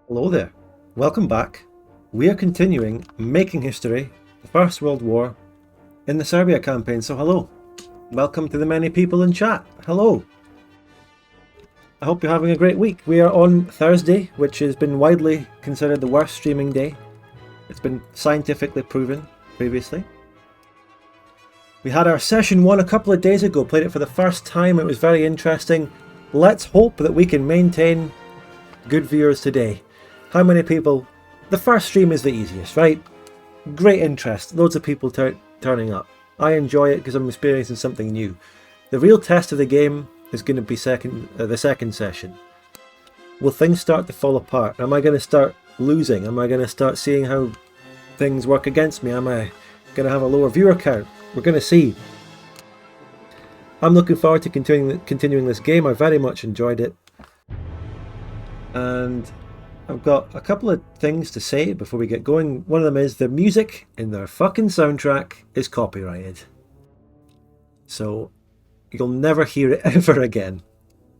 Hello there, welcome back. We are continuing making history, the First World War, in the Serbia campaign, so hello. Welcome to the many people in chat, hello. I hope you're having a great week. We are on Thursday, which has been widely considered the worst streaming day. It's been scientifically proven previously. We had our session 1 a couple of days ago, played it for the first time, it was very interesting. Let's hope that we can maintain good viewers today. How many people? The first stream is the easiest, right? Great interest, loads of people turning up. I enjoy it because I'm experiencing something new. The real test of the game is going to be the second session. Will things start to fall apart? Am I going to start losing? Am I going to start seeing how things work against me? Am I going to have a lower viewer count? We're going to see. I'm looking forward to continuing this game. I very much enjoyed it. And I've got a couple of things to say before we get going. One of them is the music in their fucking soundtrack is copyrighted. So you'll never hear it ever again.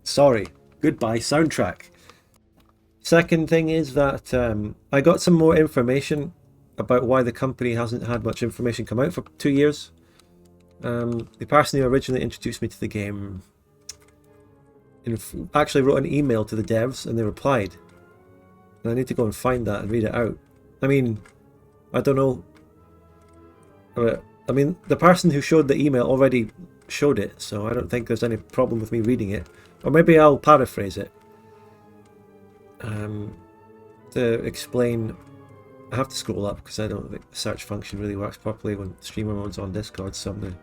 Sorry. Goodbye, soundtrack. Second thing is that I got some more information about why the company hasn't had much information come out for 2 years. The person who originally introduced me to the game actually wrote an email to the devs and they replied. And I need to go and find that and read it out. I mean, I don't know. I mean, the person who showed the email already showed it, so I don't think there's any problem with me reading it. Or maybe I'll paraphrase it. To explain, I have to scroll up because I don't think the search function really works properly when streamer mode's on Discord, so I'm going to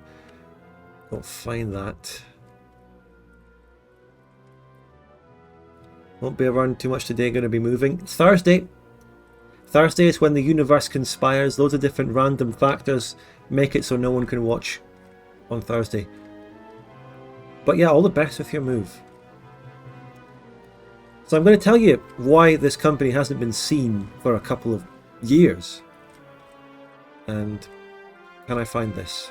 go find that. Won't be around too much today, going to be moving. It's Thursday. Thursday is when the universe conspires. Loads of different random factors make it so no one can watch on Thursday. But yeah, all the best with your move. So I'm going to tell you why this company hasn't been seen for a couple of years. And can I find this?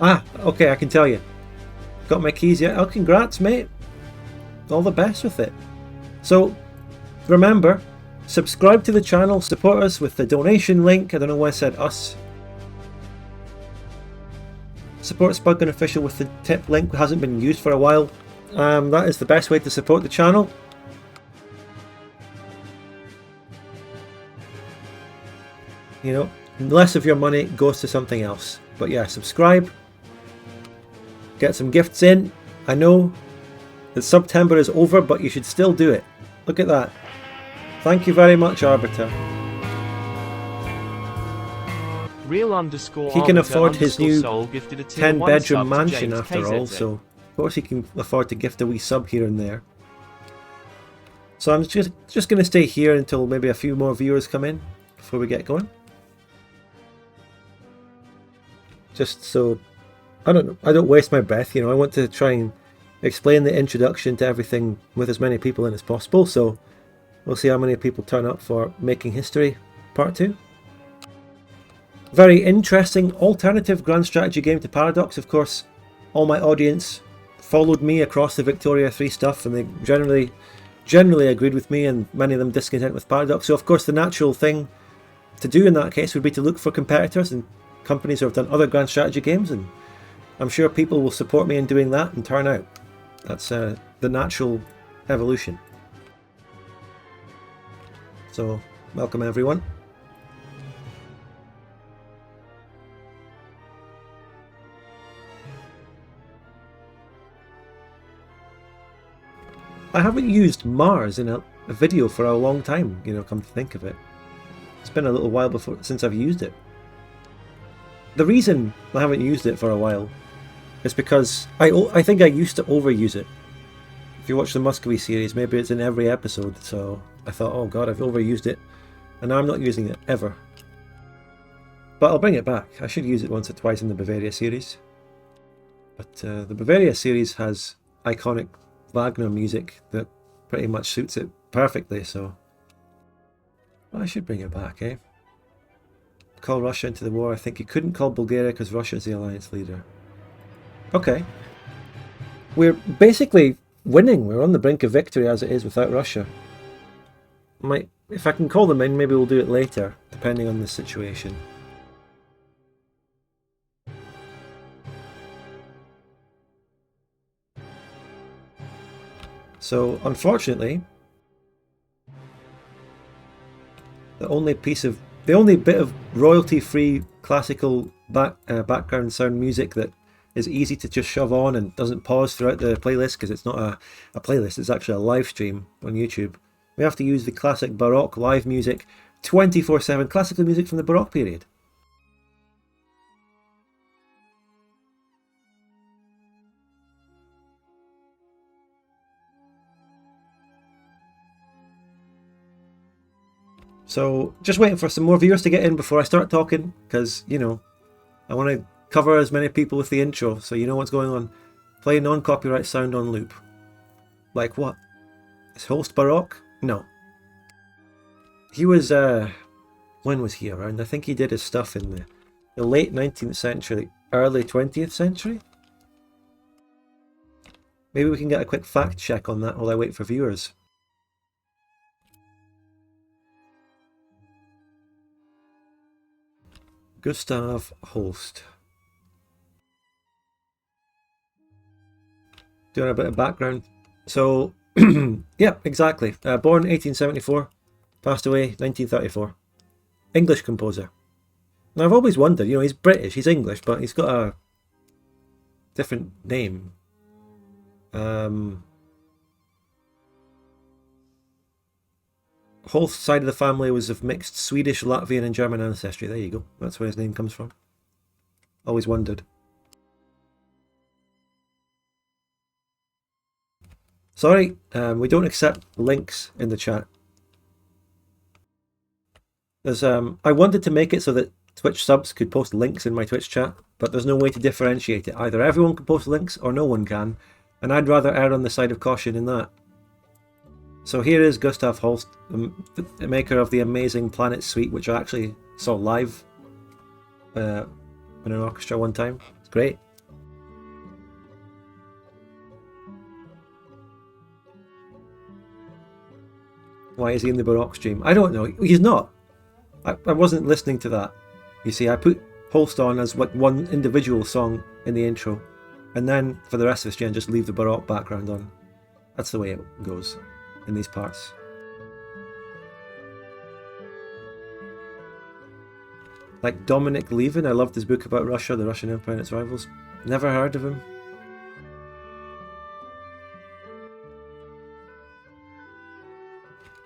Ah, okay, I can tell you. Got my keys yet? Oh, congrats, mate. All the best with it. So, remember, subscribe to the channel, support us with the donation link. I don't know why I said us. Support Spudgun Official with the tip link. It hasn't been used for a while. That is the best way to support the channel. You know, less of your money goes to something else. But yeah, subscribe. Get some gifts in. I know that September is over, but you should still do it. Look at that. Thank you very much, Arbiter. He can afford his new 10-bedroom mansion after all, so of course he can afford to gift a wee sub here and there. So I'm just going to stay here until maybe a few more viewers come in before we get going. Just so I don't waste my breath, you know. I want to try and explain the introduction to everything with as many people in as possible, so we'll see how many people turn up for Making History Part 2. Very interesting alternative grand strategy game to Paradox. Of course, all my audience followed me across the Victoria 3 stuff, and they generally agreed with me, and many of them discontent with Paradox. So of course the natural thing to do in that case would be to look for competitors and companies who have done other grand strategy games, and I'm sure people will support me in doing that and turn out. That's the natural evolution. So, welcome everyone. I haven't used Mars in a video for a long time, you know, come to think of it. It's been a little while since I've used it. The reason I haven't used it for a while is because I think I used to overuse it. If you watch the Muscovy series, maybe it's in every episode, so I thought, oh god, I've overused it, and now I'm not using it ever. But I'll bring it back. I should use it once or twice in the Bavaria series. But the Bavaria series has iconic Wagner music that pretty much suits it perfectly, so I should bring it back, eh? Call Russia into the war. I think he couldn't call Bulgaria because Russia is the alliance leader. Okay. We're basically winning. We're on the brink of victory as it is without Russia. Might, if I can call them in, maybe we'll do it later, depending on the situation. So, unfortunately, the only bit of royalty-free classical background sound music that is easy to just shove on and doesn't pause throughout the playlist, because it's not a playlist, it's actually a live stream on YouTube. We have to use the classic Baroque live music, 24/7 classical music from the Baroque period. So just waiting for some more viewers to get in before I start talking, because, you know, I want to cover as many people with the intro so you know what's going on. Play non-copyright sound on loop. Like what? Is host Baroque? No. He was, when was he around? I think he did his stuff in the late 19th century, early 20th century? Maybe we can get a quick fact check on that while I wait for viewers. Gustav Holst. Doing a bit of background. So, yeah, exactly. Born 1874, passed away 1934. English composer. Now, I've always wondered, you know, he's British, he's English, but he's got a different name. Holst's side of the family was of mixed Swedish, Latvian, and German ancestry. There you go. That's where his name comes from. Always wondered. Sorry, we don't accept links in the chat. There's I wanted to make it so that Twitch subs could post links in my Twitch chat, but there's no way to differentiate it. Either everyone can post links or no one can, and I'd rather err on the side of caution in that. So here is Gustav Holst, the maker of the amazing Planet Suite, which I actually saw live in an orchestra one time. It's great. Why is he in the Baroque stream? I don't know. He's not. I wasn't listening to that. You see, I put Holst on as like one individual song in the intro, and then for the rest of the stream, just leave the Baroque background on. That's the way it goes in these parts. Like Dominic Levin, I loved his book about Russia, the Russian Empire and its rivals. Never heard of him.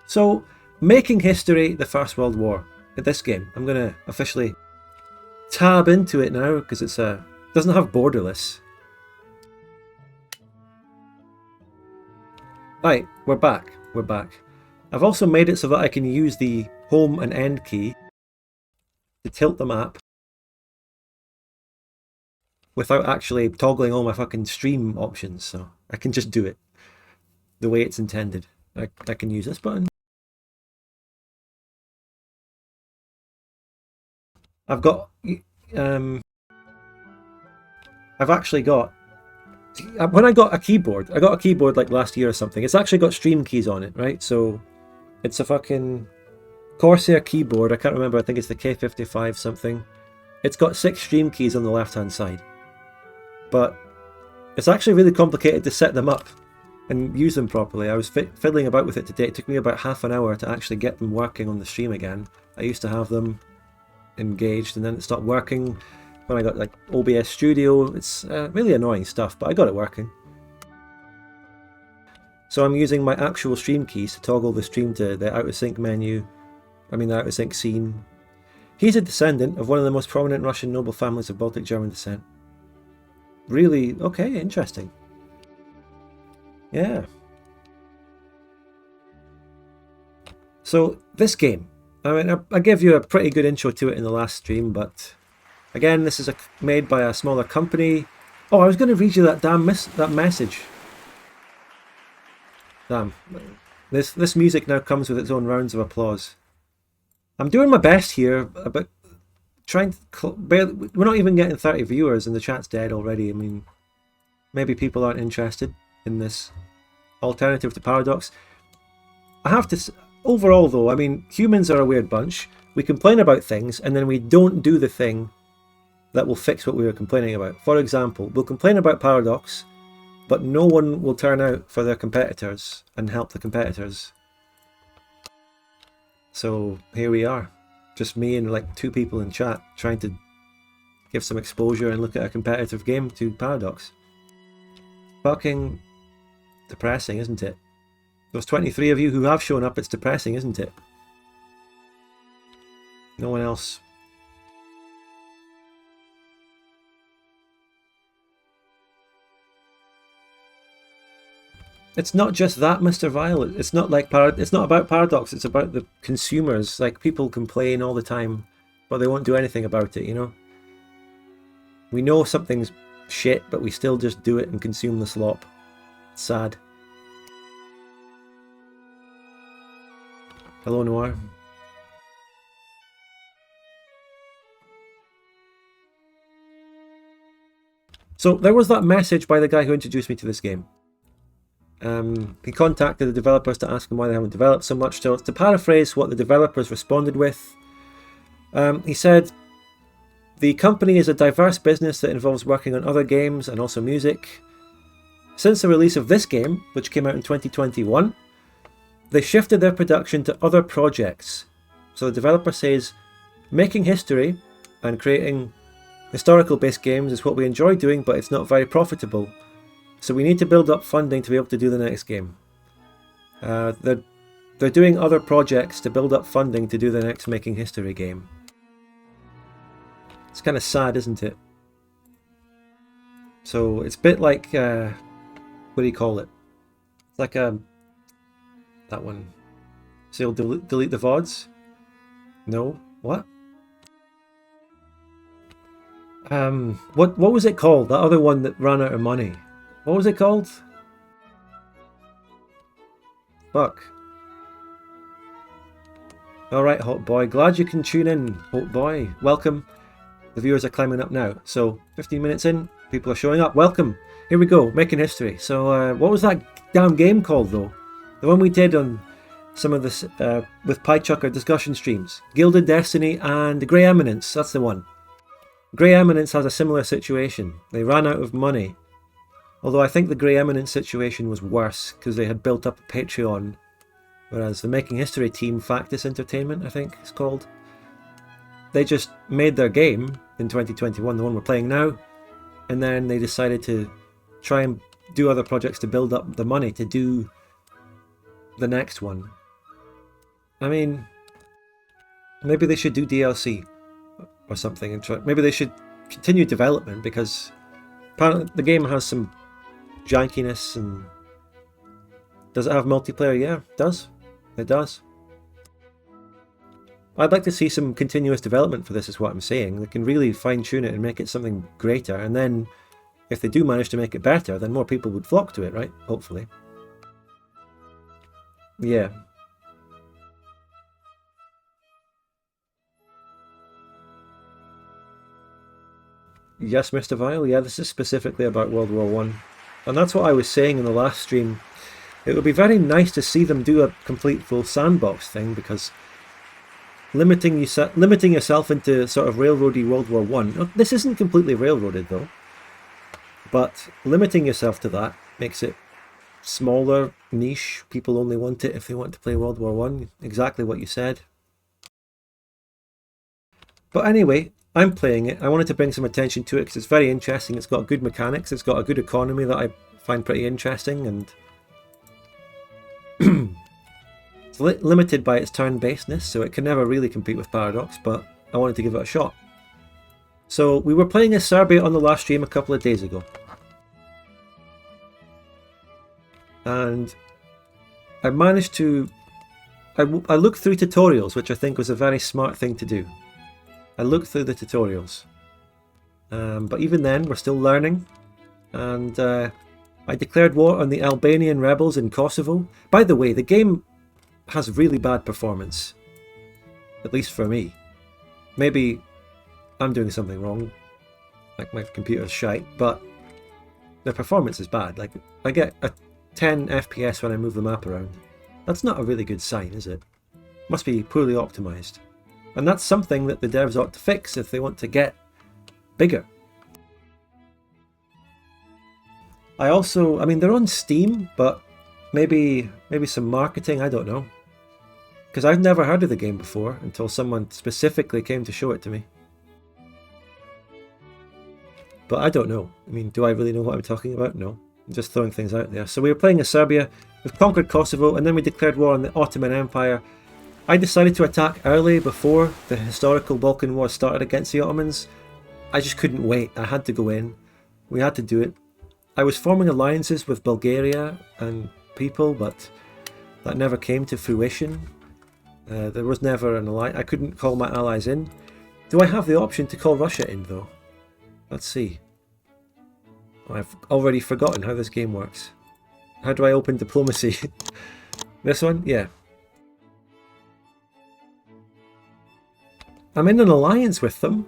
So, making history, the First World War. At this game, I'm going to officially tab into it now because it's doesn't have borderless. Right, we're back. We're back. I've also made it so that I can use the home and end key to tilt the map without actually toggling all my fucking stream options, so I can just do it the way it's intended. I can use this button. I've got I've actually got, when I got a keyboard like last year or something. It's actually got stream keys on it, right? So it's a fucking Corsair keyboard. I can't remember, I think it's the K55 something. It's got 6 stream keys on the left hand side, but it's actually really complicated to set them up and use them properly. I was fiddling about with it today. It took me about half an hour to actually get them working on the stream again. I used to have them engaged and then it stopped working when I got like OBS Studio. It's really annoying stuff, but I got it working. So I'm using my actual stream keys to toggle the stream to the out of sync menu. I mean the out of sync scene. He's a descendant of one of the most prominent Russian noble families of Baltic German descent. Really? Okay, interesting. Yeah. So this game, I mean, I gave you a pretty good intro to it in the last stream, but again, this is made by a smaller company. Oh, I was going to read you that damn that message. Damn. This music now comes with its own rounds of applause. I'm doing my best here, but trying to we're not even getting 30 viewers and the chat's dead already. I mean, maybe people aren't interested in this alternative to Paradox. I have to... Overall, though, I mean, humans are a weird bunch. We complain about things, and then we don't do the thing that will fix what we were complaining about. For example, we'll complain about Paradox, but no one will turn out for their competitors and help the competitors. So here we are. Just me and like 2 people in chat trying to give some exposure and look at a competitive game to Paradox. Fucking depressing, isn't it? Those 23 of you who have shown up, it's depressing, isn't it? No one else. It's not just that, Mr. Violet. It's not like it's not about Paradox. It's about the consumers. Like, people complain all the time, but they won't do anything about it. You know. We know something's shit, but we still just do it and consume the slop. It's sad. Hello, Noir. So there was that message by the guy who introduced me to this game. He contacted the developers to ask them why they haven't developed so much. So to paraphrase what the developers responded with, he said, the company is a diverse business that involves working on other games and also music. Since the release of this game, which came out in 2021, they shifted their production to other projects. So the developer says, making history and creating historical-based games is what we enjoy doing, but it's not very profitable. So we need to build up funding to be able to do the next game. They're doing other projects to build up funding to do the next Making History game. It's kind of sad, isn't it? So it's a bit like, what do you call it? It's like that one. So you'll delete the VODs? No? What? What was it called? That other one that ran out of money. What was it called? Fuck. Alright, Hot Boy. Glad you can tune in, Hot Boy. Welcome. The viewers are climbing up now. So, 15 minutes in, people are showing up. Welcome. Here we go, Making History. So, what was that damn game called, though? The one we did on some of this, with PieChucker discussion streams. Gilded Destiny and Grey Eminence. That's the one. Grey Eminence has a similar situation. They ran out of money. Although I think the Grey Eminence situation was worse because they had built up a Patreon, whereas the Making History team, Factus Entertainment, I think it's called, they just made their game in 2021, the one we're playing now, and then they decided to try and do other projects to build up the money to do the next one. I mean, maybe they should do DLC or something, and try. Maybe they should continue development because apparently the game has some jankiness. And does it have multiplayer? Yeah, it does. It does. I'd like to see some continuous development for this, is what I'm saying. They can really fine-tune it and make it something greater, and then if they do manage to make it better, then more people would flock to it, right? Hopefully. Yeah. Yes, Mr. Vile, yeah, this is specifically about World War One. And that's what I was saying in the last stream. It would be very nice to see them do a complete full sandbox thing, because limiting yourself into sort of railroady World War One. This isn't completely railroaded though, but limiting yourself to that makes it smaller, niche. People only want it if they want to play World War One. Exactly what you said. But anyway, I'm playing it. I wanted to bring some attention to it because it's very interesting. It's got good mechanics. It's got a good economy that I find pretty interesting, and it's limited by its turn-basedness, so it can never really compete with Paradox, but I wanted to give it a shot. So we were playing as Serbia on the last stream a couple of days ago. And I managed to... I looked through tutorials, which I think was a very smart thing to do. I looked through the tutorials, but even then we're still learning, and I declared war on the Albanian rebels in Kosovo. By the way, the game has really bad performance, at least for me. Maybe I'm doing something wrong, like my computer's shite, but the performance is bad. Like, I get a 10 FPS when I move the map around. That's not a really good sign, is it? Must be poorly optimized. And that's something that the devs ought to fix if they want to get bigger. I mean, they're on Steam, but maybe some marketing, I don't know. Because I've never heard of the game before until someone specifically came to show it to me. But I don't know. I mean, do I really know what I'm talking about? No. I'm just throwing things out there. So we were playing as Serbia, we've conquered Kosovo, and then we declared war on the Ottoman Empire. I decided to attack early before the historical Balkan War started against the Ottomans. I just couldn't wait. I had to go in. We had to do it. I was forming alliances with Bulgaria and people, but that never came to fruition. There was never an alliance. I couldn't call my allies in. Do I have the option to call Russia in, though? Let's see. I've already forgotten how this game works. How do I open diplomacy? This one? Yeah. I'm in an alliance with them,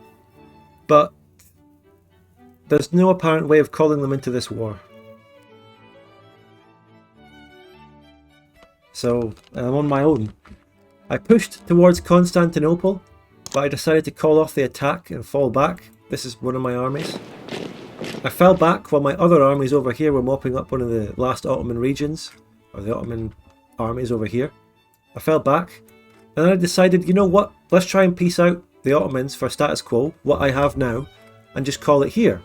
but there's no apparent way of calling them into this war. So I'm on my own. I pushed towards Constantinople, but I decided to call off the attack and fall back. This is one of my armies. I fell back while my other armies over here were mopping up one of the last Ottoman regions, or the Ottoman armies over here. I fell back, and then I decided, you know what, let's try and piece out the Ottomans for status quo, what I have now, and just call it here.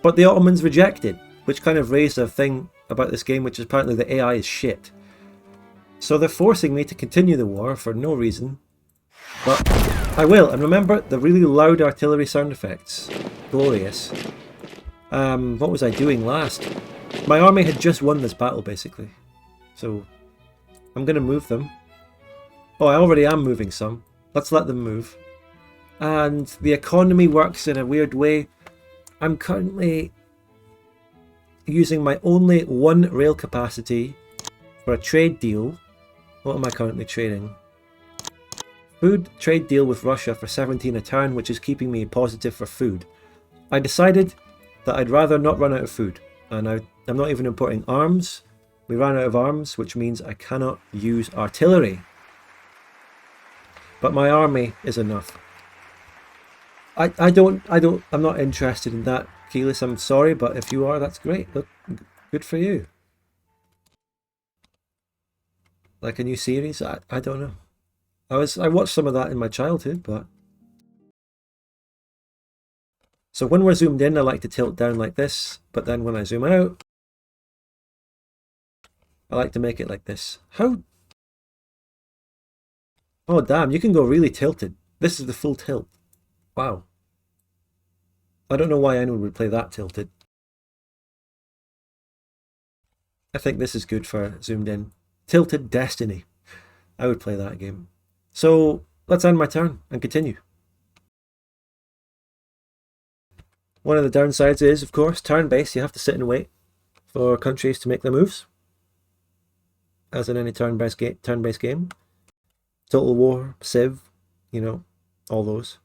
But the Ottomans rejected, which kind of raised a thing about this game, which is apparently the AI is shit. So they're forcing me to continue the war for no reason, but I will. And remember the really loud artillery sound effects. Glorious. What was I doing last? My army had just won this battle, basically. So I'm going to move them. Oh, I already am moving some. Let's let them move. And the economy works in a weird way. I'm currently using my only one rail capacity for a trade deal. What am I currently trading? Food trade deal with Russia for 17 a turn, which is keeping me positive for food. I decided that I'd rather not run out of food, and I'm not even importing arms. We ran out of arms, which means I cannot use artillery. But my army is enough. I'm not interested in that, Keyless. I'm sorry, but if you are, that's great. Look, good for you. Like a new series? I don't know. I watched some of that in my childhood, but... So when we're zoomed in, I like to tilt down like this, but then when I zoom out, I like to make it like this. How? Oh damn, you can go really tilted. This is the full tilt. Wow. I don't know why anyone would play that tilted. I think this is good for zoomed in. Tilted Destiny. I would play that game. So let's end my turn and continue. One of the downsides is, of course, turn-based. You have to sit and wait for countries to make their moves, as in any turn-based game. Total War, Civ, you know, all those.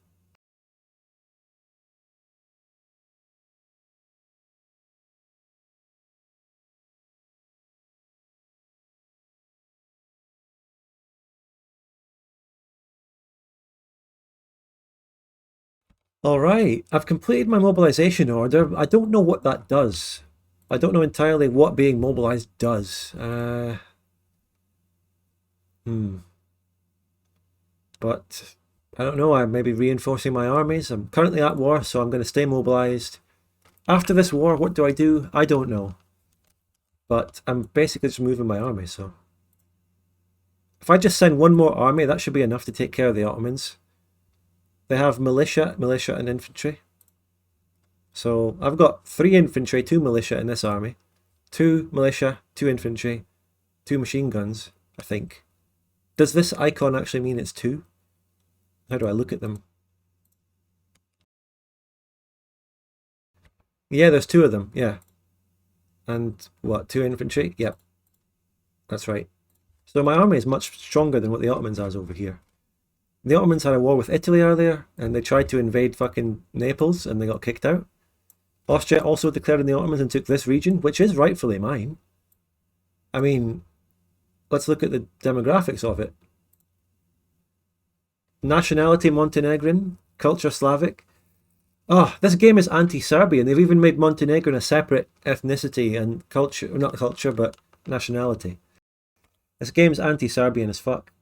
Alright, I've completed my mobilization order. I don't know what that does. I don't know entirely what being mobilized does. But I don't know, I'm maybe reinforcing my armies. I'm currently at war, so I'm going to stay mobilized. After this war, what do? I don't know. But I'm basically just moving my army, so... If I just send one more army, that should be enough to take care of the Ottomans. They have militia, and infantry. So I've got 3 infantry, 2 militia in this army. 2 militia, 2 infantry, 2 machine guns, I think. Does this icon actually mean it's 2? How do I look at them? Yeah, there's 2 of them, yeah. And what, 2 infantry? Yep. That's right. So my army is much stronger than what the Ottomans has over here. The Ottomans had a war with Italy earlier, and they tried to invade fucking Naples, and they got kicked out. Austria also declared in the Ottomans and took this region, which is rightfully mine. I mean, let's look at the demographics of it. Nationality Montenegrin, culture Slavic. Oh, this game is anti-Serbian. They've even made Montenegrin a separate ethnicity and culture, not culture, but nationality. This game's anti-Serbian as fuck.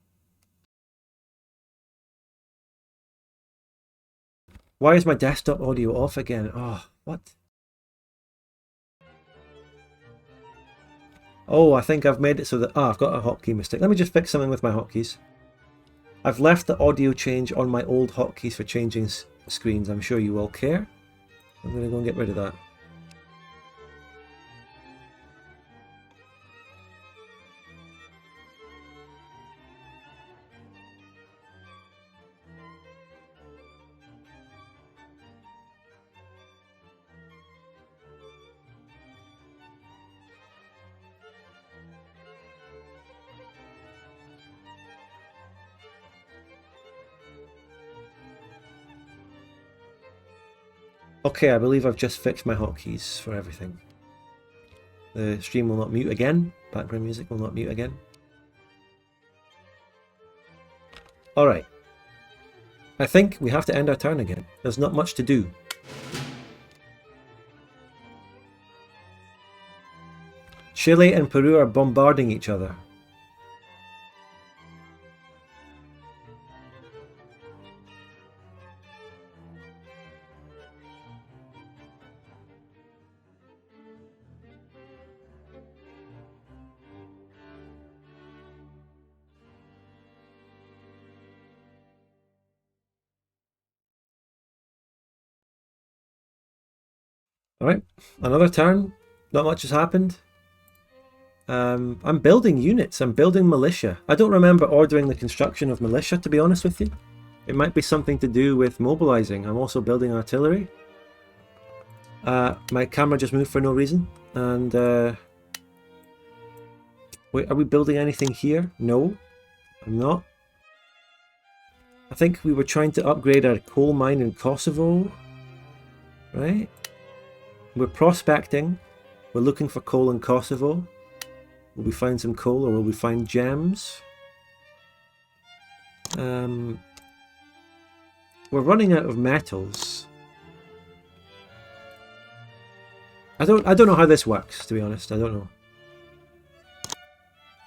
Why is my desktop audio off again? Oh, what? Oh, I think I've made it so that... I've got a hotkey mistake. Let me just fix something with my hotkeys. I've left the audio change on my old hotkeys for changing screens. I'm sure you all care. I'm going to go and get rid of that. Okay, I believe I've just fixed my hotkeys for everything. The stream will not mute again. Background music will not mute again. Alright. I think we have to end our turn again. There's not much to do. Chile and Peru are bombarding each other. Alright, another turn. Not much has happened. I'm building units. I'm building militia. I don't remember ordering the construction of militia, to be honest with you. It might be something to do with mobilizing. I'm also building artillery. My camera just moved for no reason. And, wait, are we building anything here? No, I'm not. I think we were trying to upgrade our coal mine in Kosovo. Right? We're prospecting. We're looking for coal in Kosovo. Will we find some coal or will we find gems? We're running out of metals. I don't know how this works, to be honest. I don't know.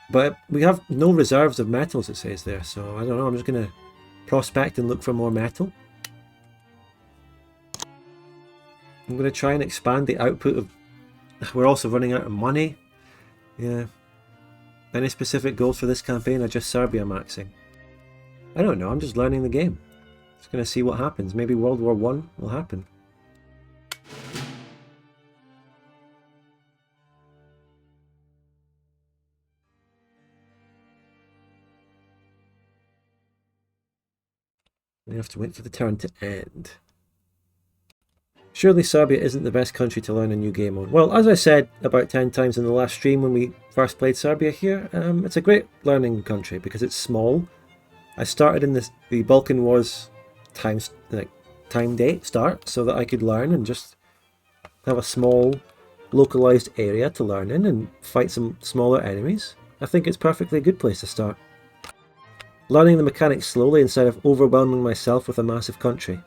But we have no reserves of metals, it says there, so I don't know. I'm just going to prospect and look for more metal. I'm going to try and expand the output of... We're also running out of money. Yeah. Any specific goals for this campaign or just Serbia maxing? I don't know, I'm just learning the game. Just going to see what happens. Maybe World War I will happen. We have to wait for the turn to end. Surely Serbia isn't the best country to learn a new game on. Well, as I said about 10 times in the last stream when we first played Serbia here, it's a great learning country because it's small. I started in the Balkan Wars time date start so that I could learn and just have a small localized area to learn in and fight some smaller enemies. I think it's perfectly a good place to start. Learning the mechanics slowly instead of overwhelming myself with a massive country.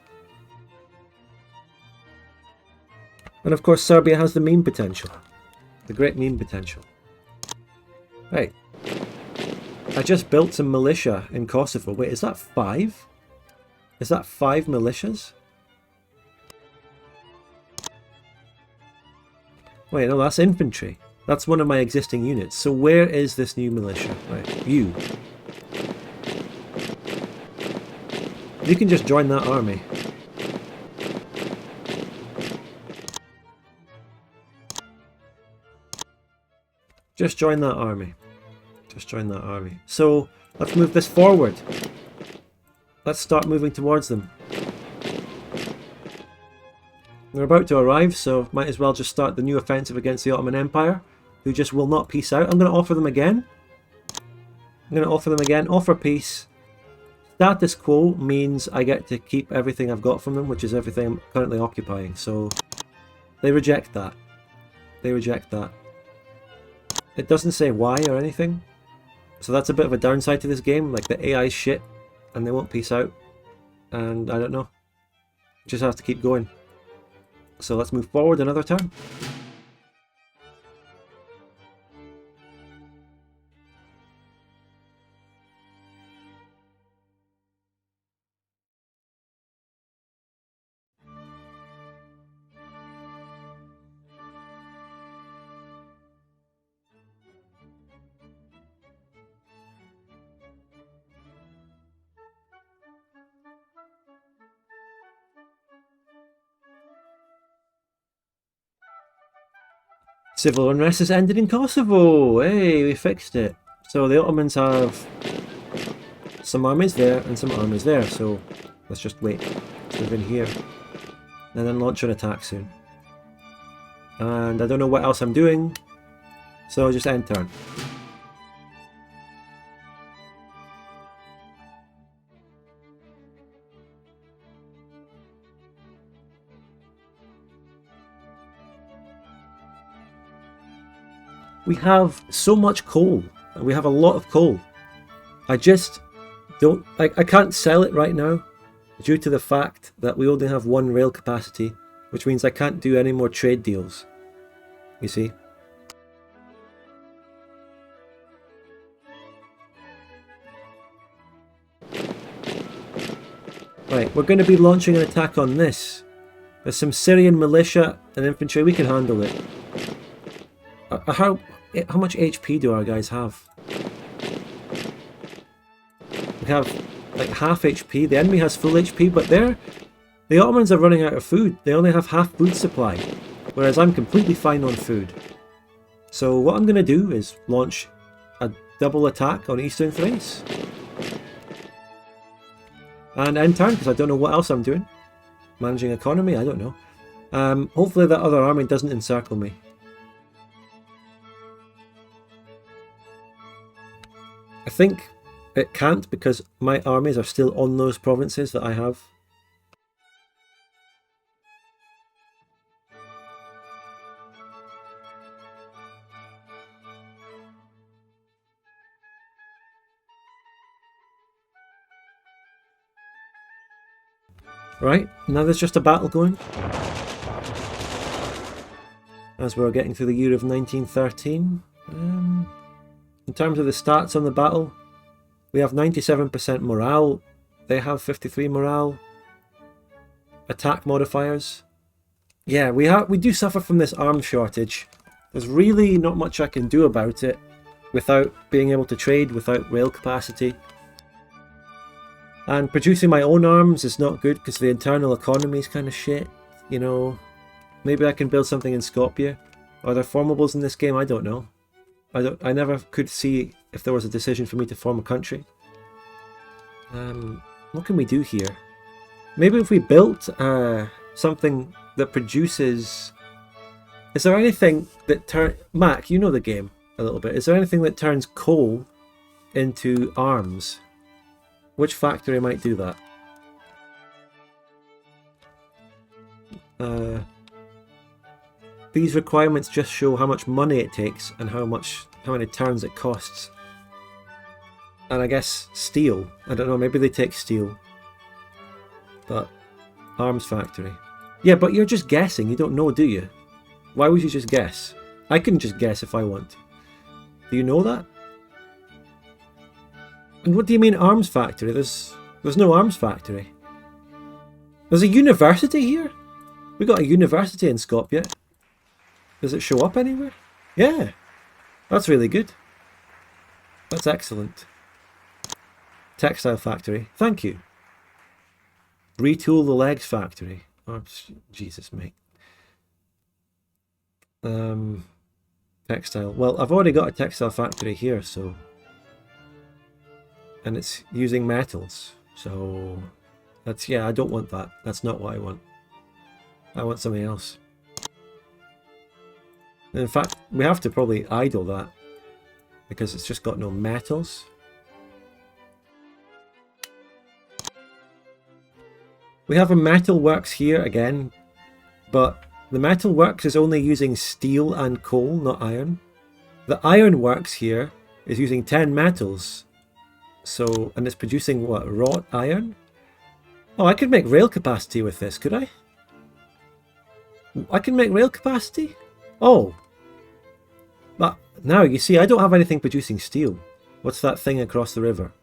And of course Serbia has the meme potential. The great meme potential. Right. I just built some militia in Kosovo. Wait, is that 5? Is that 5 militias? Wait, no, that's infantry. That's one of my existing units. So where is this new militia? Right, you. You can just join that army. Just join that army. Just join that army. So, let's move this forward. Let's start moving towards them. They're about to arrive, so might as well just start the new offensive against the Ottoman Empire, who just will not peace out. I'm going to offer them again. Offer peace. Status quo means I get to keep everything I've got from them, which is everything I'm currently occupying. So, They reject that. They reject that. It doesn't say why or anything. So that's a bit of a downside to this game. Like, the AI's shit, and they won't peace out. And I don't know. Just have to keep going. So let's move forward another turn. Civil unrest has ended in Kosovo! Hey, we fixed it. So the Ottomans have some armies there and some armies there, so let's just wait. Let's move in here. And then launch an attack soon. And I don't know what else I'm doing, so I'll just end turn. We have so much coal. We have a lot of coal. I just don't... I can't sell it right now due to the fact that we only have one rail capacity, which means I can't do any more trade deals. You see? Right, we're going to be launching an attack on this. There's some Syrian militia and infantry. We can handle it. How much HP do our guys have? We have like half HP. The enemy has full HP, but the Ottomans are running out of food. They only have half food supply, whereas I'm completely fine on food. So what I'm going to do is launch a double attack on Eastern Thrace. And end turn, because I don't know what else I'm doing. Managing economy, I don't know. Hopefully that other army doesn't encircle me. I think it can't because my armies are still on those provinces that I have. Right, now there's just a battle going. As we're getting through the year of 1913. In terms of the stats on the battle, we have 97% morale. They have 53 morale. Attack modifiers. Yeah, we do suffer from this arms shortage. There's really not much I can do about it without being able to trade, without rail capacity. And producing my own arms is not good because the internal economy is kind of shit, you know. Maybe I can build something in Skopje. Are there formables in this game? I don't know. I never could see if there was a decision for me to form a country. What can we do here? Maybe if we built something that produces... Is there anything that Mac, you know the game a little bit. Is there anything that turns coal into arms? Which factory might do that? These requirements just show how much money it takes and how many turns it costs. And I guess steel. I don't know, maybe they take steel. But arms factory. Yeah, but you're just guessing. You don't know, do you? Why would you just guess? I can just guess if I want. Do you know that? And what do you mean arms factory? There's no arms factory. There's a university here? We got a university in Skopje. Does it show up anywhere? Yeah. That's really good. That's excellent. Textile factory. Thank you. Retool the legs factory. Oh, Jesus, mate. Textile. Well, I've already got a textile factory here, so... And it's using metals. So... That's... Yeah, I don't want that. That's not what I want. I want something else. In fact, we have to probably idle that. Because it's just got no metals. We have a metal works here again. But The metalworks is only using steel and coal, not iron. The ironworks here is using 10 metals. So, and it's producing what, wrought iron? Oh, I could make rail capacity with this, could I? I can make rail capacity? Oh. But now, you see, I don't have anything producing steel. What's that thing across the river?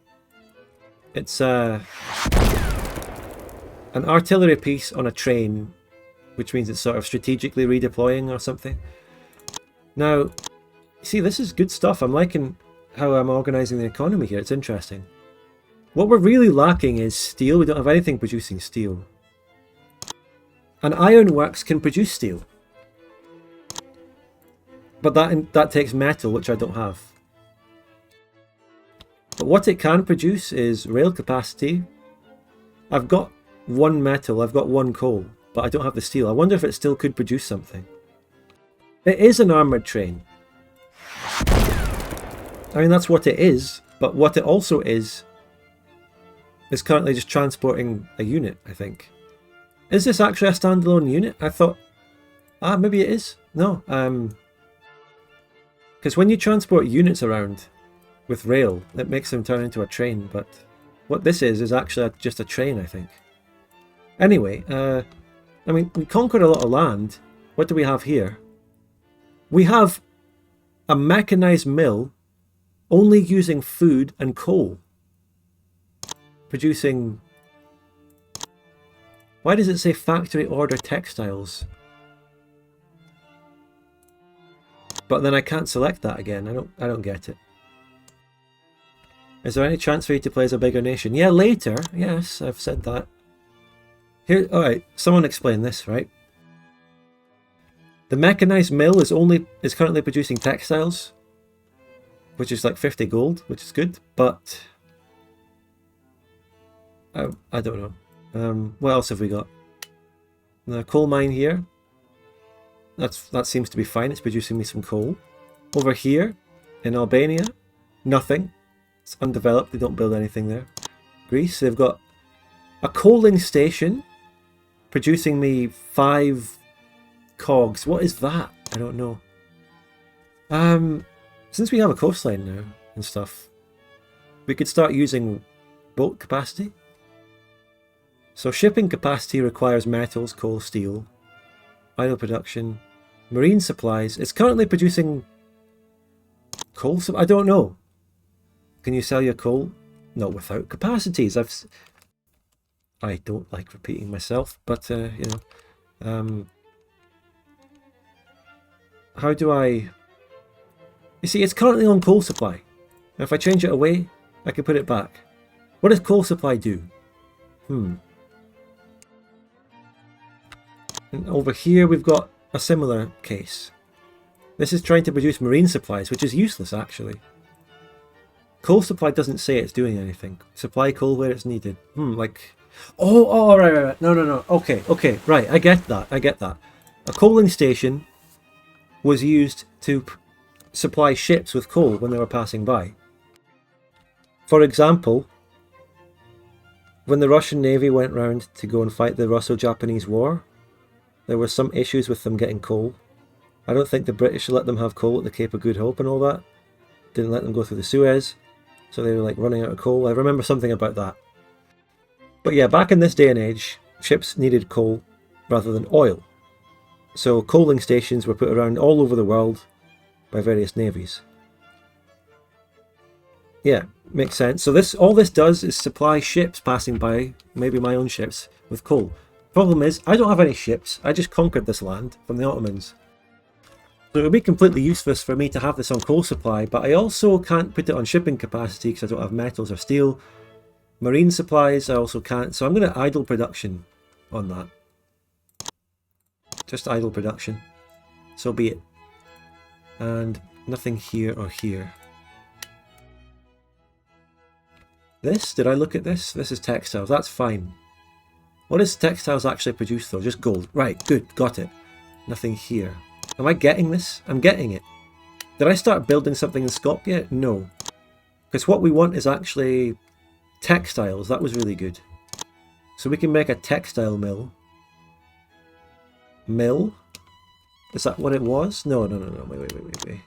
It's an artillery piece on a train, which means it's sort of strategically redeploying or something. Now, you see, this is good stuff. I'm liking how I'm organising the economy here. It's interesting. What we're really lacking is steel. We don't have anything producing steel. And ironworks can produce steel. But that takes metal, which I don't have. But what it can produce is rail capacity. I've got one metal, I've got one coal, but I don't have the steel. I wonder if it still could produce something. It is an armoured train. I mean, that's what it is, but what it also is currently just transporting a unit, I think. Is this actually a standalone unit? I thought... Ah, maybe it is. No, because when you transport units around with rail, it makes them turn into a train, but what this is actually just a train, I think. Anyway, I mean, we conquered a lot of land. What do we have here? We have a mechanized mill only using food and coal. Producing... Why does it say factory order textiles? But then I can't select that again. I don't get it. Is there any chance for you to play as a bigger nation? Yeah, later. Yes, I've said that. Here, alright, someone explain this, right? The mechanized mill is currently producing textiles, which is like 50 gold, which is good, but I don't know. What else have we got? The coal mine here. That seems to be fine. It's producing me some coal. Over here in Albania, nothing. It's undeveloped. They don't build anything there. Greece, they've got a coaling station producing me 5 cogs. What is that? I don't know. Since we have a coastline now and stuff, we could start using boat capacity. So shipping capacity requires metals, coal, steel, idle production, marine supplies. It's currently producing coal. I don't know. Can you sell your coal? Not without capacities. I don't like repeating myself, but you know, how do I? You see, it's currently on coal supply. Now, if I change it away, I can put it back. What does coal supply do? And over here we've got a similar case. This is trying to produce marine supplies, which is useless actually. Coal supply doesn't say it's doing anything. Supply coal where it's needed. Like... Oh, right. No. Okay, right. I get that. A coaling station was used to supply ships with coal when they were passing by. For example, when the Russian Navy went round to go and fight the Russo-Japanese War, there were some issues with them getting coal. I don't think the British let them have coal at the Cape of Good Hope and all that. Didn't let them go through the Suez, so they were like running out of coal. I remember something about that. But yeah, back in this day and age, ships needed coal rather than oil. So coaling stations were put around all over the world by various navies. Yeah, makes sense. So all this does is supply ships passing by, maybe my own ships, with coal. Problem is, I don't have any ships. I just conquered this land from the Ottomans. So it would be completely useless for me to have this on coal supply, but I also can't put it on shipping capacity because I don't have metals or steel. Marine supplies I also can't, so I'm going to idle production on that. Just idle production. So be it. And nothing here or here. This, did I look at this? This is textiles, that's fine. What does textiles actually produce though? Just gold. Right, good, got it. Nothing here. Am I getting this? I'm getting it. Did I start building something in Skopje? No. Because what we want is actually textiles. That was really good. So we can make a textile mill. Is that what it was? No, no, no, no. Wait.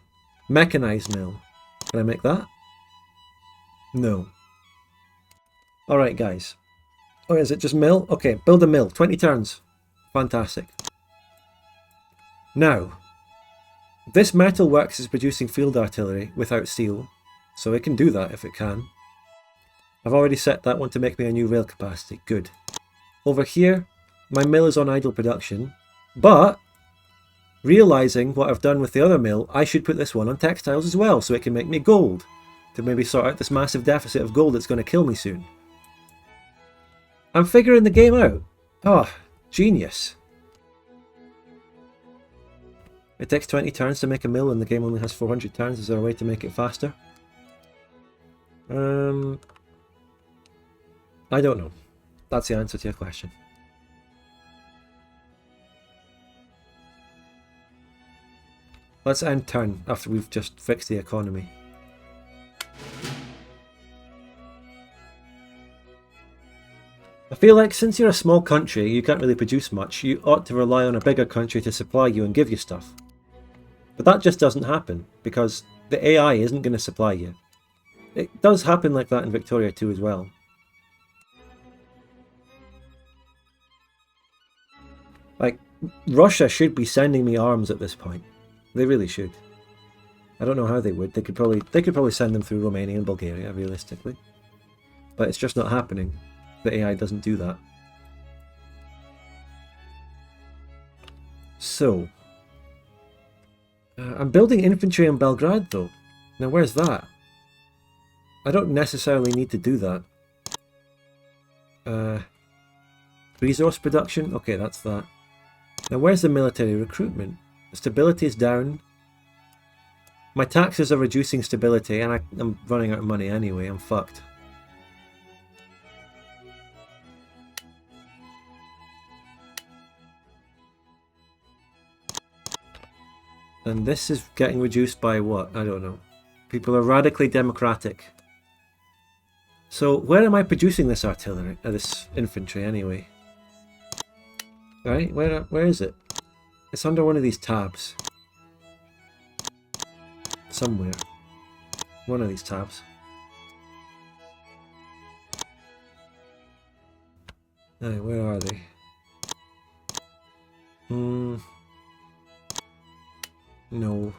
Mechanized mill. Can I make that? No. Alright, guys. Oh, is it just mill? Okay, build a mill. 20 turns. Fantastic. Now, this metal works as producing field artillery without steel, so it can do that if it can. I've already set that one to make me a new rail capacity. Good. Over here, my mill is on idle production, but realising what I've done with the other mill, I should put this one on textiles as well, so it can make me gold, to maybe sort out this massive deficit of gold that's going to kill me soon. I'm figuring the game out. Oh, genius. It takes 20 turns to make a mill and the game only has 400 turns. Is there a way to make it faster? I don't know. That's the answer to your question. Let's end turn after we've just fixed the economy. I feel like since you're a small country, you can't really produce much. You ought to rely on a bigger country to supply you and give you stuff. But that just doesn't happen, because the AI isn't going to supply you. It does happen like that in Victoria too as well. Like, Russia should be sending me arms at this point. They really should. I don't know how they would. They could probably send them through Romania and Bulgaria, realistically. But it's just not happening. The AI doesn't do that. So, I'm building infantry in Belgrade though. Now where's that? I don't necessarily need to do that. Resource production? Okay, that's that. Now where's the military recruitment? Stability is down. My taxes are reducing stability and I'm running out of money anyway. I'm fucked. And this is getting reduced by what? I don't know. People are radically democratic. So where am I producing this artillery? This infantry anyway. Right? Where is it? It's under one of these tabs. Somewhere. One of these tabs. Where are they? No.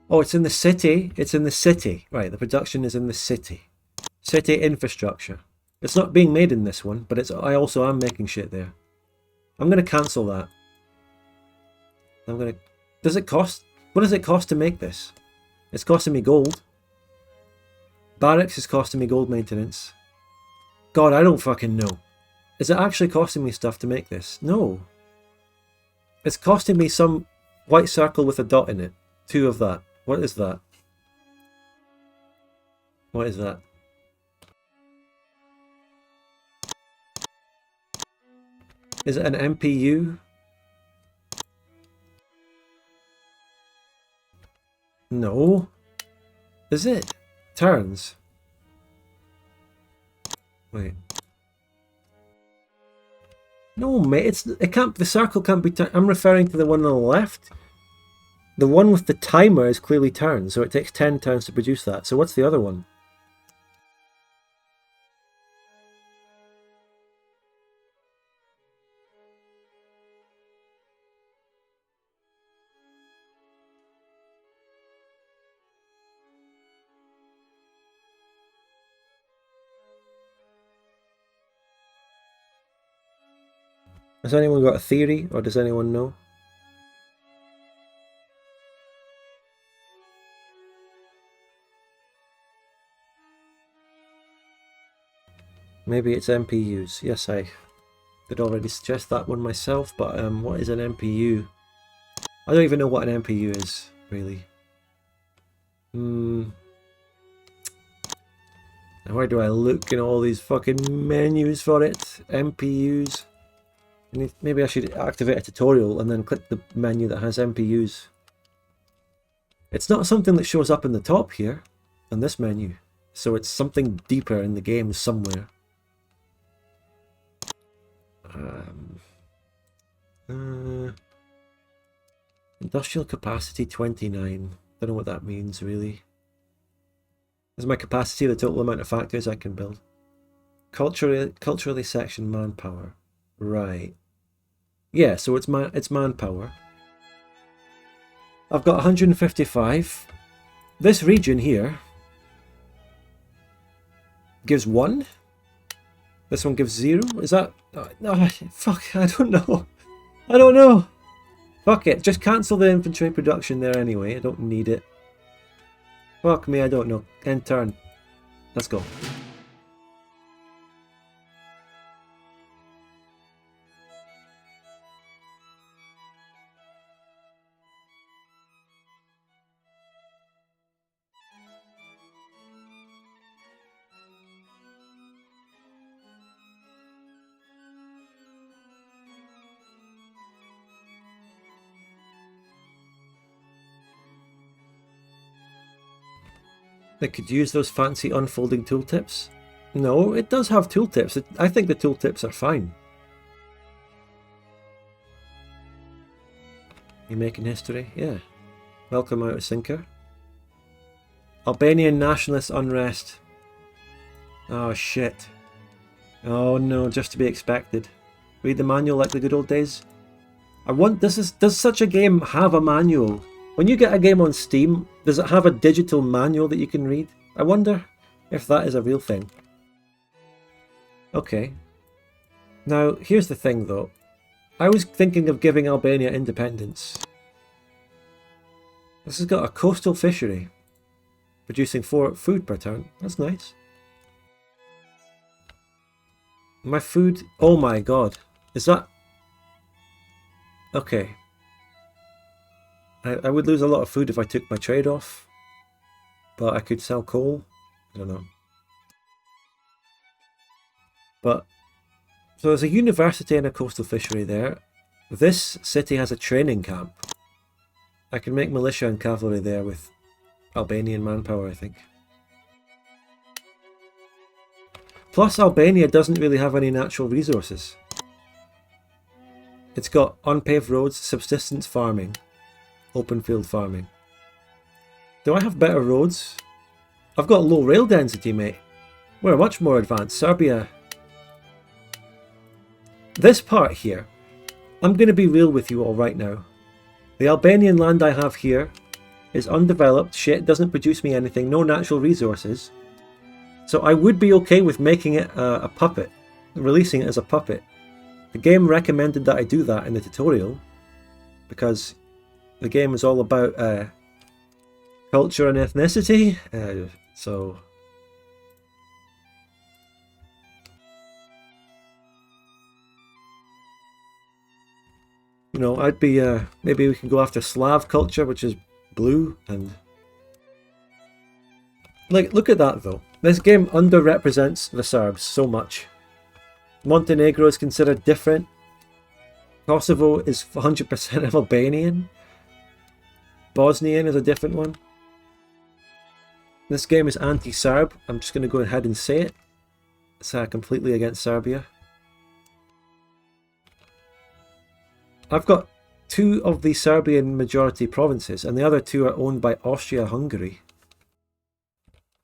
Oh, it's in the city. It's in the city. Right, the production is in the city. City infrastructure. It's not being made in this one, but I also am making shit there. I'm going to cancel that. Does it cost? What does it cost to make this? It's costing me gold. Barracks is costing me gold maintenance. God, I don't fucking know. Is it actually costing me stuff to make this? No. It's costing me some white circle with a dot in it. 2 of that. What is that? What is that? Is it an MPU? No. Is it? Turns. Wait. No, mate, it can't. The circle can't be turned. I'm referring to the one on the left. The one with the timer is clearly turned, so it takes 10 turns to produce that. So what's the other one? Has anyone got a theory, or does anyone know? Maybe it's MPUs. Yes, I did already suggest that one myself, but what is an MPU? I don't even know what an MPU is, really. Now where do I look in all these fucking menus for it? MPUs. Maybe I should activate a tutorial and then click the menu that has MPUs. It's not something that shows up in the top here, in this menu. So it's something deeper in the game somewhere. Industrial capacity 29. Don't know what that means really. Is my capacity the total amount of factories I can build? Culturally sectioned manpower. Right. Yeah, so it's manpower. I've got 155. This region here gives 1. This one gives 0. Is that... no, fuck, I don't know. I don't know. Fuck it. Just cancel the infantry production there anyway. I don't need it. Fuck me, I don't know. End turn. Let's go. They could use those fancy unfolding tooltips. No, it does have tooltips. I think the tooltips are fine. You making history? Yeah. Welcome out of Sinker. Albanian nationalist unrest. Oh shit. Oh no, just to be expected. Read the manual like the good old days. Does such a game have a manual? When you get a game on Steam, does it have a digital manual that you can read? I wonder if that is a real thing. Okay. Now, here's the thing though. I was thinking of giving Albania independence. This has got a coastal fishery, producing 4 food per turn. That's nice. My food... oh my god. Is that... okay. I would lose a lot of food if I took my trade off, but I could sell coal. I don't know. But, so there's a university and a coastal fishery there. This city has a training camp. I can make militia and cavalry there with Albanian manpower, I think. Plus, Albania doesn't really have any natural resources. It's got unpaved roads, subsistence farming, open field farming. Do I have better roads? I've got low rail density, mate. We're much more advanced. Serbia. This part here, I'm going to be real with you all right now. The Albanian land I have here is undeveloped, shit, doesn't produce me anything, no natural resources. So I would be okay with making it a puppet, releasing it as a puppet. The game recommended that I do that in the tutorial, because the game is all about culture and ethnicity, so... you know, I'd be, maybe we can go after Slav culture, which is blue, and... like, look at that though. This game underrepresents the Serbs so much. Montenegro is considered different. Kosovo is 100% Albanian. Bosnian is a different one. This game is anti-Serb. I'm just going to go ahead and say it. It's completely against Serbia. I've got 2 of the Serbian majority provinces, and the other 2 are owned by Austria-Hungary.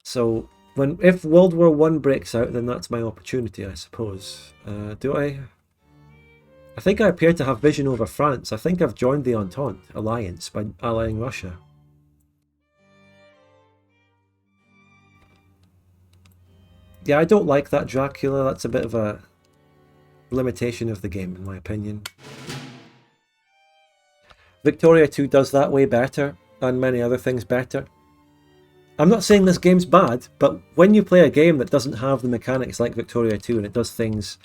So, if World War I breaks out, then that's my opportunity, I suppose. Do I? I think I appear to have vision over France. I think I've joined the Entente alliance by allying Russia. Yeah, I don't like that Dracula. That's a bit of a limitation of the game, in my opinion. Victoria 2 does that way better, and many other things better. I'm not saying this game's bad, but when you play a game that doesn't have the mechanics like Victoria 2 and it does things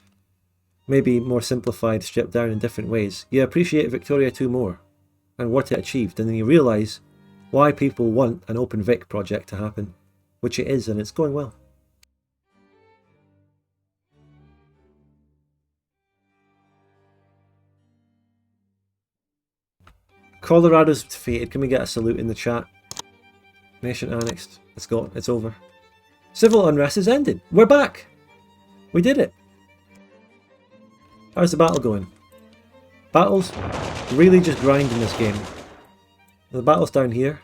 maybe more simplified, stripped down in different ways, you appreciate Victoria 2 more and what it achieved, and then you realise why people want an Open Vic project to happen, which it is, and it's going well. Colorado's defeated. Can we get a salute in the chat? Nation annexed. It's gone. It's over. Civil unrest has ended. We're back. We did it. How's the battle going? Battles really just grind in this game. The battle's down here.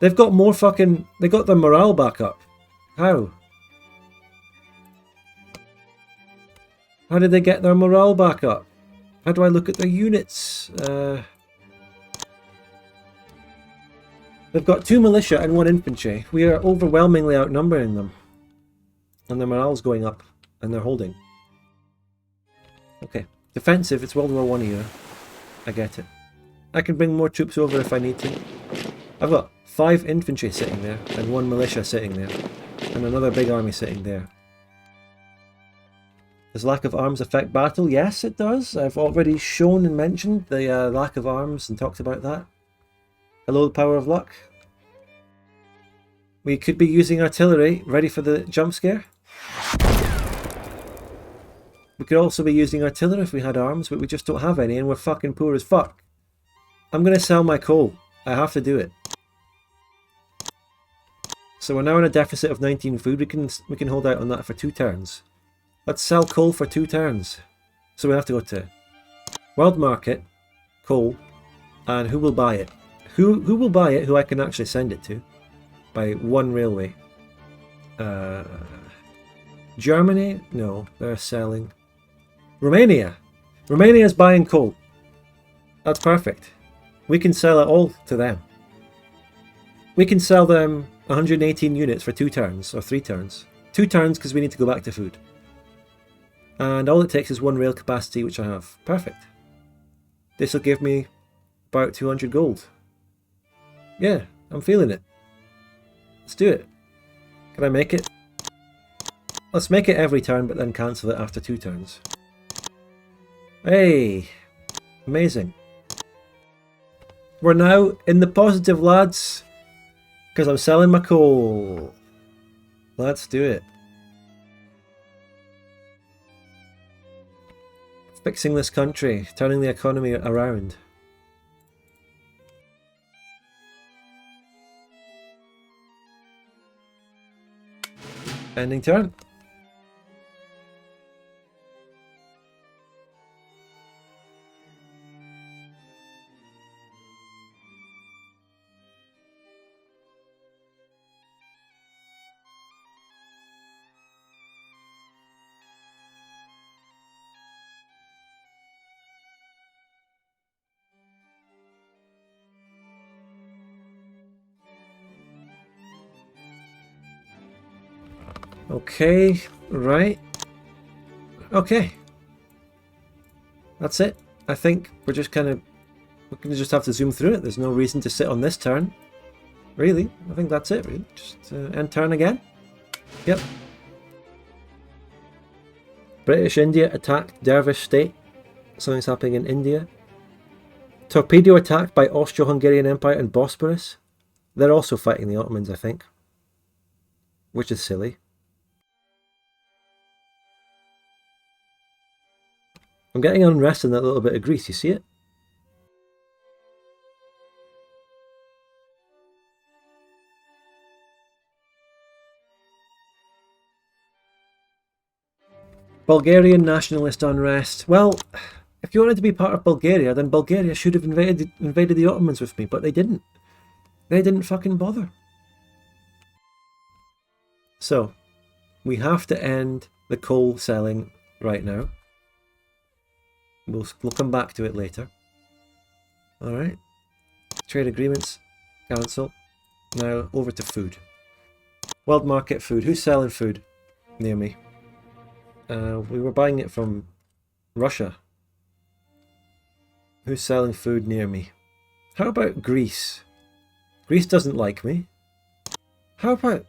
They've got more fucking... They got their morale back up. How? How did they get their morale back up? How do I look at their units? They've got 2 militia and 1 infantry. We are overwhelmingly outnumbering them. And their morale's going up. And they're holding. Okay. Defensive, it's World War 1 era. I get it. I can bring more troops over if I need to. I've got 5 infantry sitting there. And 1 militia sitting there. And another big army sitting there. Does lack of arms affect battle? Yes, it does. I've already shown and mentioned the lack of arms and talked about that. Hello, the power of luck. We could be using artillery, ready for the jump scare. We could also be using artillery if we had arms, but we just don't have any and we're fucking poor as fuck. I'm going to sell my coal. I have to do it. So we're now in a deficit of 19 food. We can hold out on that for 2 turns. Let's sell coal for 2 turns. So we have to go to World Market, coal, and who will buy it? Who will buy it, who I can actually send it to by 1 railway. Germany? No, they're selling. Romania! Romania's buying coal. That's perfect. We can sell it all to them. We can sell them 118 units for 2 turns, or 3 turns. 2 turns because we need to go back to food. And all it takes is 1 rail capacity, which I have. Perfect. This will give me about 200 gold. Yeah, I'm feeling it. Let's do it. Can I make it? Let's make it every turn, but then cancel it after 2 turns. Hey! Amazing. We're now in the positive, lads. Because I'm selling my coal. Let's do it. Fixing this country, turning the economy around. Ending turn. Okay, right. Okay. That's it. I think we're just we're going to just have to zoom through it. There's no reason to sit on this turn. Really. I think that's it, really. Just end turn again. Yep. British India attacked Dervish state. Something's happening in India. Torpedo attacked by Austro-Hungarian Empire and Bosporus. They're also fighting the Ottomans, I think. Which is silly. I'm getting unrest in that little bit of Greece, you see it? Bulgarian nationalist unrest. Well, if you wanted to be part of Bulgaria, then Bulgaria should have invaded the Ottomans with me, but they didn't. They didn't fucking bother. So, we have to end the coal selling right now. We'll come back to it later. Alright. Trade agreements. Cancel. Now, over to food. World market food. Who's selling food near me? We were buying it from Russia. Who's selling food near me? How about Greece? Greece doesn't like me. How about...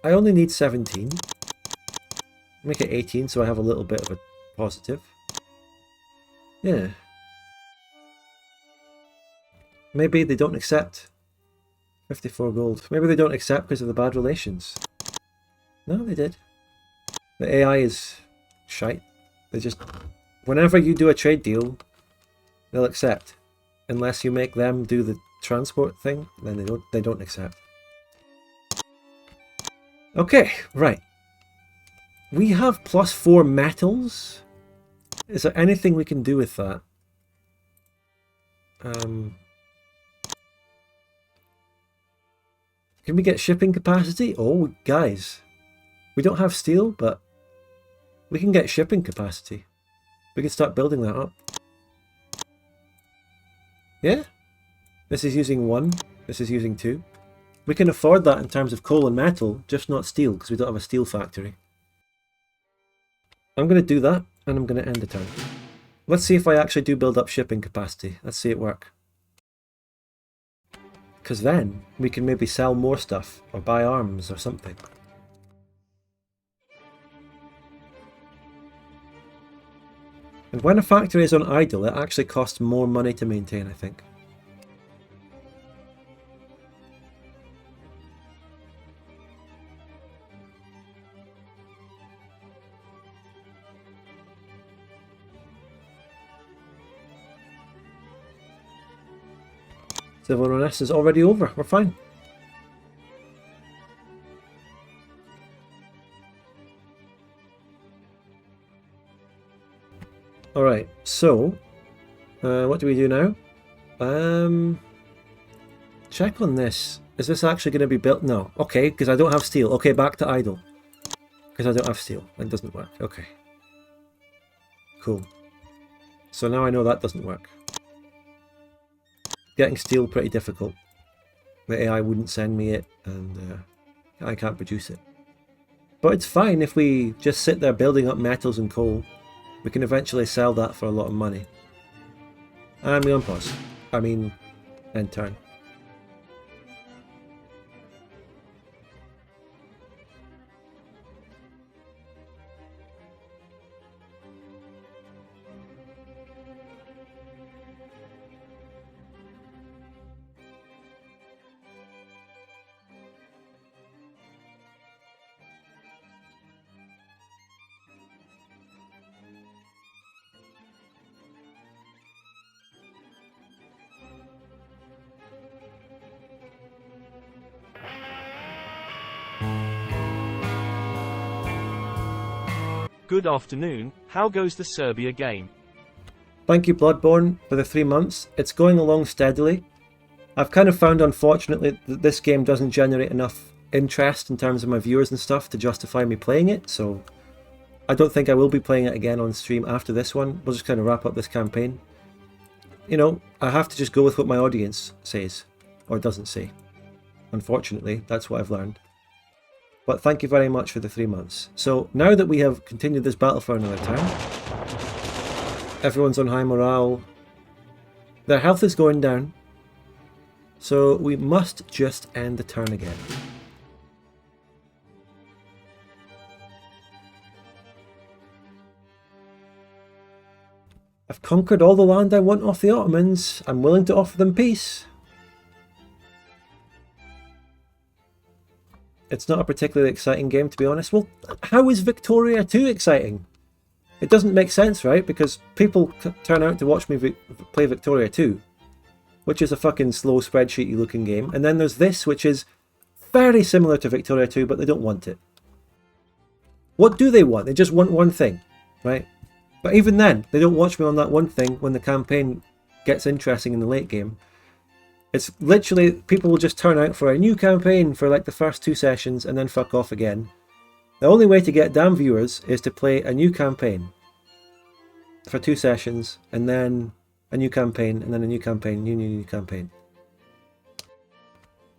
I only need 17. Make it 18 so I have a little bit of a positive. Yeah. Maybe they don't accept 54 gold. Maybe they don't accept because of the bad relations. No, they did. The AI is shite. They just... Whenever you do a trade deal, they'll accept. Unless you make them do the transport thing, then they don't accept. Okay, right. We have +4 metals. Is there anything we can do with that? Can we get shipping capacity? Oh, guys. We don't have steel, but we can get shipping capacity. We can start building that up. Yeah? This is using 1. This is using 2. We can afford that in terms of coal and metal, just not steel, because we don't have a steel factory. I'm going to do that, and I'm going to end the turn. Let's see if I actually do build up shipping capacity. Let's see it work. Because then, we can maybe sell more stuff, or buy arms, or something. And when a factory is on idle, it actually costs more money to maintain, I think. Civil unrest is already over. We're fine. Alright, so what do we do now? Check on this. Is this actually going to be built? No. Okay, because I don't have steel. Okay, back to idle. Because I don't have steel. That doesn't work. Okay. Cool. So now I know that doesn't work. Getting steel pretty difficult. The AI wouldn't send me it, and I can't produce it. But it's fine if we just sit there building up metals and coal. We can eventually sell that for a lot of money. And we unpause. I mean, end turn. Good afternoon, how goes the Serbia game? Thank you, Bloodborne, for the 3 months. It's going along steadily. I've kind of found, unfortunately, that this game doesn't generate enough interest in terms of my viewers and stuff to justify me playing it, so I don't think I will be playing it again on stream after this one. We'll just kind of wrap up this campaign. You know, I have to just go with what my audience says, or doesn't say. Unfortunately, that's what I've learned. But thank you very much for the 3 months. So now that we have continued this battle for another turn, everyone's on high morale. Their health is going down. So we must just end the turn again. I've conquered all the land I want off the Ottomans. I'm willing to offer them peace. It's not a particularly exciting game, to be honest. Well, how is Victoria 2 exciting? It doesn't make sense, right? Because people turn out to watch me play Victoria 2, which is a fucking slow spreadsheety looking game. And then there's this, which is very similar to Victoria 2, but they don't want it. What do they want? They just want one thing, right? But even then, they don't watch me on that one thing when the campaign gets interesting in the late game. It's literally, people will just turn out for a new campaign for like the first 2 sessions and then fuck off again. The only way to get damn viewers is to play a new campaign for 2 sessions and then a new campaign and then a new campaign, new campaign.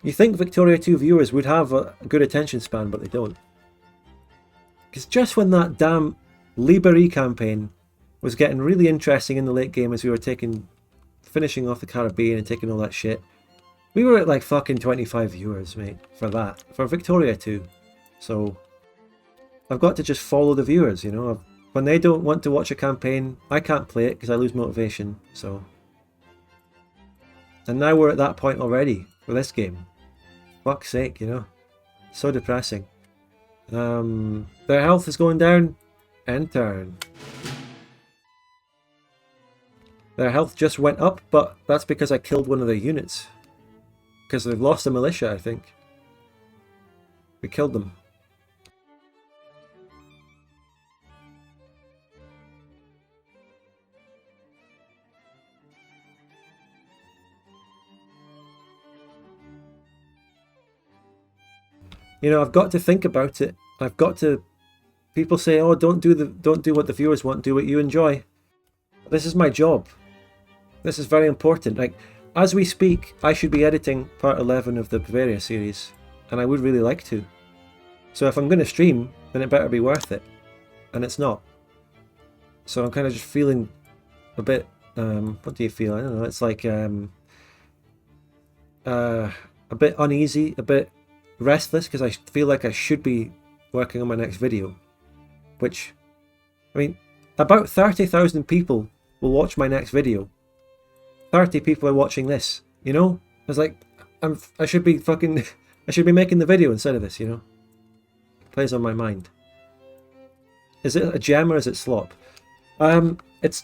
You think Victoria 2 viewers would have a good attention span, but they don't. Because just when that damn Liberi campaign was getting really interesting in the late game as we were finishing off the Caribbean and taking all that shit, we were at like fucking 25 viewers, mate, for that. For Victoria 2. So I've got to just follow the viewers, you know. When they don't want to watch a campaign, I can't play it because I lose motivation, so. And now we're at that point already for this game. Fuck's sake, you know. So depressing. Their health is going down. End turn. Their health just went up, but that's because I killed one of their units. Because they've lost a militia, I think. We killed them. You know, I've got to think about it. I've got to. People say, "Oh, don't do what the viewers want. Do what you enjoy." This is my job. This is very important. Like, as we speak, I should be editing part 11 of the Bavaria series, and I would really like to. So if I'm going to stream, then it better be worth it, and it's not. So I'm kind of just feeling a bit. What do you feel? I don't know. It's like a bit uneasy, a bit restless, because I feel like I should be working on my next video. Which, I mean, about 30,000 people will watch my next video. 30 people are watching this, you know? It's like, I should be making the video instead of this, you know? It plays on my mind. Is it a gem or is it slop? It's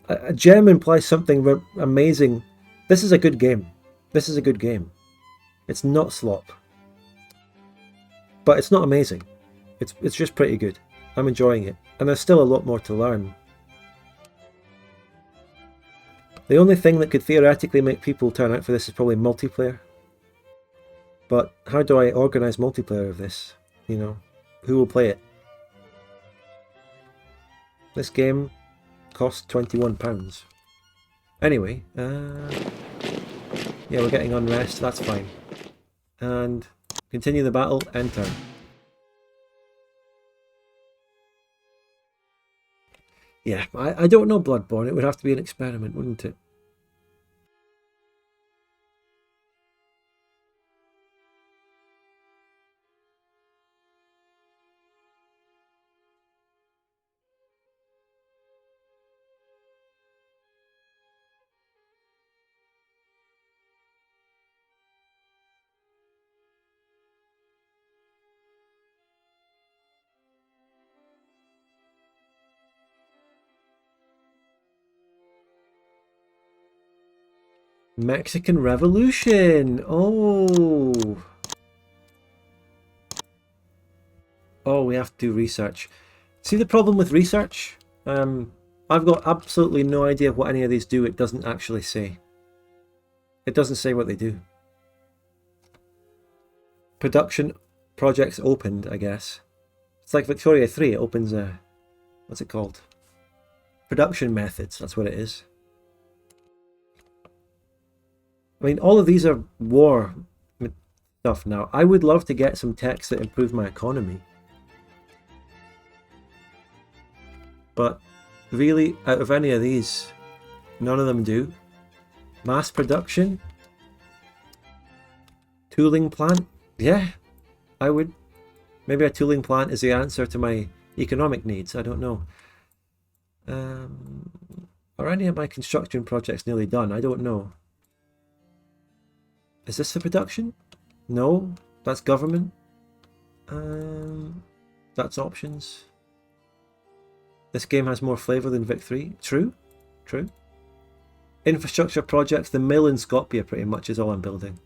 a gem implies something amazing. This is a good game. This is a good game. It's not slop. But it's not amazing. It's just pretty good. I'm enjoying it. And there's still a lot more to learn. The only thing that could theoretically make people turn out for this is probably multiplayer. But how do I organise multiplayer of this? You know, who will play it? This game cost £21. Anyway, yeah, we're getting unrest, that's fine. And continue the battle, enter. Yeah, I don't know Bloodborne. It would have to be an experiment, wouldn't it? Mexican Revolution! Oh! Oh, we have to do research. See the problem with research? I've got absolutely no idea what any of these do. It doesn't actually say. It doesn't say what they do. Production projects opened, I guess. It's like Victoria 3, it opens a... What's it called? Production methods, that's what it is. I mean, all of these are war stuff now. I would love to get some techs that improve my economy. But really, out of any of these, none of them do. Mass production? Tooling plant? Yeah, I would. Maybe a tooling plant is the answer to my economic needs. I don't know. Are any of my construction projects nearly done? I don't know. Is this the production? No, that's government. That's options. This game has more flavour than Vic 3. True, true. Infrastructure projects, the mill in Skopje pretty much is all I'm building.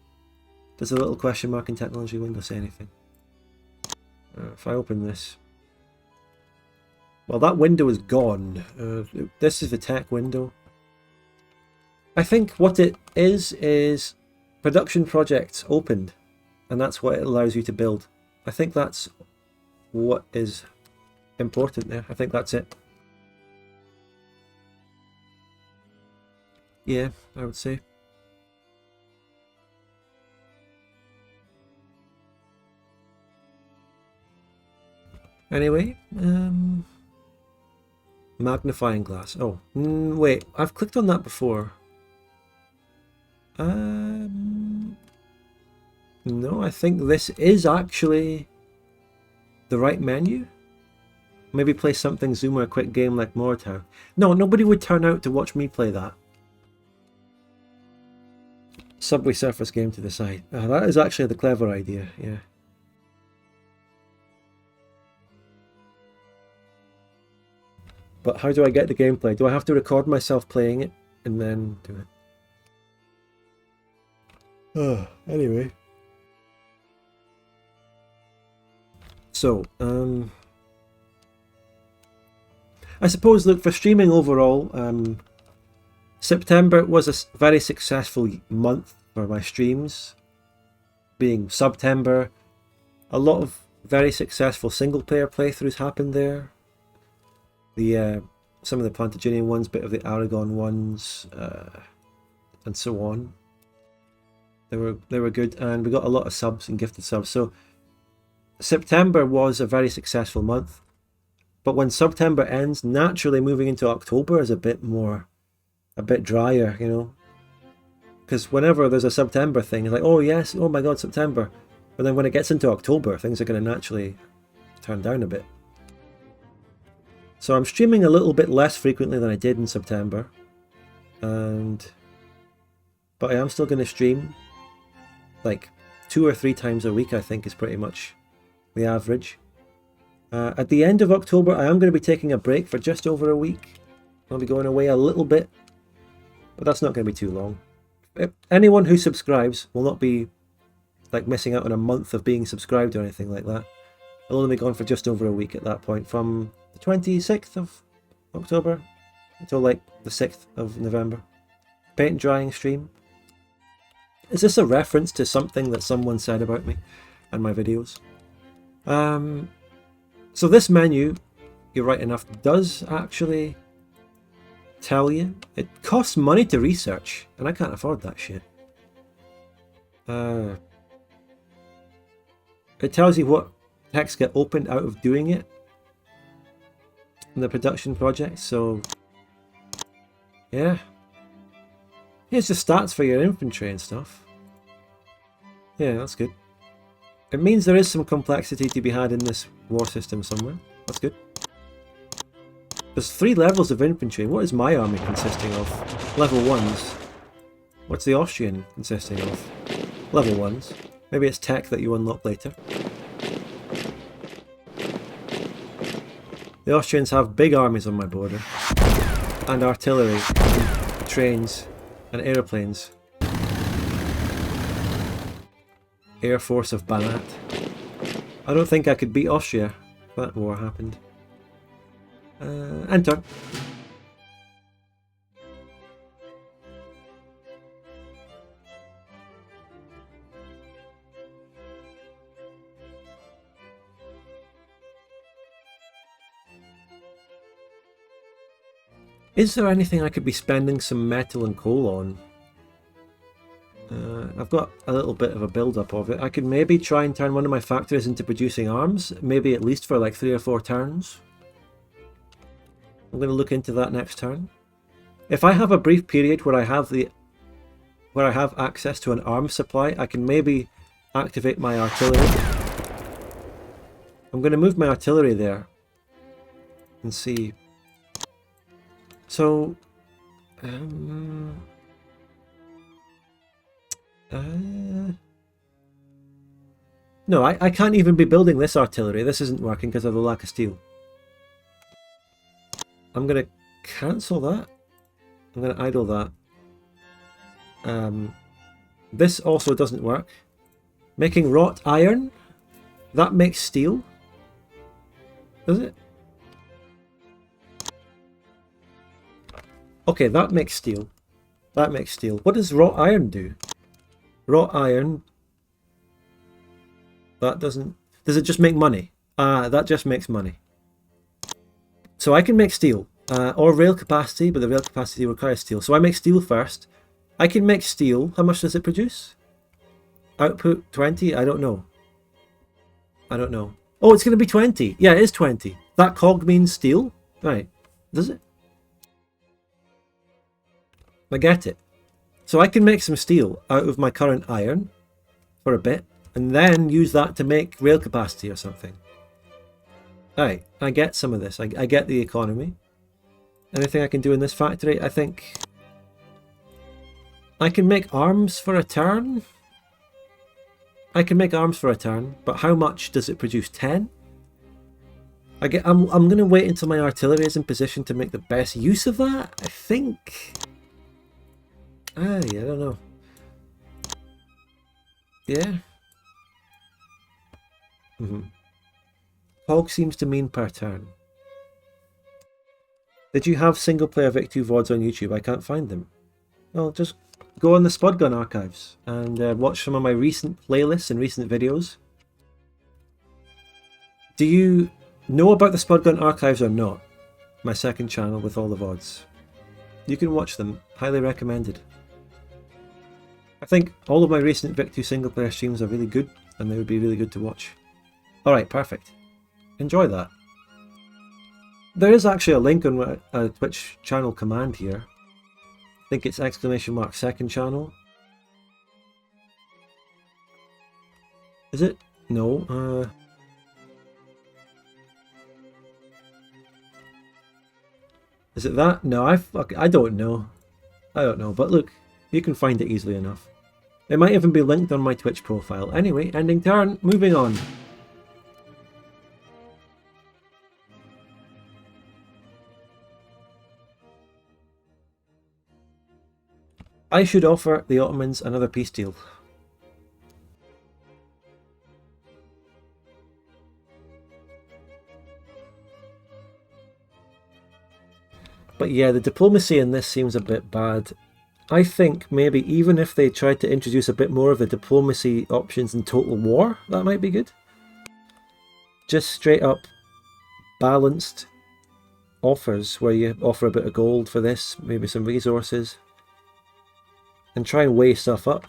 Does a little question mark in technology window say anything? If I open this... Well, that window is gone. This is the tech window. I think what it is production projects opened, and that's what it allows you to build. I think that's what is important there. I think that's it. Yeah, I would say. Anyway, magnifying glass. Oh, wait, I've clicked on that before. No, I think this is actually the right menu. Maybe play something Zoom or a quick game like Mortar. No, nobody would turn out to watch me play that. Subway Surfers game to the side. That is actually the clever idea, yeah. But how do I get the gameplay? Do I have to record myself playing it and then do it? Anyway. So, I suppose, look, for streaming overall, September was a very successful month for my streams, being September, A lot of very successful single player playthroughs happened there. Some of the Plantagenet ones, bit of the Aragon ones, and so on. They were good, and we got a lot of subs and gifted subs. So September was a very successful month, but when September ends, naturally moving into October is a bit drier, you know. Because whenever there's a September thing, it's like, oh yes, oh my god, September. But then when it gets into October, things are going to naturally turn down a bit. So I'm streaming a little bit less frequently than I did in September. But I am still going to stream like 2 or 3 times a week, I think is pretty much the average. At the end of October, I am going to be taking a break for just over a week. I'll be going away a little bit, but that's not going to be too long. Anyone who subscribes will not be like missing out on a month of being subscribed or anything like that. I'll only be gone for just over a week at that point, from the 26th of October until like the 6th of November. Paint drying stream. Is this a reference to something that someone said about me and my videos? So this menu, you're right enough, does actually tell you. It costs money to research, and I can't afford that shit. It tells you what texts get opened out of doing it in the production project, so yeah. Here's the stats for your infantry and stuff. Yeah, that's good. It means there is some complexity to be had in this war system somewhere. That's good. There's 3 levels of infantry. What is my army consisting of? Level 1s. What's the Austrian consisting of? Level 1s. Maybe it's tech that you unlock later. The Austrians have big armies on my border. And artillery, and trains, and aeroplanes. Air Force of Banat. I don't think I could beat Austria if that war happened. Enter. Is there anything I could be spending some metal and coal on? I've got a little bit of a build-up of it. I could maybe try and turn one of my factories into producing arms, maybe at least for like 3 or 4 turns. I'm going to look into that next turn. If I have a brief period where I have access to an arms supply, I can maybe activate my artillery. I'm going to move my artillery there and see. So, no, I can't even be building this artillery. This isn't working because of the lack of steel. I'm going to cancel that. I'm going to idle that. This also doesn't work. Making wrought iron? That makes steel? Does it? Okay, that makes steel. That makes steel. What does wrought iron do? Wrought iron... That doesn't... Does it just make money? That just makes money. So I can make steel. Or rail capacity, but the rail capacity requires steel. So I make steel first. I can make steel. How much does it produce? Output 20? I don't know. I don't know. Oh, it's going to be 20. Yeah, it is 20. That cog means steel? Right. Does it? I get it. So I can make some steel out of my current iron for a bit, and then use that to make rail capacity or something. Alright, I get some of this. I get the economy. Anything I can do in this factory? I think I can make arms for a turn. I can make arms for a turn, but how much does it produce? 10? I'm going to wait until my artillery is in position to make the best use of that, I think. I don't know. Yeah. Hog seems to mean per turn. Did you have single player Vic2 VODs on YouTube? I can't find them. Well, just go on the Spud Gun archives and watch some of my recent playlists and recent videos. Do you know about the Spud Gun archives or not? My second channel with all the VODs. You can watch them. Highly recommended. I think all of my recent Vic 2 single player streams are really good, and they would be really good to watch. Alright, perfect. Enjoy that. There is actually a link on a Twitch channel command here. I think it's !/ second channel. Is it? No. Is it that? No, I don't know. I don't know, but look, you can find it easily enough. It might even be linked on my Twitch profile. Anyway, ending turn, moving on. I should offer the Ottomans another peace deal. But yeah, the diplomacy in this seems a bit bad. I think maybe even if they tried to introduce a bit more of the diplomacy options in Total War, that might be good. Just straight up balanced offers where you offer a bit of gold for this, maybe some resources, and try and weigh stuff up.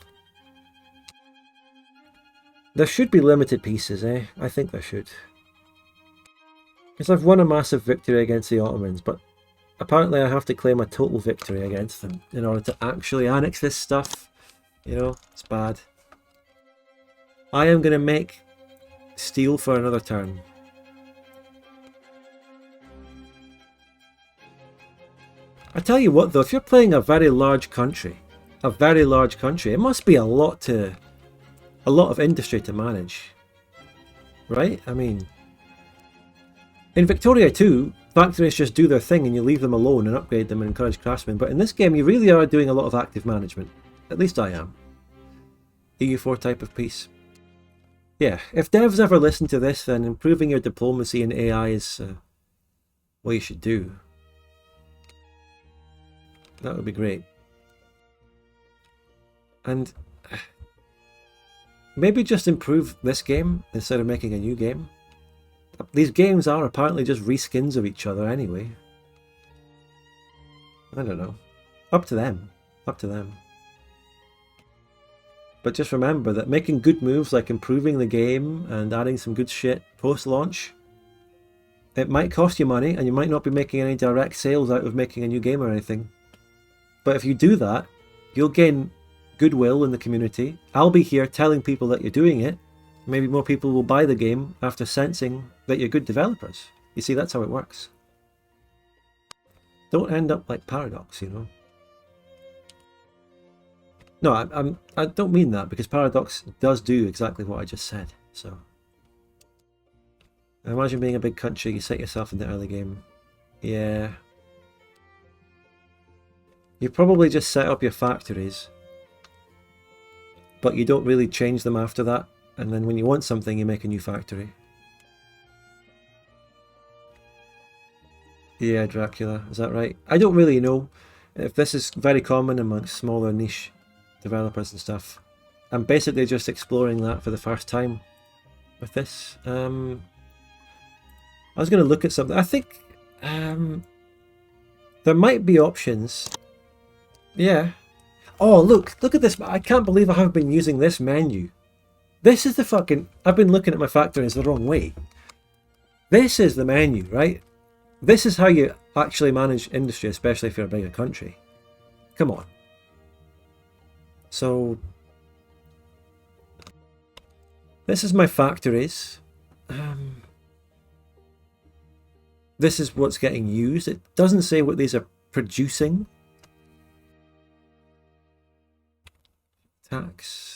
There should be limited pieces, eh? I think there should. Because I've won a massive victory against the Ottomans, but apparently I have to claim a total victory against them in order to actually annex this stuff. You know, it's bad. I am going to make steel for another turn. I tell you what though, if you're playing a very large country, it must be a lot of industry to manage. Right? I mean, in Victoria 2, factories just do their thing and you leave them alone and upgrade them and encourage craftsmen. But in this game, you really are doing a lot of active management. At least I am. EU4 type of peace. Yeah, if devs ever listen to this, then improving your diplomacy and AI is what you should do. That would be great. And maybe just improve this game instead of making a new game. These games are apparently just reskins of each other anyway. I don't know. Up to them. Up to them. But just remember that making good moves like improving the game and adding some good shit post-launch, it might cost you money and you might not be making any direct sales out of making a new game or anything. But if you do that, you'll gain goodwill in the community. I'll be here telling people that you're doing it. Maybe more people will buy the game after sensing that you're good developers. You see, that's how it works. Don't end up like Paradox, you know. No, I don't mean that, because Paradox does do exactly what I just said. So, imagine being a big country, you set yourself in the early game. Yeah. You probably just set up your factories, but you don't really change them after that. And then when you want something, you make a new factory. Yeah, Dracula, is that right? I don't really know if this is very common amongst smaller niche developers and stuff. I'm basically just exploring that for the first time with this. I was going to look at something. I think there might be options. Yeah. Oh, look at this. I can't believe I haven't been using this menu. This is the fucking... I've been looking at my factories the wrong way. This is the menu, right? This is how you actually manage industry, especially if you're a bigger country. Come on. So... this is my factories. This is what's getting used. It doesn't say what these are producing. Tax...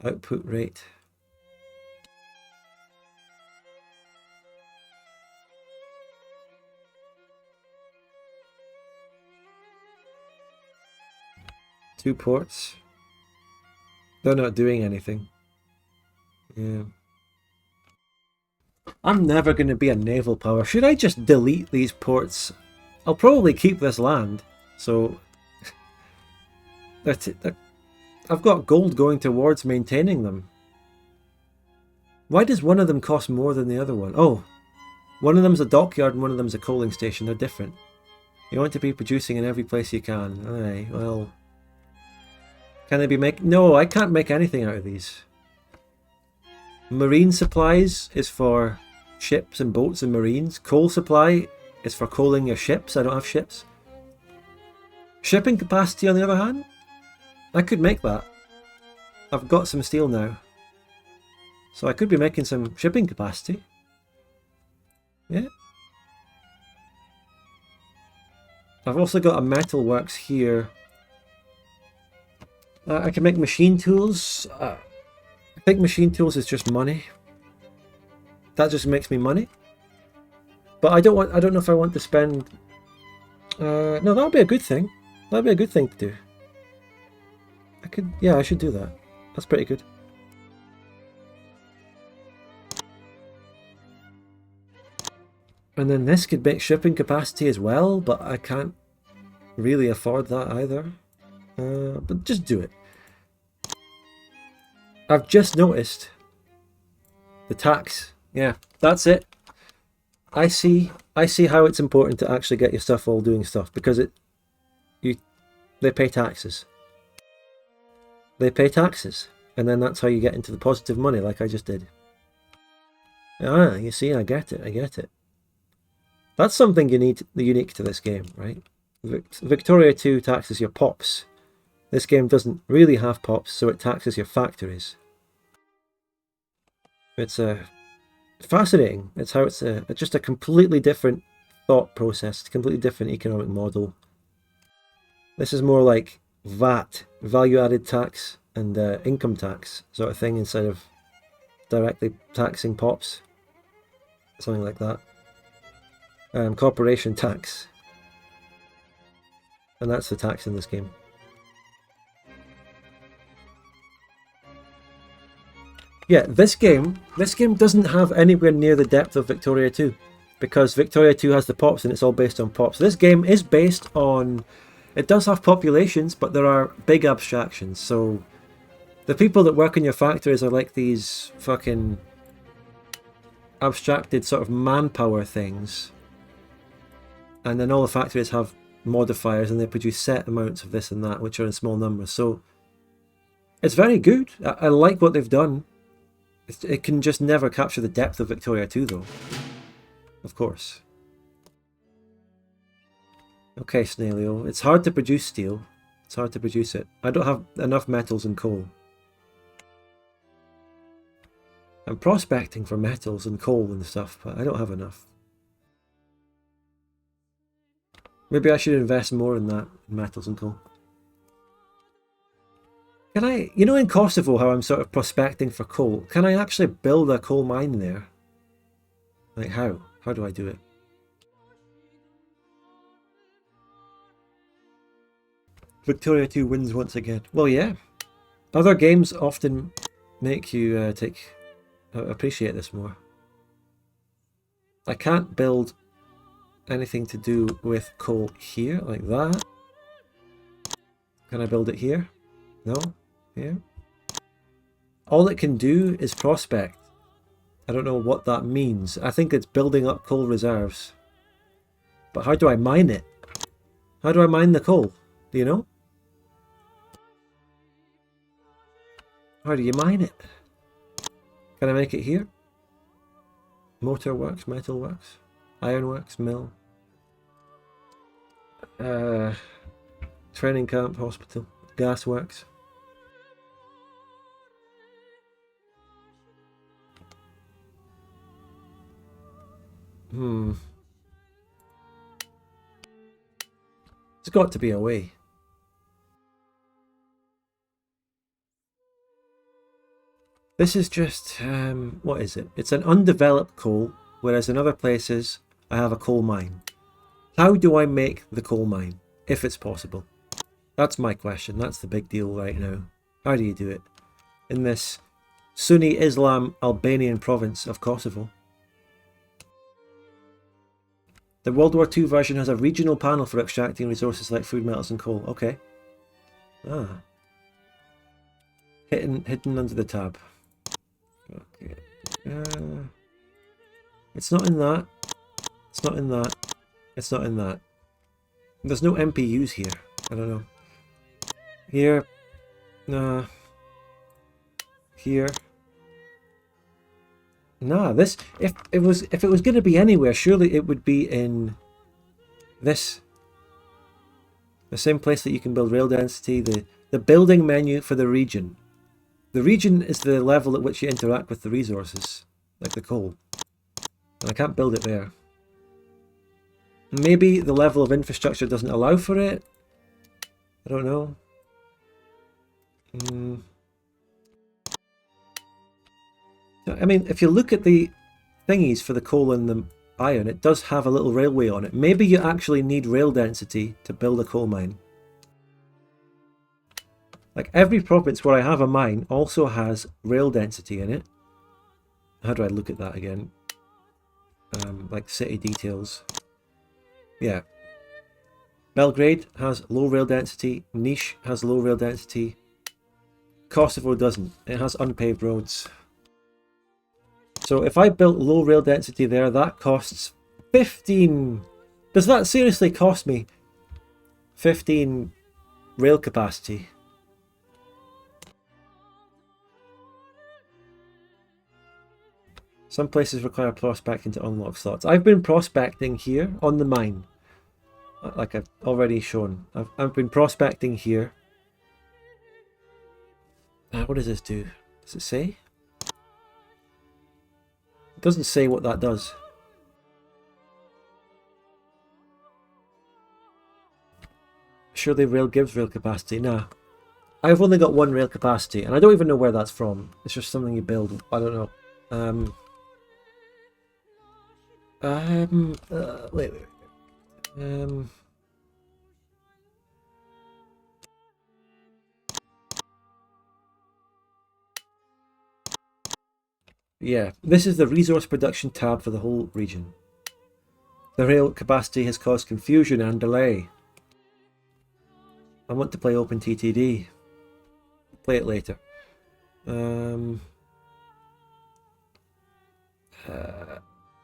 output rate. Two ports. They're not doing anything. Yeah. I'm never going to be a naval power. Should I just delete these ports? I'll probably keep this land. So I've got gold going towards maintaining them. Why does one of them cost more than the other one? Oh, one of them's a dockyard and one of them's a coaling station. They're different. You want to be producing in every place you can. Aye, well... Can they be No, I can't make anything out of these. Marine supplies is for ships and boats and marines. Coal supply is for coaling your ships. I don't have ships. Shipping capacity, on the other hand, I could make that. I've got some steel now. So I could be making some shipping capacity. Yeah. I've also got a metal works here. I can make machine tools. I think machine tools is just money. That just makes me money. But I don't know if I want to spend... no, that would be a good thing. That would be a good thing to do. Yeah, I should do that. That's pretty good. And then this could make shipping capacity as well, but I can't really afford that either. But just do it. I've just noticed the tax. Yeah, that's it. I see how it's important to actually get your stuff all doing stuff, because they pay taxes. They pay taxes, and then that's how you get into the positive money, like I just did. Ah, you see, I get it. That's something unique to this game, right? Victoria 2 taxes your pops. This game doesn't really have pops, so it taxes your factories. It's fascinating. It's how it's just a completely different thought process, completely different economic model. This is more like VAT, value-added tax, and income tax sort of thing, instead of directly taxing pops. Something like that. Corporation tax. And that's the tax in this game. Yeah, this game doesn't have anywhere near the depth of Victoria 2, because Victoria 2 has the pops and it's all based on pops. This game is based on... It does have populations, but there are big abstractions. So the people that work in your factories are like these fucking abstracted sort of manpower things. And then all the factories have modifiers and they produce set amounts of this and that, which are in small numbers. So it's very good. I like what they've done. It can just never capture the depth of Victoria 2 though. Of course. Okay, Snailio. It's hard to produce steel. It's hard to produce it. I don't have enough metals and coal. I'm prospecting for metals and coal and stuff, but I don't have enough. Maybe I should invest more in that, in metals and coal. Can I, you know in Kosovo how I'm sort of prospecting for coal, can I actually build a coal mine there? Like how? How do I do it? Victoria 2 wins once again. Well, yeah. Other games often make you appreciate this more. I can't build anything to do with coal here, like that. Can I build it here? No? Here? All it can do is prospect. I don't know what that means. I think it's building up coal reserves. But how do I mine it? How do I mine the coal? Do you know? How do you mine it? Can I make it here? Motor works, metal works, iron works, mill. Training camp, hospital, gas works. There's got to be a way. This is just, what is it? It's an undeveloped coal, whereas in other places I have a coal mine. How do I make the coal mine, if it's possible? That's my question. That's the big deal right now. How do you do it? In this Sunni Islam Albanian province of Kosovo. The World War II version has a regional panel for extracting resources like food, metals and coal. Okay. Ah. Hidden under the tab. Okay. It's not in that. It's not in that. It's not in that. There's no MPUs here. I don't know. Here. Nah. Here. Nah, this if it was gonna be anywhere, surely it would be in this. The same place that you can build rail density, the building menu for the region. The region is the level at which you interact with the resources, like the coal. And I can't build it there. Maybe the level of infrastructure doesn't allow for it. I don't know. I mean, if you look at the thingies for the coal and the iron, it does have a little railway on it. Maybe you actually need rail density to build a coal mine. Like every province where I have a mine also has rail density in it. How do I look at that again? Like city details. Yeah. Belgrade has low rail density. Niš has low rail density. Kosovo doesn't. It has unpaved roads. So if I built low rail density there, that costs 15. Does that seriously cost me 15 rail capacity? Some places require prospecting to unlock slots. I've been prospecting here on the mine. Like I've already shown. I've been prospecting here. What does this do? Does it say? It doesn't say what that does. Surely rail gives rail capacity. Nah. I've only got one rail capacity, and I don't even know where that's from. It's just something you build. I don't know. Wait. Yeah, this is the resource production tab for the whole region. The rail capacity has caused confusion and delay. I want to play OpenTTD. Play it later.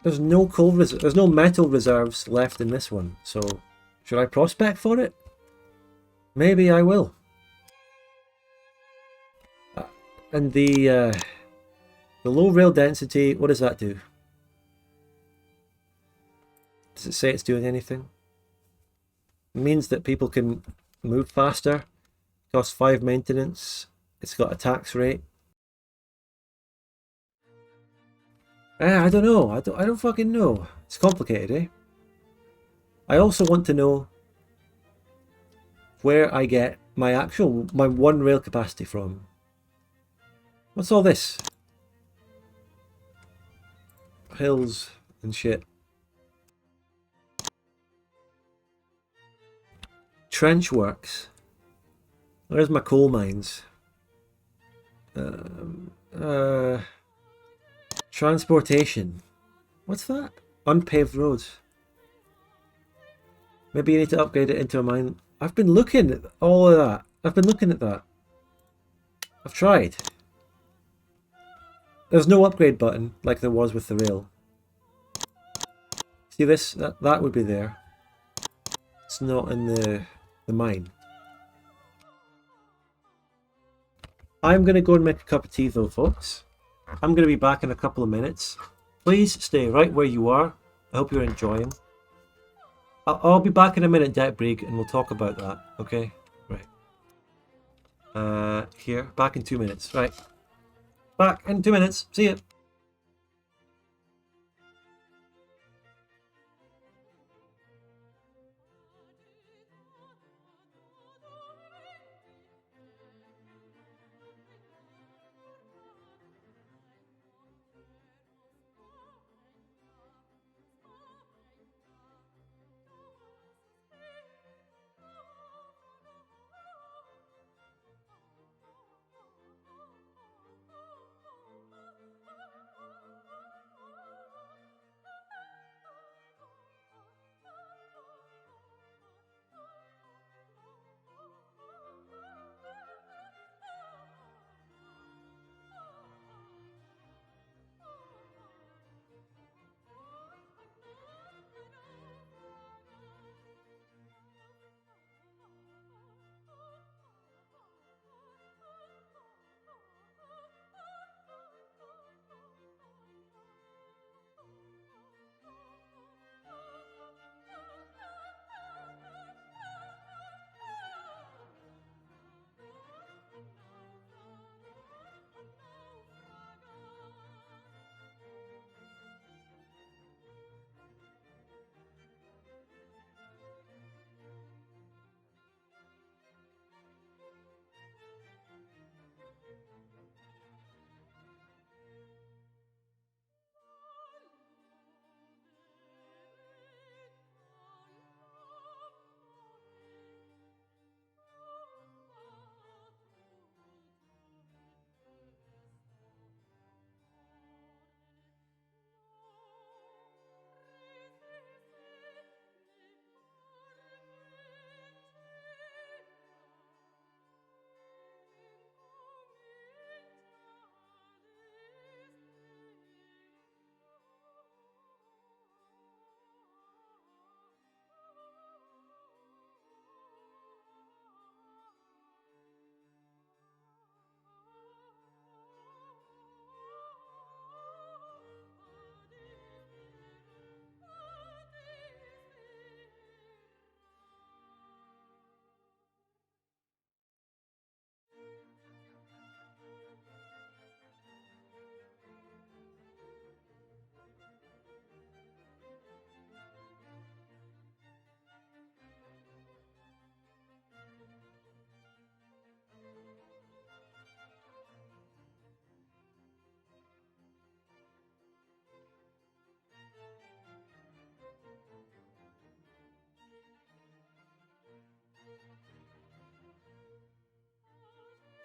There's no coal there's no metal reserves left in this one, so should I prospect for it? Maybe I will. And the low rail density, what does that do? Does it say it's doing anything? It means that people can move faster. Costs 5 maintenance. It's got a tax rate. I don't know. I don't fucking know. It's complicated, eh? I also want to know where I get my one rail capacity from. What's all this? Hills and shit. Trench works. Where's my coal mines? Transportation. What's that? Unpaved roads. Maybe you need to upgrade it into a mine. I've been looking at all of that. I've been looking at that. I've tried. There's no upgrade button like there was with the rail. See this? That would be there. It's not in the mine. I'm going to go and make a cup of tea though, folks. I'm going to be back in a couple of minutes. Please stay right where you are. I hope you're enjoying. I'll be back in a minute, Debt Brig, and we'll talk about that, okay? Right. Here, back in 2 minutes. Right. Back in 2 minutes. See ya.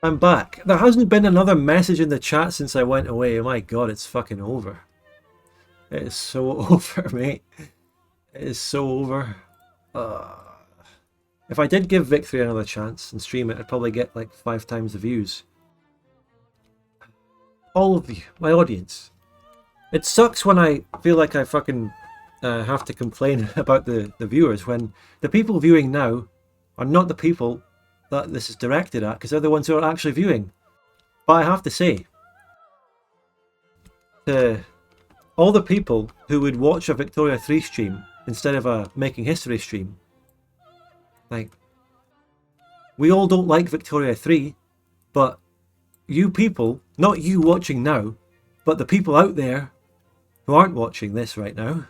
I'm back. There hasn't been another message in the chat since I went away. Oh my god, it's fucking over. It is so over, mate. It is so over. If I did give Victory another chance and stream it, I'd probably get like 5 times the views. All of you, my audience. It sucks when I feel like I fucking have to complain about the viewers when the people viewing now are not the people that this is directed at, because they're the ones who are actually viewing. But I have to say, all the people who would watch a Victoria 3 stream instead of a Making History stream, like, we all don't like Victoria 3, but you people, not you watching now, but the people out there who aren't watching this right now,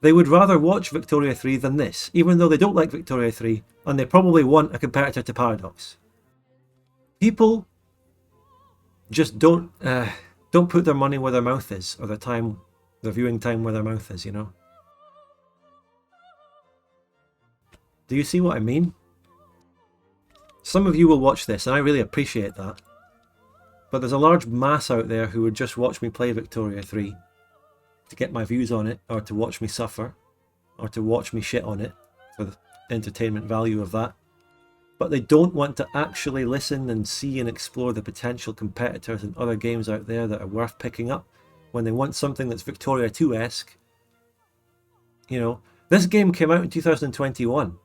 they would rather watch Victoria 3 than this, even though they don't like Victoria 3, and they probably want a competitor to Paradox. People just don't put their money where their mouth is, or their viewing time where their mouth is, you know? Do you see what I mean? Some of you will watch this, and I really appreciate that. But there's a large mass out there who would just watch me play Victoria 3 to get my views on it, or to watch me suffer, or to watch me shit on it for the entertainment value of that. But they don't want to actually listen and see and explore the potential competitors and other games out there that are worth picking up when they want something that's Victoria 2-esque. You know, this game came out in 2021.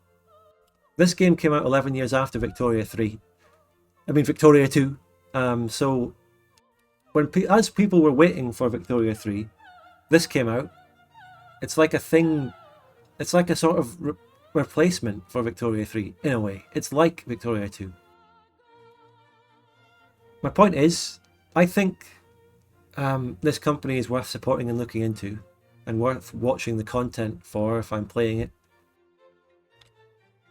This game came out 11 years after Victoria 3. I mean, Victoria 2. So, as people were waiting for Victoria 3, this came out. It's like a thing, it's like a sort of replacement for Victoria 3, in a way. It's like Victoria 2. My point is, I think this company is worth supporting and looking into, and worth watching the content for if I'm playing it.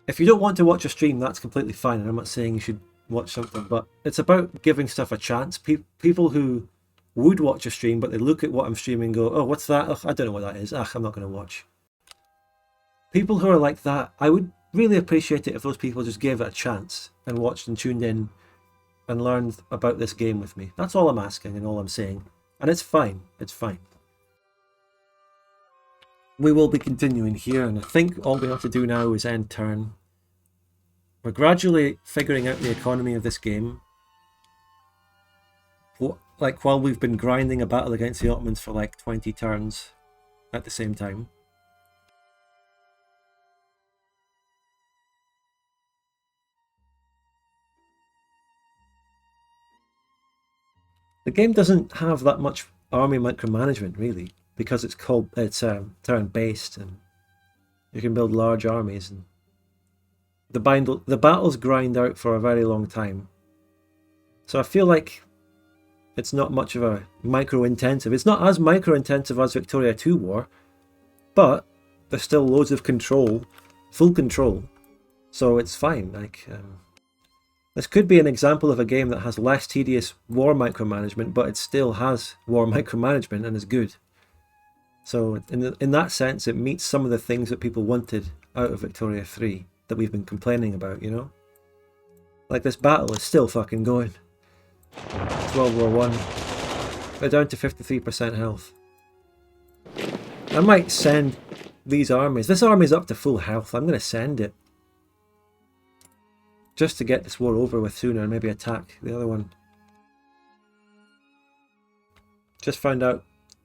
If you don't want to watch a stream, that's completely fine, and I'm not saying you should watch something, but it's about giving stuff a chance. People who would watch a stream, but they look at what I'm streaming and go, oh, what's that? Ugh, I don't know what that is. I'm not going to watch. People who are like that, I would really appreciate it if those people just gave it a chance and watched and tuned in and learned about this game with me. That's all I'm asking and all I'm saying. And it's fine. It's fine. We will be continuing here, and I think all we have to do now is end turn. We're gradually figuring out the economy of this game. Like, while we've been grinding a battle against the Ottomans for like 20 turns at the same time. The game doesn't have that much army micromanagement, really, because it's turn-based, and you can build large armies, and the battles grind out for a very long time. So I feel like it's not much of a micro-intensive. It's not as micro-intensive as Victoria 2 War, but there's still loads of control, full control, so it's fine. Like, this could be an example of a game that has less tedious war micromanagement, but it still has war micromanagement and is good. So in that sense, it meets some of the things that people wanted out of Victoria 3 that we've been complaining about, you know? Like, this battle is still fucking going. It's World War 1. They're down to 53% health. I might send these armies. This army's up to full health. I'm going to send it. Just to get this war over with sooner and maybe attack the other one. Just found out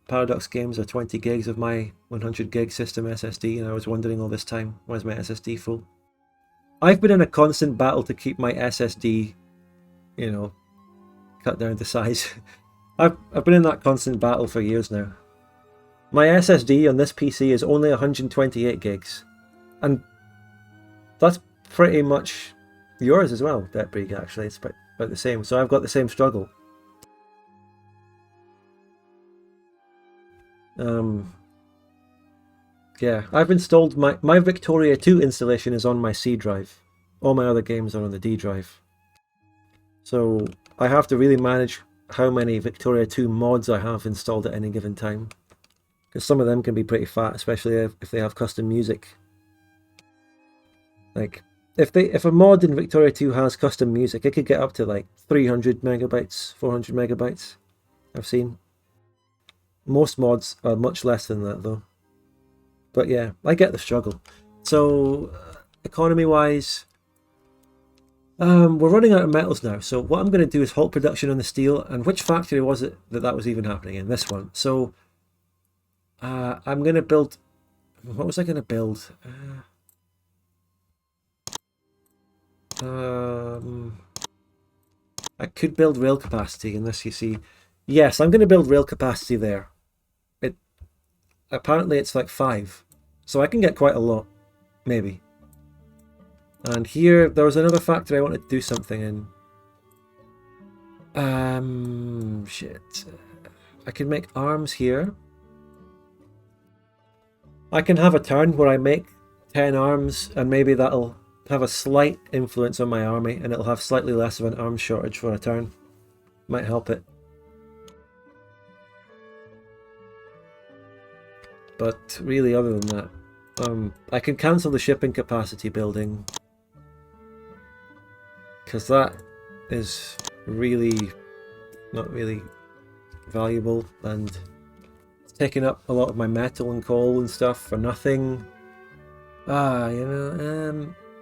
Paradox games are 20 gigs of my 100 gig system SSD, and I was wondering all this time, why is my SSD full? I've been in a constant battle to keep my SSD, you know, cut down to size. I've been in that constant battle for years now. My SSD on this PC is only 128 gigs, and that's pretty much yours as well, Betbrig, actually. It's about the same, so I've got the same struggle. Yeah, I've installed my Victoria 2 installation is on my C drive. All my other games are on the D drive. So I have to really manage how many Victoria 2 mods I have installed at any given time. Because some of them can be pretty fat, especially if they have custom music. Like, if a mod in Victoria 2 has custom music, it could get up to like 300 megabytes, 400 megabytes. I've seen. Most mods are much less than that though. But yeah, I get the struggle. So economy-wise, we're running out of metals now. So what I'm going to do is halt production on the steel. And which factory was it that was even happening in? This one. So I'm going to build. What was I going to build? I could build rail capacity in this, you see. Yes, I'm going to build rail capacity there. Apparently it's like 5. So I can get quite a lot. Maybe. And here, there was another factory I wanted to do something in. Shit. I can make arms here. I can have a turn where I make 10 arms, and maybe that'll have a slight influence on my army, and it'll have slightly less of an arms shortage for a turn. Might help it. But really, other than that, I can cancel the shipping capacity building, because that is really not really valuable, and it's taking up a lot of my metal and coal and stuff for nothing.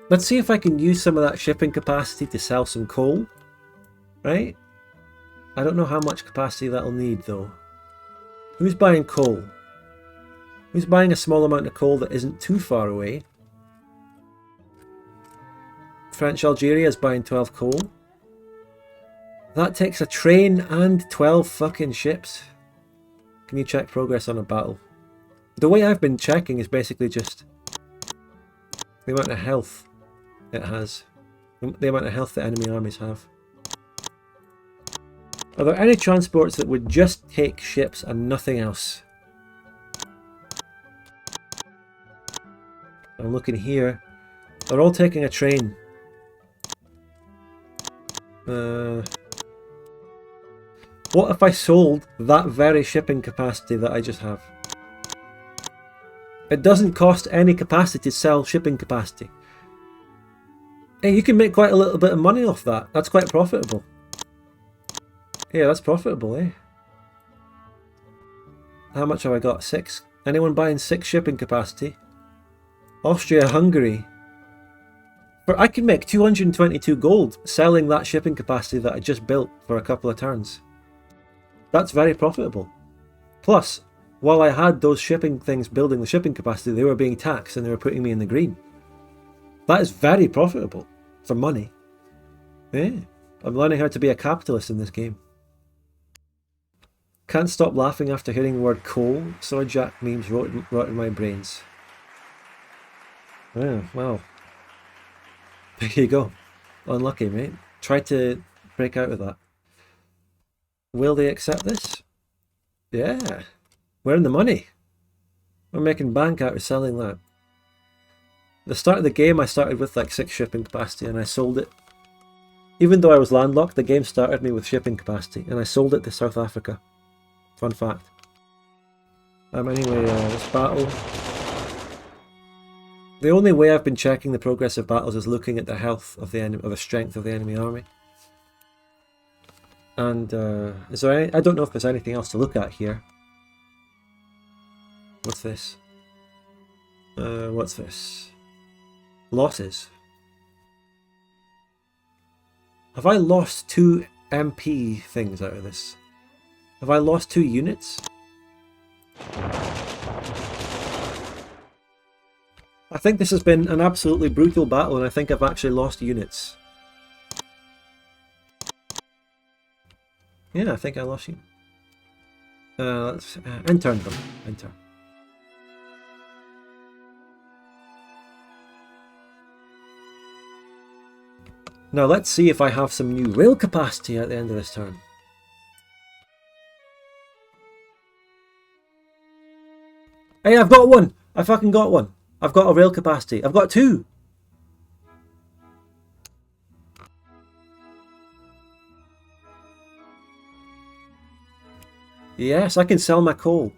Let's see if I can use some of that shipping capacity to sell some coal, right? I don't know how much capacity that'll need though. Who's buying coal? Who's buying a small amount of coal that isn't too far away? French Algeria is buying 12 coal. That takes a train and 12 fucking ships. Can you check progress on a battle? The way I've been checking is basically just the amount of health it has. The amount of health that enemy armies have. Are there any transports that would just take ships and nothing else? I'm looking here. They're all taking a train. What if I sold that very shipping capacity that I just have? It doesn't cost any capacity to sell shipping capacity. Hey, you can make quite a little bit of money off that. That's quite profitable. Yeah, that's profitable, eh? How much have I got? 6. Anyone buying 6 shipping capacity? Austria-Hungary. I can make 222 gold selling that shipping capacity that I just built for a couple of turns. That's very profitable. Plus, while I had those shipping things building the shipping capacity, they were being taxed and they were putting me in the green. That is very profitable for money. Yeah, I'm learning how to be a capitalist in this game. Can't stop laughing after hearing the word coal. Soy Jack memes rot in my brains. Yeah, well. There you go. Unlucky, mate. Try to break out of that. Will they accept this? Yeah. We're in the money. We're making bank out of selling that. At the start of the game, I started with like 6 shipping capacity and I sold it. Even though I was landlocked, the game started me with shipping capacity and I sold it to South Africa. Fun fact. Anyway, this battle. The only way I've been checking the progress of battles is looking at the health of the enemy, or the strength of the enemy army. And is there any, I don't know if there's anything else to look at here. What's this? What's this? Losses. Have I lost 2 MP things out of this? Have I lost 2 units? I think this has been an absolutely brutal battle and I think I've actually lost units. Yeah, I think I lost you. Let's intern them. Intern. Now let's see if I have some new rail capacity at the end of this turn. Hey, I've got one! I fucking got one! I've got a rail capacity. I've got 2! Yes, I can sell my coal.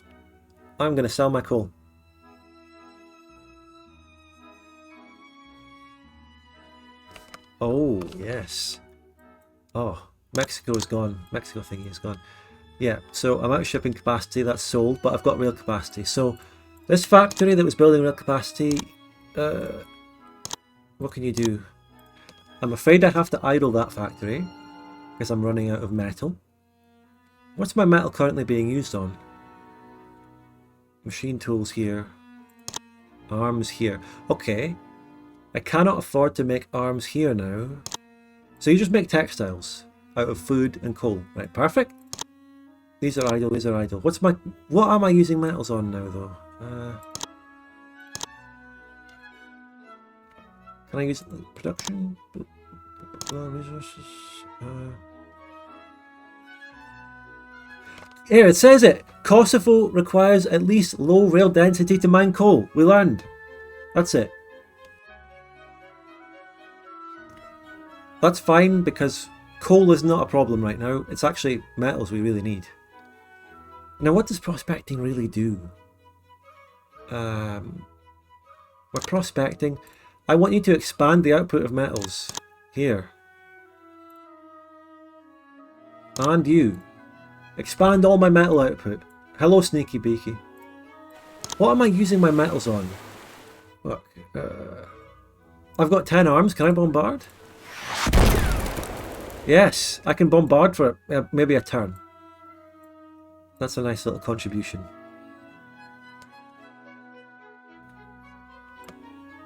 I'm going to sell my coal. Oh, yes. Oh, Mexico is gone. Mexico thingy is gone. Yeah, so I'm out of shipping capacity. That's sold, but I've got rail capacity. So this factory that was building rail capacity, what can you do? I'm afraid I have to idle that factory because I'm running out of metal. What's my metal currently being used on? Machine tools here. Arms here. Okay. I cannot afford to make arms here now. So you just make textiles out of food and coal. Right, perfect. These are idle, these are idle. What am I using metals on now though? Can I use production? Resources. Here, it says it. Kosovo requires at least low rail density to mine coal. We learned. That's it. That's fine because coal is not a problem right now. It's actually metals we really need. Now, what does prospecting really do? We're prospecting. I want you to expand the output of metals. Here. And you. Expand all my metal output. Hello, Sneaky Beaky. What am I using my metals on? Look. I've got 10 arms. Can I bombard? Yes, I can bombard for maybe a turn. That's a nice little contribution.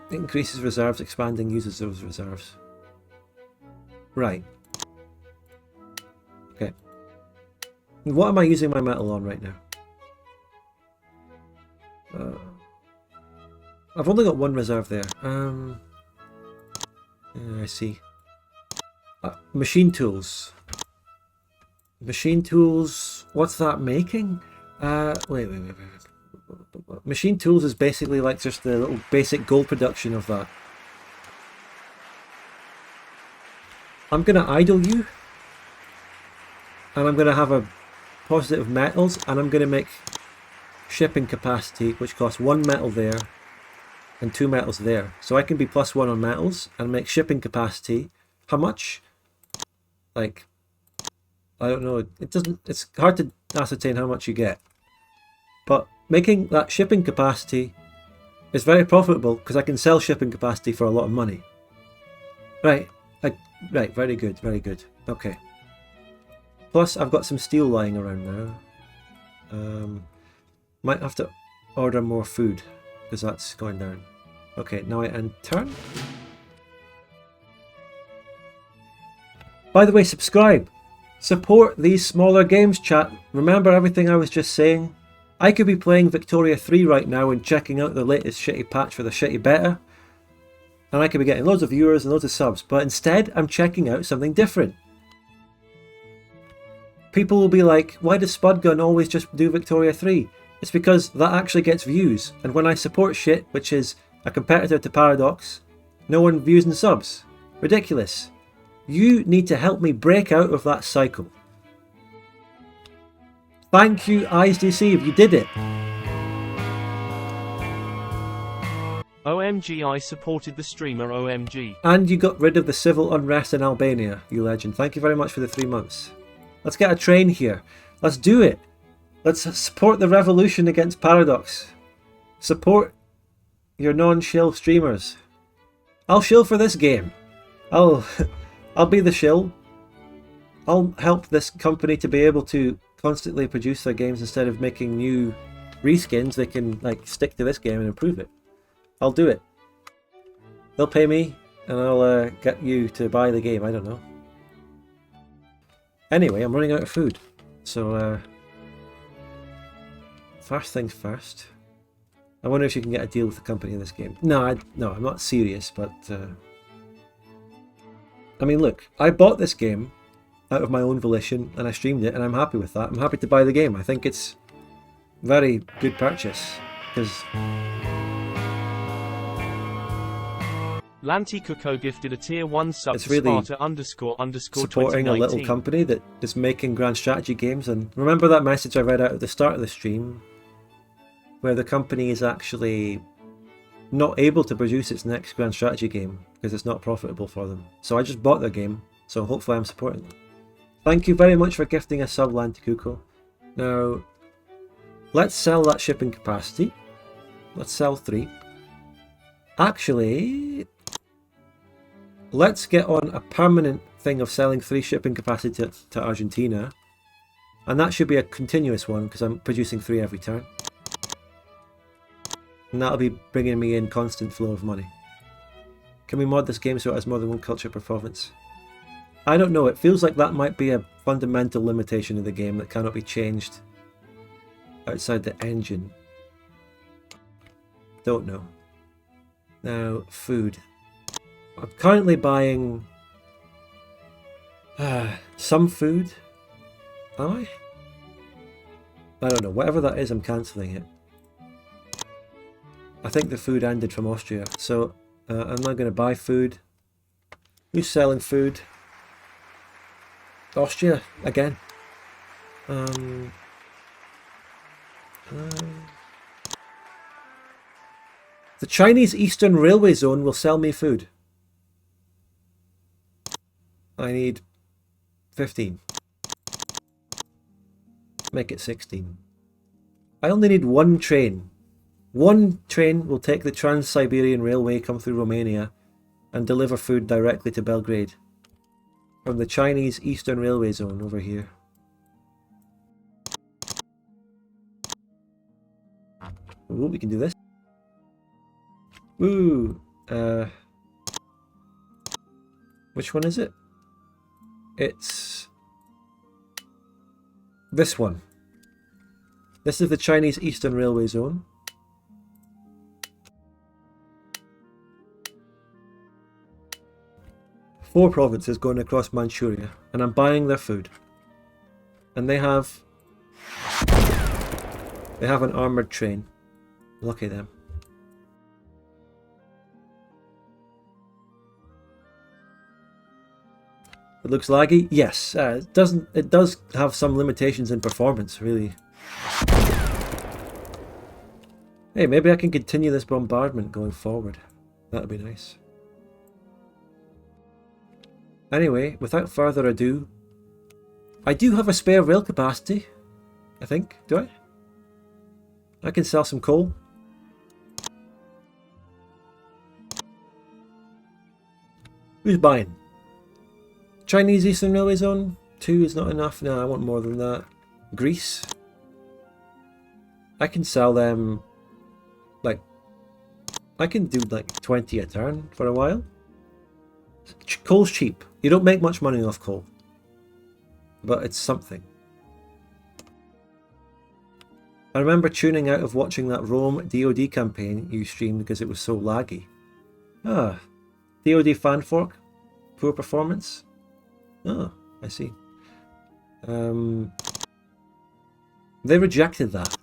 It increases reserves, expanding uses those reserves. Right. Okay. What am I using my metal on right now? I've only got one reserve there. I see. Machine tools. Machine tools. What's that making? Wait. Machine tools is basically like just the little basic gold production of that. I'm gonna idle you, and I'm gonna have a positive metals, and I'm gonna make shipping capacity, which costs 1 metal there and 2 metals there. So I can be +1 on metals and make shipping capacity. How much? Like, I don't know. It's hard to ascertain how much you get. But making that shipping capacity is very profitable because I can sell shipping capacity for a lot of money. Right. Right. Very good. Very good. Okay. Plus, I've got some steel lying around now. Might have to order more food because that's going down. Okay. Now I end turn. By the way, subscribe. Support these smaller games, chat. Remember everything I was just saying? I could be playing Victoria 3 right now and checking out the latest shitty patch for the shitty beta. And I could be getting loads of viewers and loads of subs. But instead, I'm checking out something different. People will be like, why does Spudgun always just do Victoria 3? It's because that actually gets views. And when I support shit, which is a competitor to Paradox, no one views and subs. Ridiculous. You need to help me break out of that cycle. Thank you, Eyes Deceive, you did it. OMG, I supported the streamer OMG. And you got rid of the civil unrest in Albania, you legend. Thank you very much for the 3 months. Let's get a train here. Let's do it. Let's support the revolution against Paradox. Support your non-shill streamers. I'll shill for this game. I'll be the shill. I'll help this company to be able to constantly produce their games instead of making new reskins. They can like stick to this game and improve it. I'll do it. They'll pay me and I'll get you to buy the game. I don't know. Anyway, I'm running out of food. So first things first. I wonder if you can get a deal with the company in this game. No, I'm not serious, but I mean, look, I bought this game out of my own volition and I streamed it and I'm happy with that. I'm happy to buy the game. I think it's a very good purchase because Lanty Coco gifted a tier 1 sub it's to really Sparta__ supporting a little company that is making grand strategy games. And remember that message I read out at the start of the stream where the company is actually not able to produce its next grand strategy game because it's not profitable for them. So I just bought their game, so hopefully I'm supporting them. Thank you very much for gifting a subland to Kuko. Now, let's sell that shipping capacity. Let's sell 3. Actually, let's get on a permanent thing of selling 3 shipping capacity to Argentina. And that should be a continuous one because I'm producing 3 every turn. And that'll be bringing me in constant flow of money. Can we mod this game so it has more than one culture performance? I don't know, it feels like that might be a fundamental limitation of the game that cannot be changed outside the engine. Don't know. Now, food. I'm currently buying some food. Am I? I don't know, whatever that is, I'm cancelling it. I think the food ended from Austria, so I'm not going to buy food. Who's selling food? Austria, again. The Chinese Eastern Railway Zone will sell me food. I need 15. Make it 16. I only need 1 train. 1 train will take the Trans-Siberian Railway, come through Romania, and deliver food directly to Belgrade. From the Chinese Eastern Railway Zone over here. Ooh, we can do this. Ooh, which one is it? It's this one. This is the Chinese Eastern Railway Zone. Four provinces going across Manchuria, and I'm buying their food. And they have an armoured train. Lucky them. It looks laggy. Yes, it does have some limitations in performance, really. Hey, maybe I can continue this bombardment going forward. That'd be nice. Anyway, without further ado, I do have a spare rail capacity, I think. Do I? I can sell some coal. Who's buying? Chinese Eastern Railway Zone? 2 is not enough. No, I want more than that. Greece? I can sell them, like, I can do like 20 a turn for a while. Coal's cheap. You don't make much money off coal. But it's something. I remember tuning out of watching that Rome DoD campaign you streamed because it was so laggy. Ah, DoD fan fork? Poor performance? Oh, I see. They rejected that.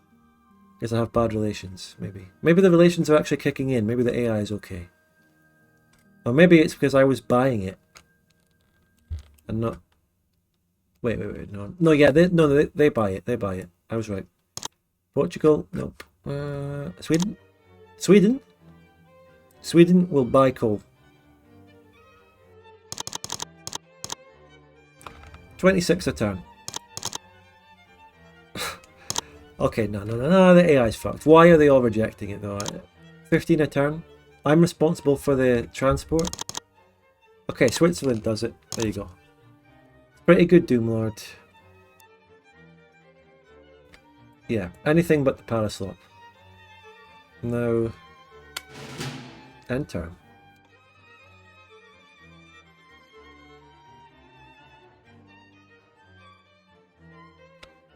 Because I have bad relations, maybe. Maybe the relations are actually kicking in. Maybe the AI is okay. Or maybe it's because I was buying it. And not... Wait, no. No, yeah, they buy it. They buy it. I was right. Portugal? Nope. Sweden? Sweden? Sweden will buy coal. 26 a turn. Okay, no, the AI's fucked. Why are they all rejecting it though? 15 a turn. I'm responsible for the transport. Okay, Switzerland does it. There you go. Pretty good, Doomlord. Yeah, anything but the Paraslop. Now, end turn.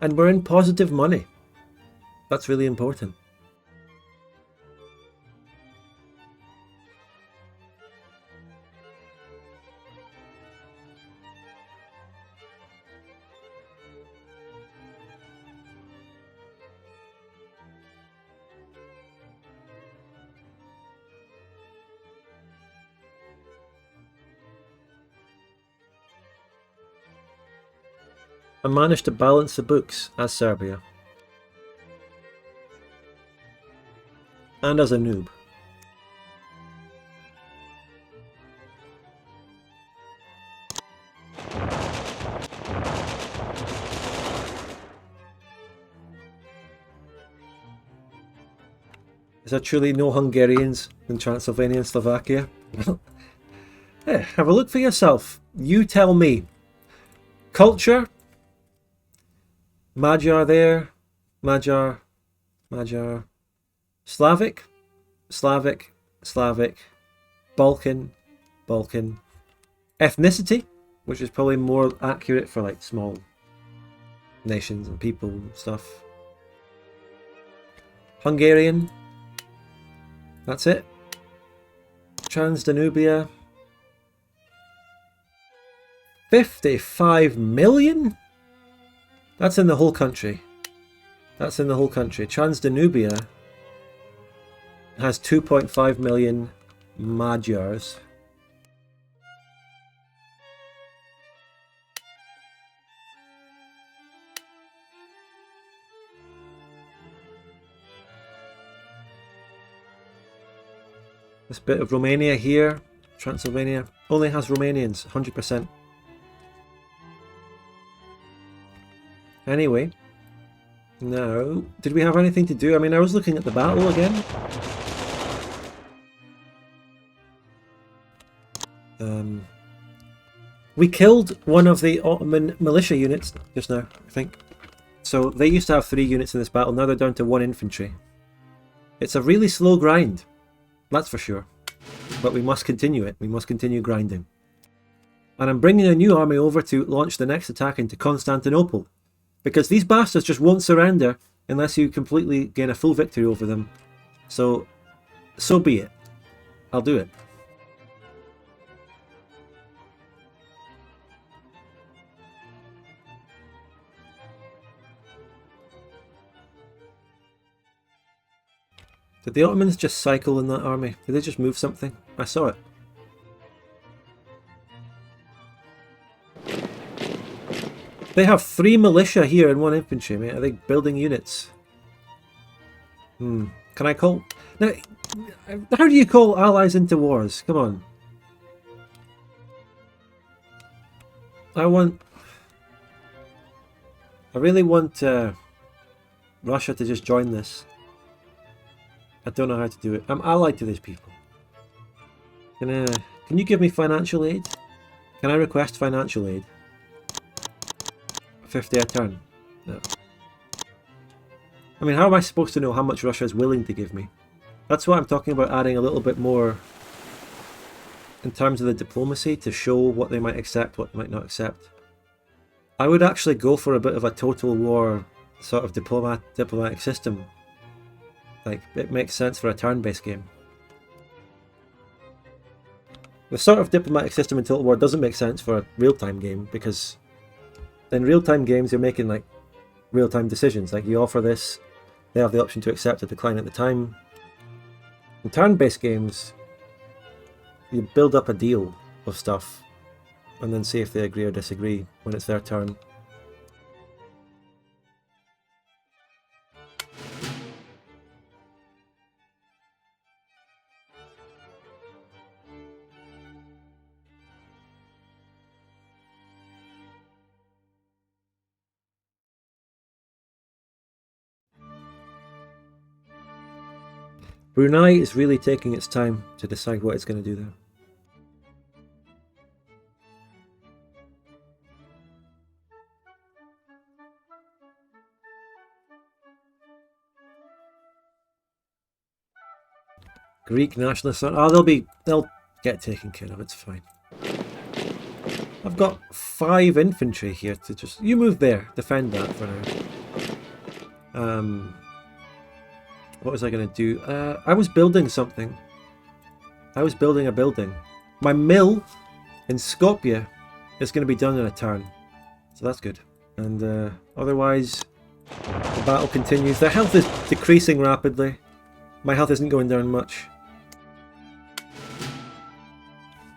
And we're in positive money. That's really important. I managed to balance the books as Serbia. And as a noob. Is there truly no Hungarians in Transylvania and Slovakia? Hey, have a look for yourself. You tell me. Culture? Magyar there. Magyar. Slavic? Slavic. Balkan. Ethnicity? Which is probably more accurate for like small nations and people and stuff. Hungarian. That's it. Transdanubia. 55 million? That's in the whole country. Transdanubia has 2.5 million Magyars. This bit of Romania here, Transylvania, only has Romanians, 100%. Anyway, now, did we have anything to do? I mean, I was looking at the battle again. We killed one of the Ottoman militia units just now, I think. So they used to have 3 units in this battle, now they're down to 1 infantry. It's a really slow grind, that's for sure. But we must continue it, we must continue grinding. And I'm bringing a new army over to launch the next attack into Constantinople. Because these bastards just won't surrender unless you completely gain a full victory over them. So be it. I'll do it. Did the Ottomans just cycle in that army? Did they just move something? I saw it. They have 3 militia here and 1 infantry, mate. Are they building units? Can I call... Now, how do you call allies into wars? Come on. I really want Russia to just join this. I don't know how to do it. I'm allied to these people. Can you give me financial aid? Can I request financial aid? 50 a turn. No. I mean, how am I supposed to know how much Russia is willing to give me? That's why I'm talking about adding a little bit more in terms of the diplomacy to show what they might accept, what they might not accept. I would actually go for a bit of a total war sort of diplomatic system. Like, it makes sense for a turn-based game. The sort of diplomatic system in Total War doesn't make sense for a real-time game, because in real-time games you're making like real-time decisions. Like, you offer this, they have the option to accept or decline at the time. In turn-based games, you build up a deal of stuff and then see if they agree or disagree when it's their turn. Brunei is really taking its time to decide what it's going to do there. Greek nationalists, they'll get taken care of, it's fine. I've got 5 infantry here to just... You move there, defend that for now. What was I going to do? I was building something. I was building a building. My mill in Skopje is going to be done in a turn. So that's good. And otherwise, the battle continues. Their health is decreasing rapidly. My health isn't going down much.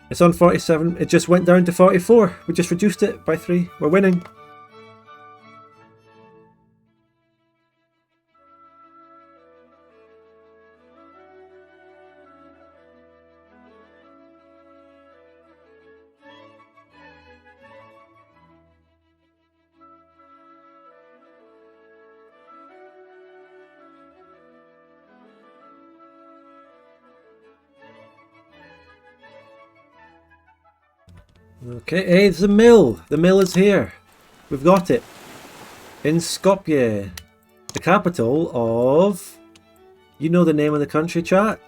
It's on 47. It just went down to 44. We just reduced it by 3. We're winning. Okay, hey, it's the mill. The mill is here. We've got it. In Skopje. The capital of... You know the name of the country, chat?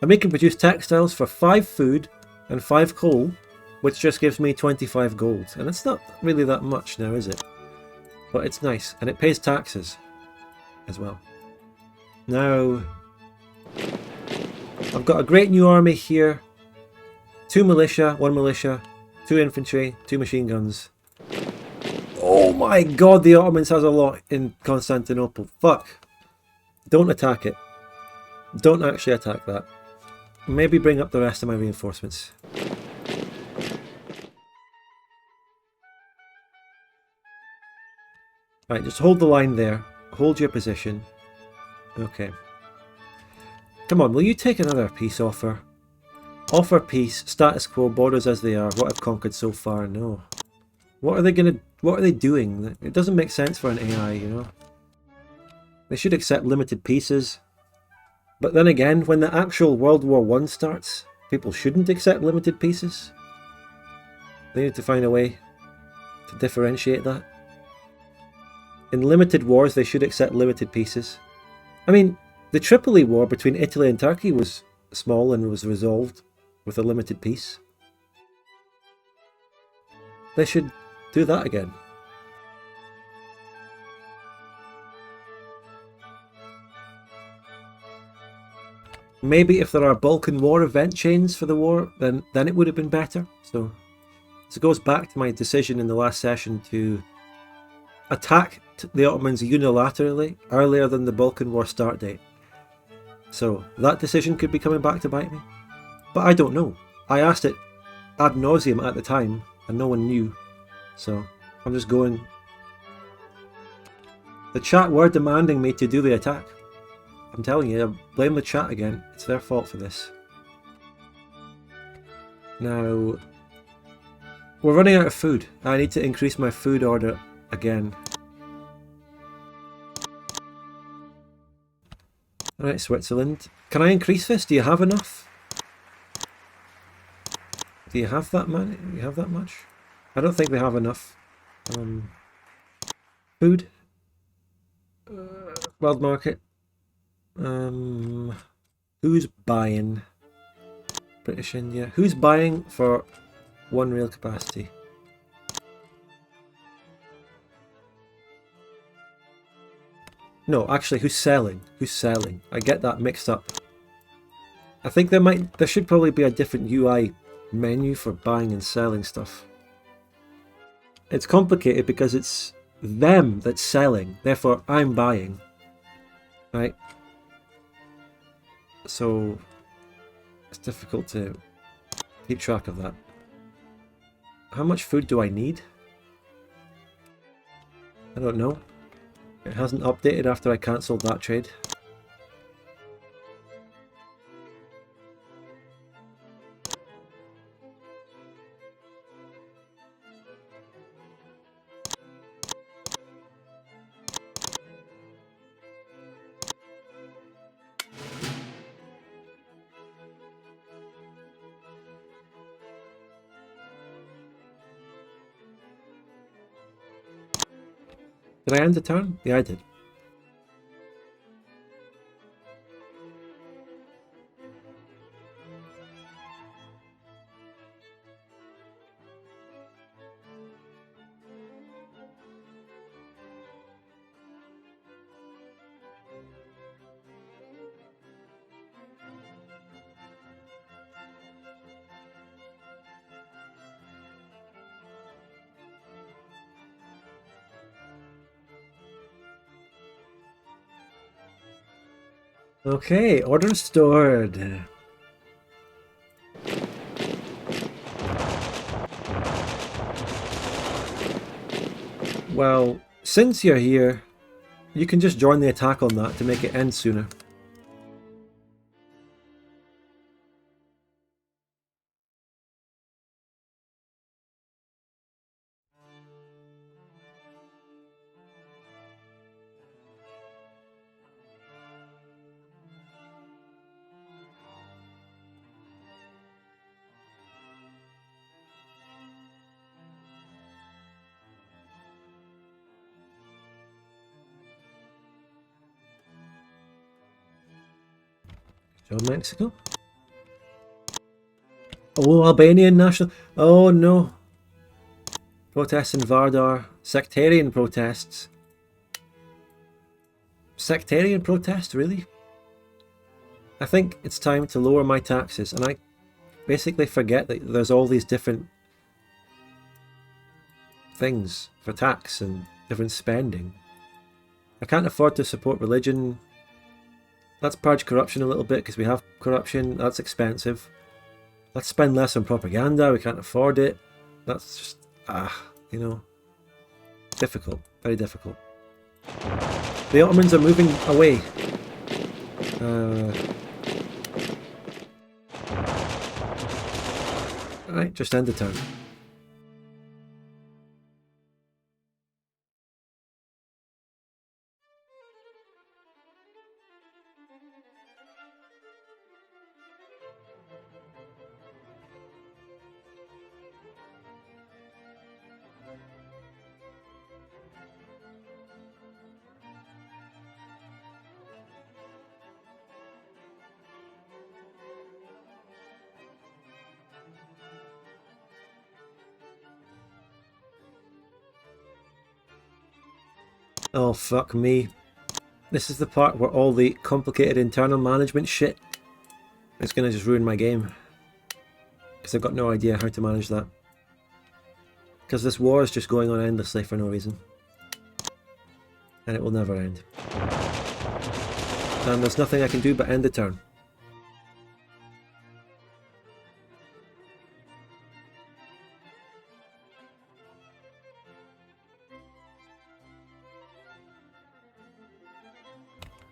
And we can produce textiles for 5 food and 5 coal, which just gives me 25 gold. And it's not really that much now, is it? But it's nice. And it pays taxes as well. Now, I've got a great new army here. 2 militia, 1 militia, 2 infantry, 2 machine guns. Oh my god, the Ottomans has a lot in Constantinople. Fuck. Don't attack it. Don't actually attack that. Maybe bring up the rest of my reinforcements. Right, just hold the line there. Hold your position. Okay. Come on, will you take another peace offer? Offer peace, status quo, borders as they are. What I've conquered so far, no. What are they doing? It doesn't make sense for an AI, you know. They should accept limited pieces. But then again, when the actual World War I starts, people shouldn't accept limited pieces. They need to find a way to differentiate that. In limited wars, they should accept limited pieces. I mean, the Tripoli War between Italy and Turkey was small and was resolved with a limited peace. They should do that again. Maybe if there are Balkan War event chains for the war, then it would have been better. So it goes back to my decision in the last session to attack the Ottomans unilaterally earlier than the Balkan War start date. So that decision could be coming back to bite me. But I don't know. I asked it ad nauseum at the time and no one knew. So I'm just going. The chat were demanding me to do the attack. I'm telling you, I blame the chat again. It's their fault for this. Now, we're running out of food. I need to increase my food order again. Alright, Switzerland. Can I increase this? Do you have enough? Do you have that money? Do you have that much? I don't think they have enough. Food. World market. Who's buying? British India. Who's buying for 1 real capacity? No, actually, who's selling? Who's selling? I get that mixed up. I think there should probably be a different UI menu for buying and selling stuff. It's complicated because it's them that's selling, therefore I'm buying. Right? So it's difficult to keep track of that. How much food do I need? I don't know. It hasn't updated after I cancelled that trade. Did I end the turn? Yeah, I did. Okay, order stored. Well, since you're here, you can just join the attack on that to make it end sooner. So Mexico. Oh, Albanian national. Oh no. Protests in Vardar. Sectarian protests. Sectarian protests, really? I think it's time to lower my taxes, and I basically forget that there's all these different things for tax and different spending. I can't afford to support religion. Let's purge corruption a little bit because we have corruption. That's expensive. Let's spend less on propaganda. We can't afford it. That's just, you know, difficult. Very difficult. The Ottomans are moving away. Right, just end the turn. Oh, fuck me. This is the part where all the complicated internal management shit is going to just ruin my game. Because I've got no idea how to manage that. Because this war is just going on endlessly for no reason. And it will never end. And there's nothing I can do but end the turn.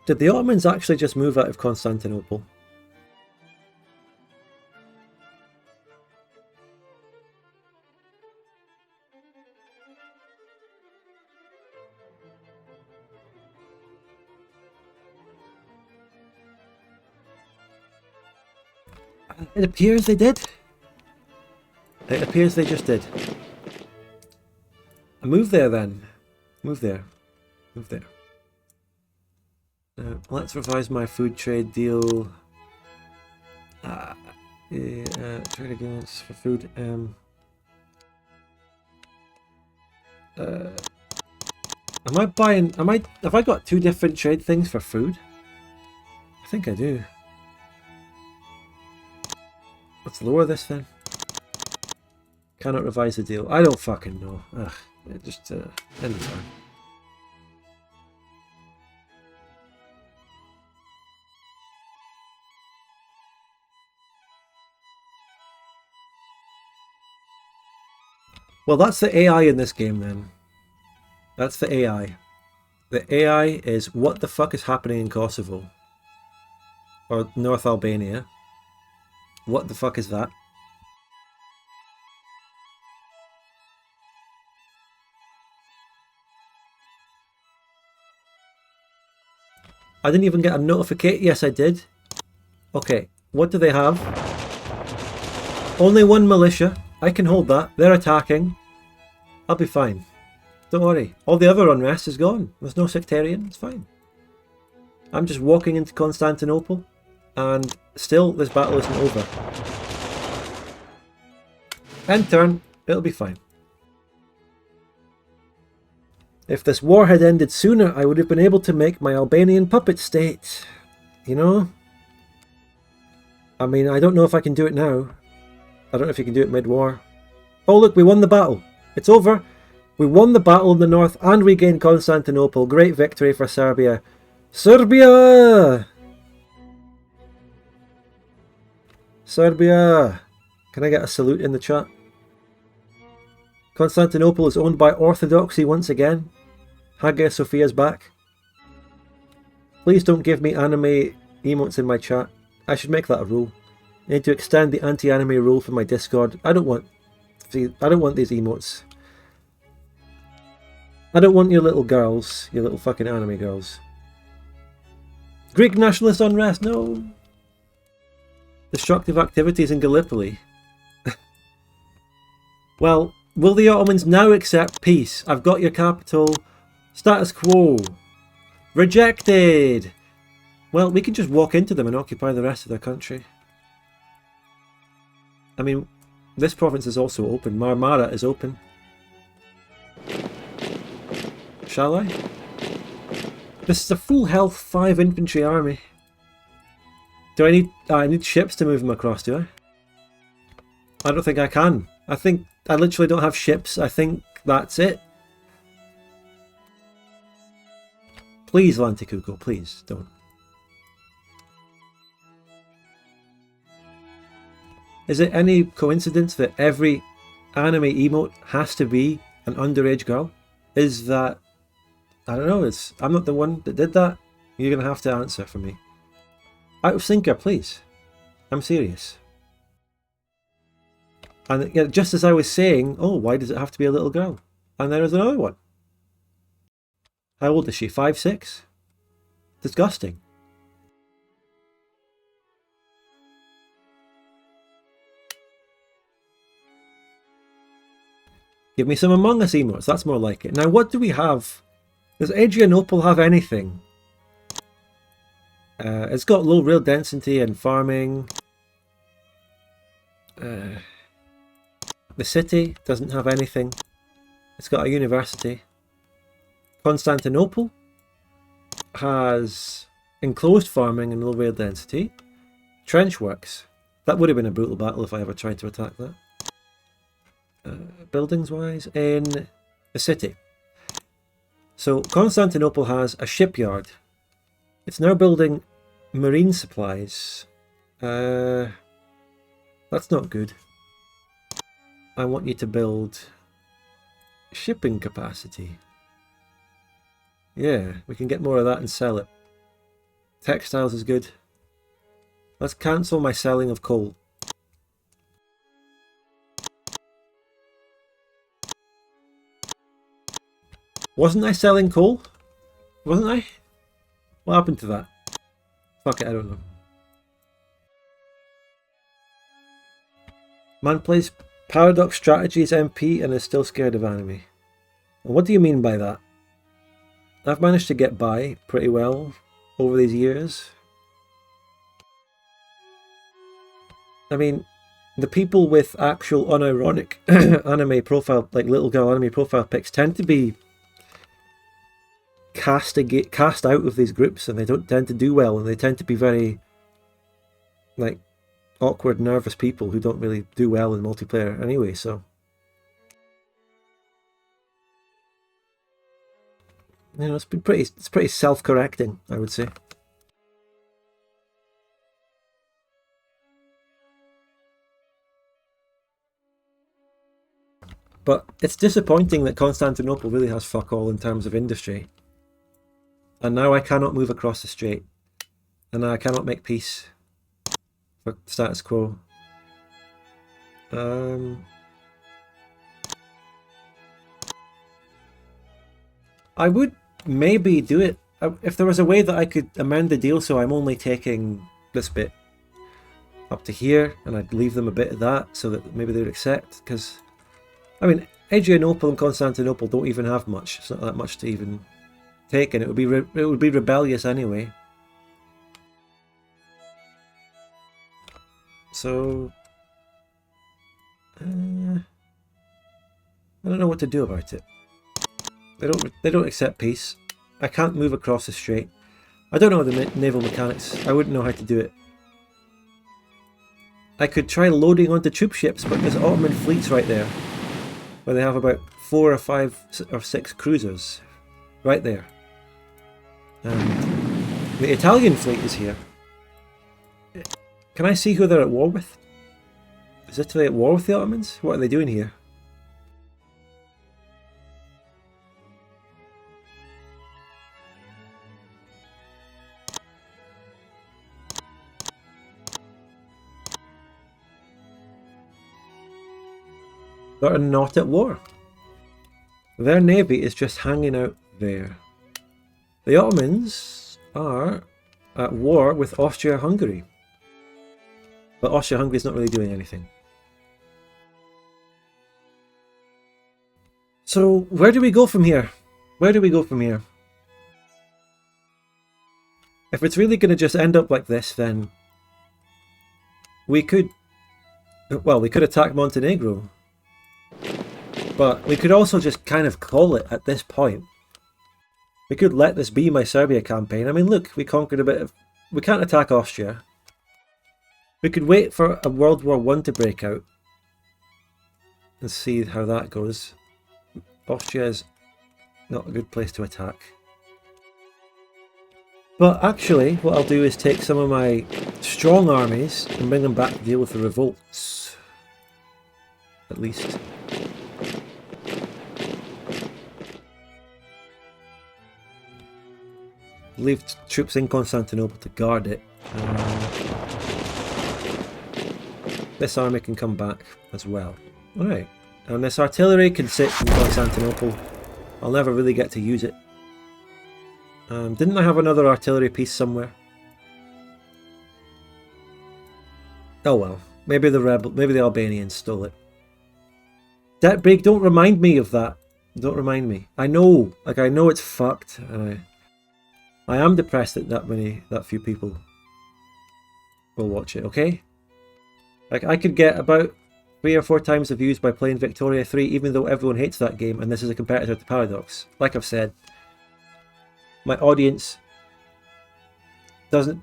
Did the Ottomans actually just move out of Constantinople? It appears they did. It appears they just did. Move there then. Move there. Move there. Let's revise my food trade deal. Trade agreements for food. Am I buying? Have I got two different trade things for food? I think I do. Let's lower this then. Cannot revise the deal. I don't fucking know. Ugh. Just end the turn. Well, that's the AI in this game then. That's the AI. The AI is what the fuck is happening in Kosovo? Or North Albania. What the fuck is that? I didn't even get a notification. Yes, I did. Okay, what do they have? Only one militia. I can hold that. They're attacking. I'll be fine. Don't worry. All the other unrest is gone. There's no sectarian. It's fine. I'm just walking into Constantinople, and still this battle isn't over. End turn. It'll be fine. If this war had ended sooner, I would have been able to make my Albanian puppet state. You know? I mean, I don't know if I can do it now. I don't know if you can do it mid-war. Oh look, we won the battle. It's over. We won the battle in the north and we gained Constantinople. Great victory for Serbia. Serbia! Serbia! Can I get a salute in the chat? Constantinople is owned by Orthodoxy once again. Hagia Sophia's back. Please don't give me anime emotes in my chat. I should make that a rule. I need to extend the anti-anime rule for my Discord. I don't want these emotes. I don't want your little girls, your little fucking anime girls. Greek nationalist unrest, no. Destructive activities in Gallipoli. Well, will the Ottomans now accept peace? I've got your capital. Status quo. Rejected. Well, we can just walk into them and occupy the rest of their country. I mean, this province is also open. Marmara is open. Shall I? This is a full health 5 infantry army. Do I need... I need ships to move them across, do I? I don't think I can. I think I literally don't have ships. I think that's it. Please, Lantikuko, please, don't. Is it any coincidence that every anime emote has to be an underage girl? Is that... I don't know, I'm not the one that did that. You're going to have to answer for me. Out of syncer, please. I'm serious. And yeah, just as I was saying, oh, why does it have to be a little girl? And there is another one. How old is she? 5, 6? Disgusting. Give me some Among Us emotes, that's more like it. Now, what do we have? Does Adrianople have anything? It's got low real density and farming. The city doesn't have anything. It's got a university. Constantinople has enclosed farming and low real density. Trench works. That would have been a brutal battle if I ever tried to attack that. Buildings wise, in the city. So Constantinople has a shipyard. It's now building marine supplies. That's not good. I want you to build shipping capacity. Yeah, we can get more of that and sell it. Textiles is good. Let's cancel my selling of coal. Wasn't I selling coal? Wasn't I? What happened to that? Fuck it, I don't know. Man plays Paradox Strategies MP and is still scared of anime. And what do you mean by that? I've managed to get by pretty well over these years. I mean, the people with actual unironic anime profile, like little girl anime profile pics, tend to be cast out of these groups, and they don't tend to do well, and they tend to be very like awkward, nervous people who don't really do well in multiplayer anyway, so you know, it's pretty self-correcting, I would say. But it's disappointing that Constantinople really has fuck all in terms of industry. And now I cannot move across the strait. And now I cannot make peace for status quo. I would maybe do it if there was a way that I could amend the deal so I'm only taking this bit up to here, and I'd leave them a bit of that so that maybe they would accept. Because, I mean, Adrianople and Constantinople don't even have much. It's not that much to even take, and it would be rebellious anyway. So I don't know what to do about it. They don't accept peace. I can't move across the strait. I don't know the naval mechanics. I wouldn't know how to do it. I could try loading onto troop ships, but there's Ottoman fleets right there, where they have about 4 or 5 or 6 cruisers, right there. And the Italian fleet is here. Can I see who they're at war with? Is Italy at war with the Ottomans? What are they doing here? They're not at war. Their navy is just hanging out there. The Ottomans are at war with Austria-Hungary. But Austria-Hungary is not really doing anything. So, where do we go from here? Where do we go from here? if it's really going to just end up like this, then we could attack Montenegro. But we could also just kind of call it at this point. We could let this be my Serbia campaign. I mean, look, we conquered a bit of... We can't attack Austria. We could wait for a World War I to break out and see how that goes. Austria is not a good place to attack. But actually, what I'll do is take some of my strong armies and bring them back to deal with the revolts. At least. Leave troops in Constantinople to guard it. This army can come back as well. Alright. And this artillery can sit in Constantinople. I'll never really get to use it. Didn't I have another artillery piece somewhere? Oh well. Maybe the Albanians stole it. That big, don't remind me of that. Don't remind me. I know it's fucked, and I am depressed that that few people will watch it, okay? Like, I could get about 3 or 4 times the views by playing Victoria 3, even though everyone hates that game, and this is a competitor to Paradox. Like I've said, my audience doesn't,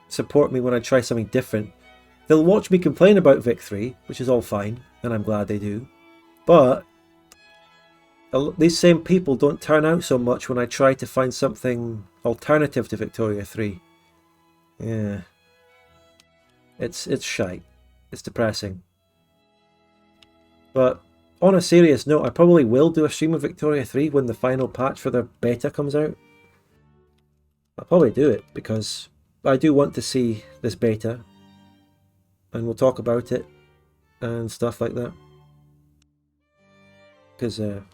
support me when I try something different. They'll watch me complain about Vic 3, which is all fine, and I'm glad they do. But these same people don't turn out so much when I try to find something alternative to Victoria 3. Yeah. It's shite. It's depressing. But on a serious note, I probably will do a stream of Victoria 3 when the final patch for their beta comes out. I'll probably do it because I do want to see this beta. And we'll talk about it and stuff like that. Because an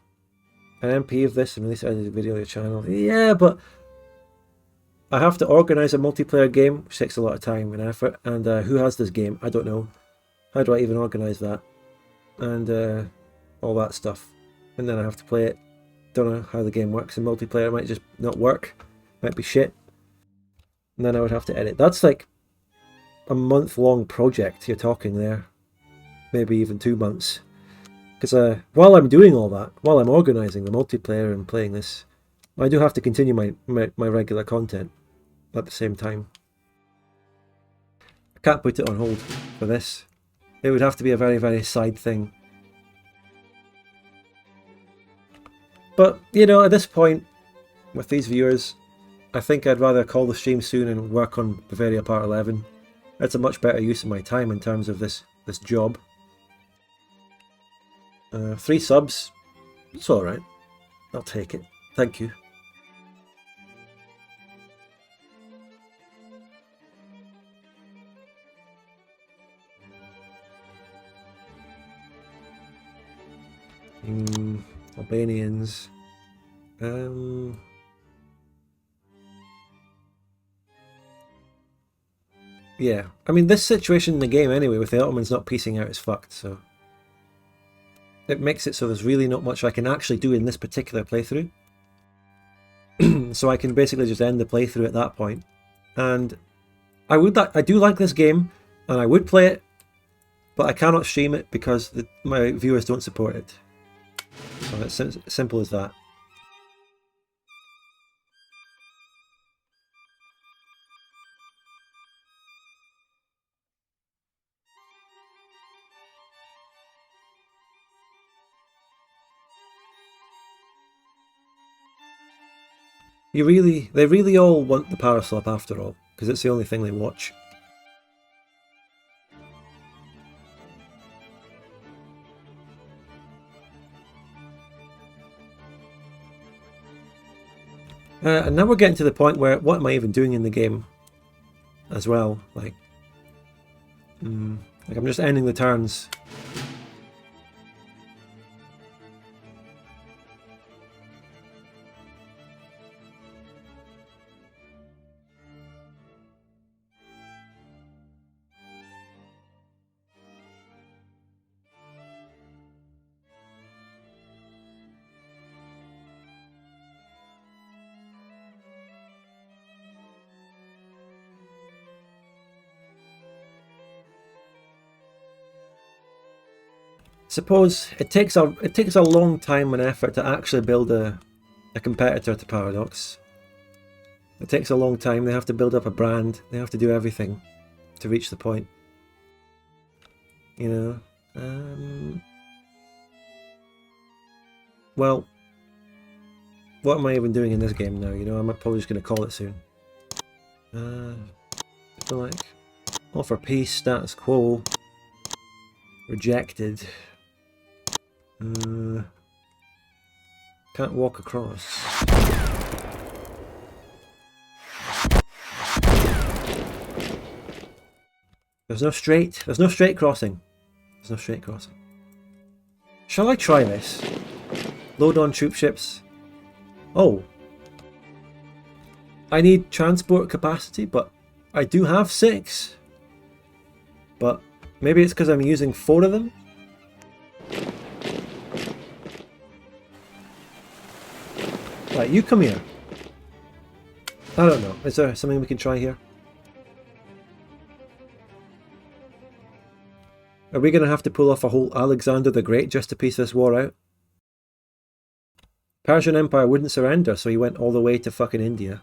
MP of this and release it as a video on your channel. Yeah, but I have to organise a multiplayer game, which takes a lot of time and effort. And who has this game? I don't know. How do I even organise that? And all that stuff. And then I have to play it. Don't know how the game works in multiplayer. It might just not work. Might be shit. And then I would have to edit. That's like a month-long project you're talking there. Maybe even 2 months. Because while I'm doing all that, while I'm organising the multiplayer and playing this, I do have to continue my regular content at the same time. I can't put it on hold for this. It would have to be a very, very side thing. But, at this point, with these viewers, I think I'd rather call the stream soon and work on Bavaria Part 11. That's a much better use of my time in terms of this job. 3 subs, it's alright. I'll take it. Thank you. Albanians. Yeah, I mean, this situation in the game anyway, with the Ottomans not piecing out, is fucked, so it makes it so there's really not much I can actually do in this particular playthrough. So I can basically just end the playthrough at that point. And I do like this game, and I would play it, but I cannot stream it because my viewers don't support it. So it's as simple as that. They really all want the power slap after all, because it's the only thing they watch. And now we're getting to the point where, what am I even doing in the game as well? Like I'm just ending the turns. Suppose it takes a long time and effort to actually build a competitor to Paradox. It takes a long time. They have to build up a brand. They have to do everything to reach the point. You know. Well, what am I even doing in this game now? You know, I'm probably just going to call it soon. I feel like offer peace, status quo, rejected. Can't walk across. There's no straight crossing. There's no straight crossing. Shall I try this? Load on troop ships. Oh. I need transport capacity, but I do have 6. But maybe it's because I'm using 4 of them? Right, you come here. I don't know. Is there something we can try here? Are we going to have to pull off a whole Alexander the Great just to piece this war out? Persian Empire wouldn't surrender, so he went all the way to fucking India.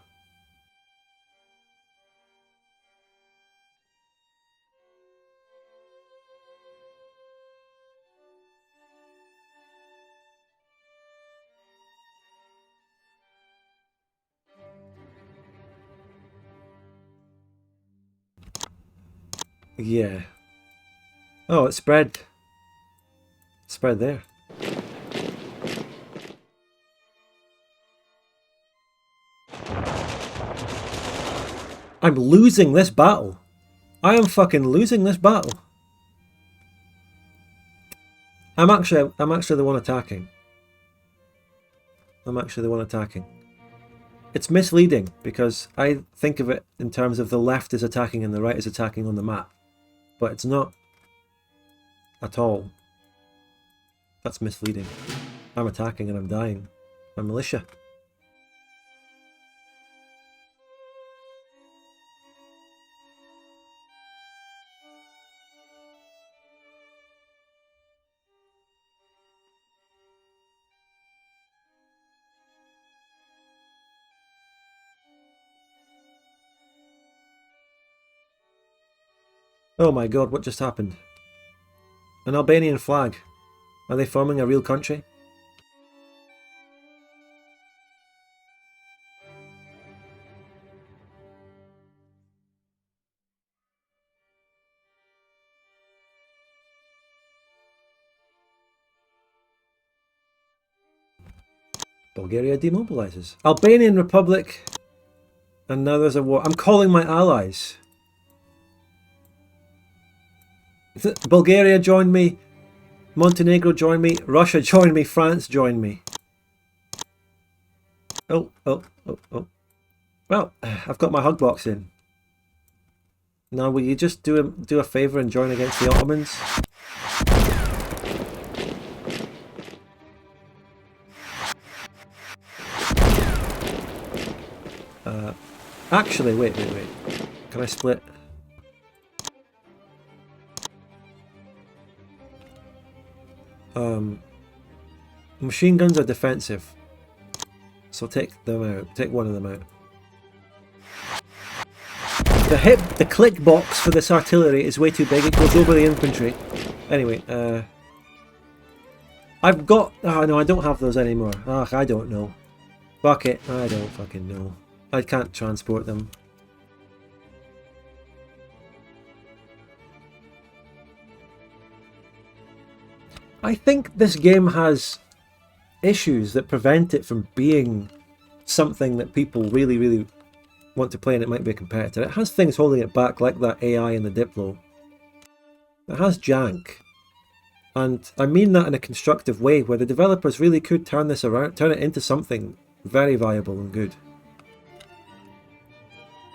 Yeah. Oh, it spread. It spread there. I'm losing this battle. I am fucking losing this battle. I'm actually the one attacking. I'm actually the one attacking. It's misleading because I think of it in terms of the left is attacking and the right is attacking on the map. But it's not at all. That's misleading. I'm attacking and I'm dying. I'm militia. Oh my god, what just happened? An Albanian flag. Are they forming a real country? Bulgaria demobilizes. Albanian Republic. And now there's a war. I'm calling my allies. Bulgaria joined me. Montenegro joined me. Russia joined me. France joined me. Oh. Well, I've got my hug box in. Now, will you just do a favour and join against the Ottomans? Actually, wait. Can I split? Machine guns are defensive, so take them out. Take one of them out. The click box for this artillery is way too big. It goes over the infantry. Anyway, I've got. Oh no, I don't have those anymore. Ah, I don't know. Fuck it. I don't fucking know. I can't transport them. I think this game has issues that prevent it from being something that people really, really want to play, and it might be a competitor. It has things holding it back, like that AI in the Diplo. It has jank. And I mean that in a constructive way, where the developers really could turn this around, turn it into something very viable and good.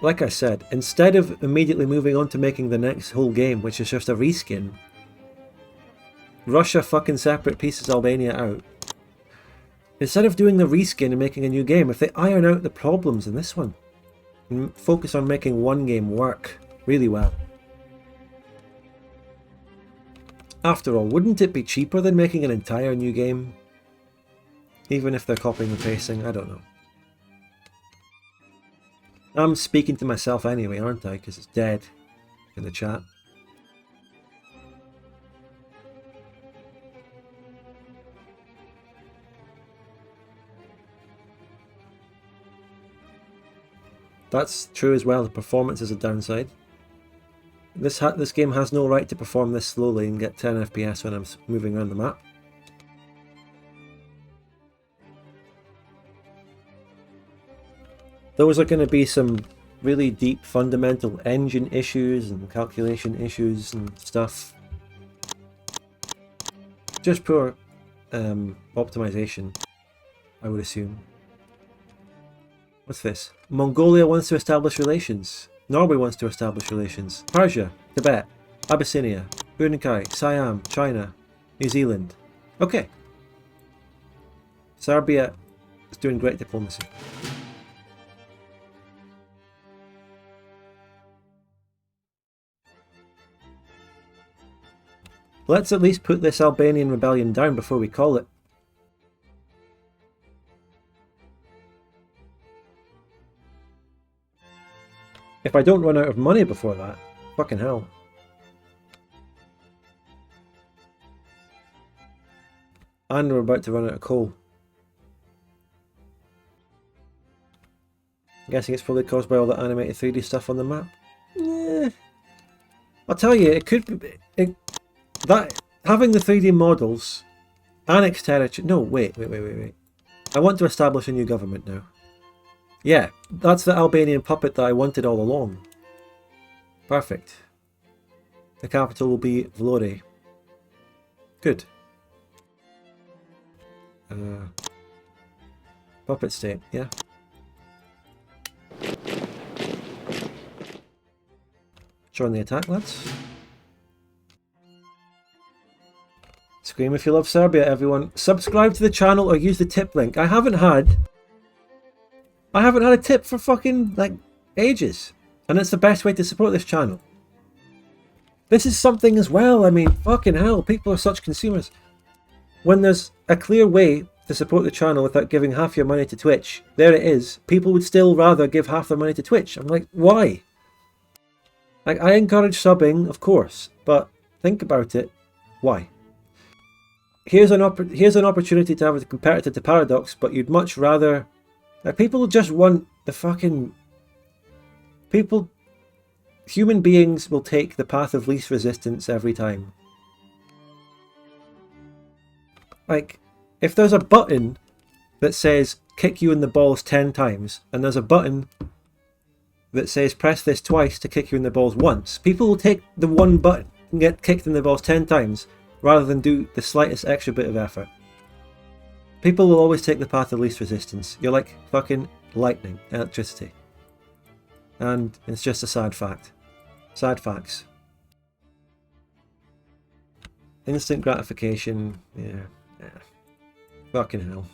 Like I said, instead of immediately moving on to making the next whole game, which is just a reskin, Russia fucking separate pieces Albania out. Instead of doing the reskin and making a new game, if they iron out the problems in this one, and focus on making one game work really well. After all, wouldn't it be cheaper than making an entire new game? Even if they're copying and pasting, I don't know. I'm speaking to myself anyway, aren't I? Because it's dead in the chat. That's true as well. The performance is a downside. This game has no right to perform this slowly and get 10 FPS when I'm moving around the map. Those are going to be some really deep fundamental engine issues and calculation issues and stuff. Just poor optimization, I would assume. What's this? Mongolia wants to establish relations. Norway wants to establish relations. Persia, Tibet, Abyssinia, Brunei, Siam, China, New Zealand. Okay. Serbia is doing great diplomacy. Let's at least put this Albanian rebellion down before we call it. If I don't run out of money before that, fucking hell. And we're about to run out of coal. I'm guessing it's probably caused by all the animated 3D stuff on the map. I'll tell you, it could be... that having the 3D models, annexed territory... No, wait. I want to establish a new government now. Yeah, that's the Albanian puppet that I wanted all along. Perfect. The capital will be Vlore. Good. Puppet state, yeah. Join the attack, lads. Scream if you love Serbia, everyone. Subscribe to the channel or use the tip link. I haven't had a tip for fucking, like, ages. And it's the best way to support this channel. This is something as well, I mean, fucking hell, people are such consumers. When there's a clear way to support the channel without giving half your money to Twitch, there it is. People would still rather give half their money to Twitch. I'm like, why? Like, I encourage subbing, of course, but think about it. Why? Here's an opportunity to have a competitor to Paradox, but you'd much rather... Like, people just want the fucking... Human beings will take the path of least resistance every time. Like, if there's a button that says kick you in the balls 10 times, and there's a button that says press this twice to kick you in the balls once, people will take the one button and get kicked in the balls 10 times rather than do the slightest extra bit of effort. People will always take the path of least resistance. You're like fucking lightning, electricity. And it's just a sad fact. Sad facts. Instant gratification, yeah. Fucking hell.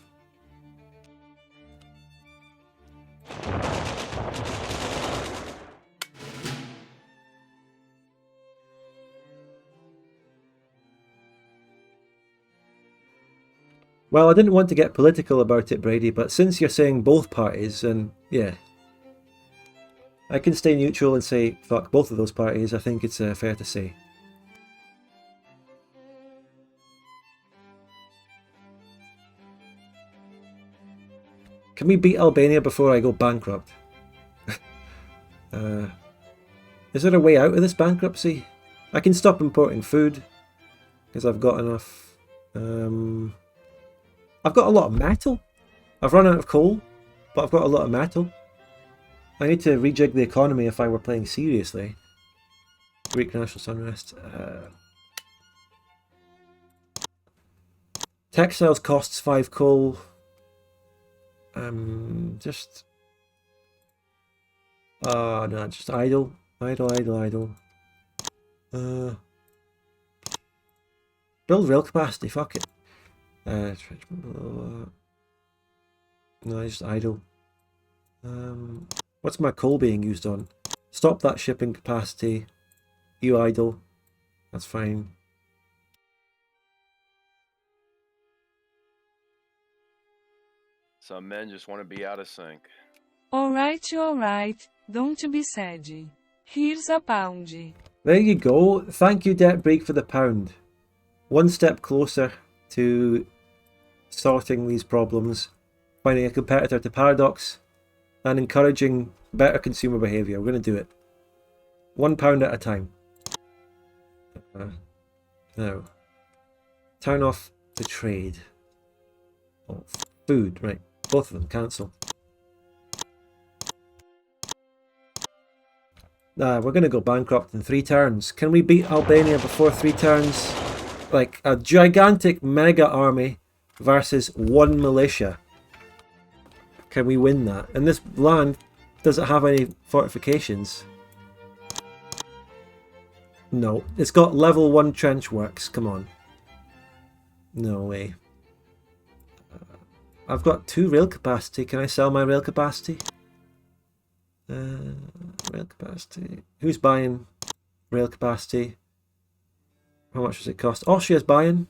Well, I didn't want to get political about it, Brady, but since you're saying both parties, and yeah. I can stay neutral and say, fuck both of those parties, I think it's fair to say. Can we beat Albania before I go bankrupt? Is there a way out of this bankruptcy? I can stop importing food, because I've got enough. I've got a lot of metal. I've run out of coal, but I've got a lot of metal. I need to rejig the economy if I were playing seriously. Greek national unrest. Textiles costs 5 coal. Just... no, just idle. Idle. Build rail capacity, fuck it. No, just idle. What's my coal being used on? Stop that shipping capacity. You idle. That's fine. Some men just want to be out of sync. Alright, don't be sad. Here's a pound. There you go. Thank you, Debt Break, for the pound. One step closer to sorting these problems, finding a competitor to Paradox, and encouraging better consumer behaviour. We're going to do it. £1 at a time. Now, turn off the trade. Oh, food, right. Both of them, cancel. We're going to go bankrupt in 3 turns. Can we beat Albania before 3 turns? Like a gigantic mega army versus 1 militia. Can we win that? And this land, does it have any fortifications? No. It's got level 1 trench works. Come on. No way. I've got 2 rail capacity. Can I sell my rail capacity? Rail capacity. Who's buying rail capacity? How much does it cost? Austria's buying.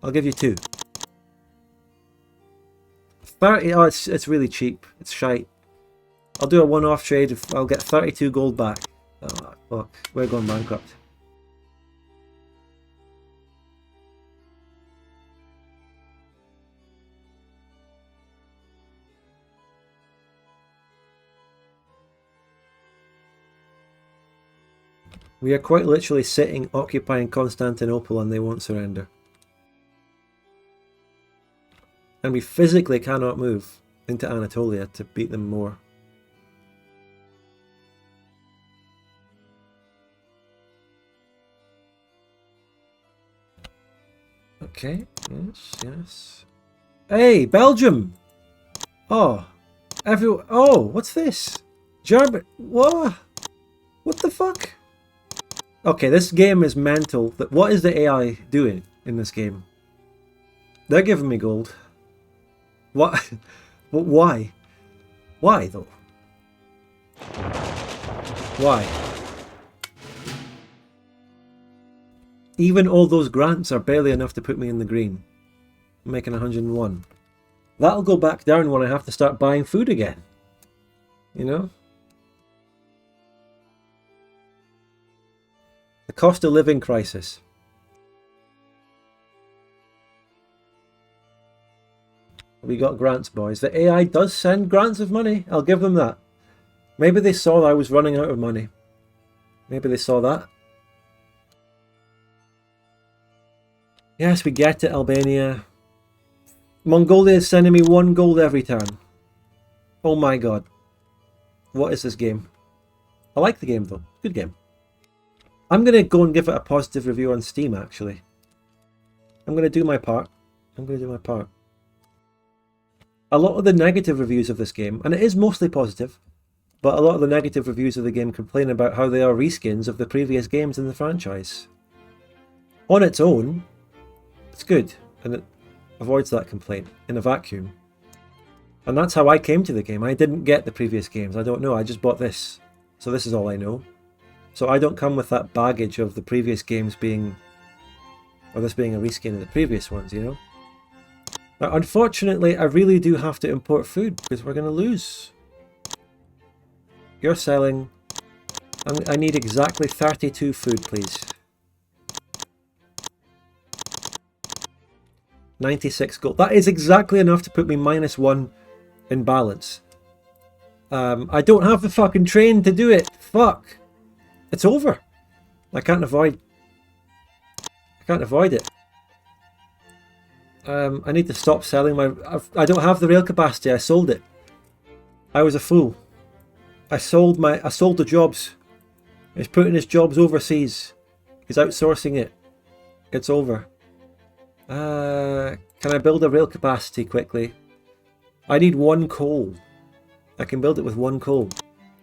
I'll give you 2. 30. Oh, it's really cheap. It's shite. I'll do a one-off trade. If I'll get 32 gold back. Oh, fuck. We're going bankrupt. We are quite literally sitting, occupying Constantinople, and they won't surrender. And we physically cannot move into Anatolia to beat them more. Okay, yes. Hey, Belgium! Oh, oh, what's this? German, what? What the fuck? Okay, this game is mental. What is the AI doing in this game? They're giving me gold. What? Why? Why, though? Why? Even all those grants are barely enough to put me in the green. I'm making 101. That'll go back down when I have to start buying food again. You know? The cost of living crisis. We got grants, boys. The AI does send grants of money. I'll give them that. Maybe they saw that I was running out of money. Maybe they saw that. Yes, we get it, Albania. Mongolia is sending me 1 gold every turn. Oh my god. What is this game? I like the game though. Good game. I'm going to go and give it a positive review on Steam, actually. I'm going to do my part. A lot of the negative reviews of this game, and it is mostly positive, but a lot of the negative reviews of the game complain about how they are reskins of the previous games in the franchise. On its own, it's good, and it avoids that complaint in a vacuum. And that's how I came to the game. I didn't get the previous games. I don't know. I just bought this. So this is all I know. So I don't come with that baggage of the previous games being, or this being a reskin of the previous ones, you know? Now, unfortunately, I really do have to import food because we're going to lose. You're selling. I need exactly 32 food, please. 96 gold. That is exactly enough to put me -1 in balance. I don't have the fucking train to do it. Fuck. It's over. I can't avoid it. I need to stop selling my... I don't have the rail capacity. I sold it. I was a fool. I sold the jobs. He's putting his jobs overseas. He's outsourcing it. It's over. Can I build a rail capacity quickly? I need 1 coal. I can build it with 1 coal.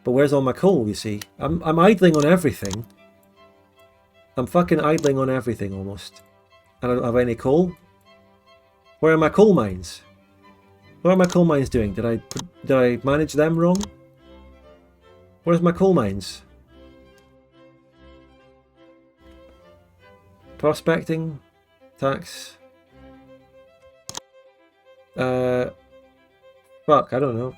But where's all my coal, you see? I'm idling on everything. I'm fucking idling on everything almost. And I don't have any coal. Where are my coal mines? What are my coal mines doing? Did I manage them wrong? Where's my coal mines? Prospecting. Tax. Fuck, I don't know.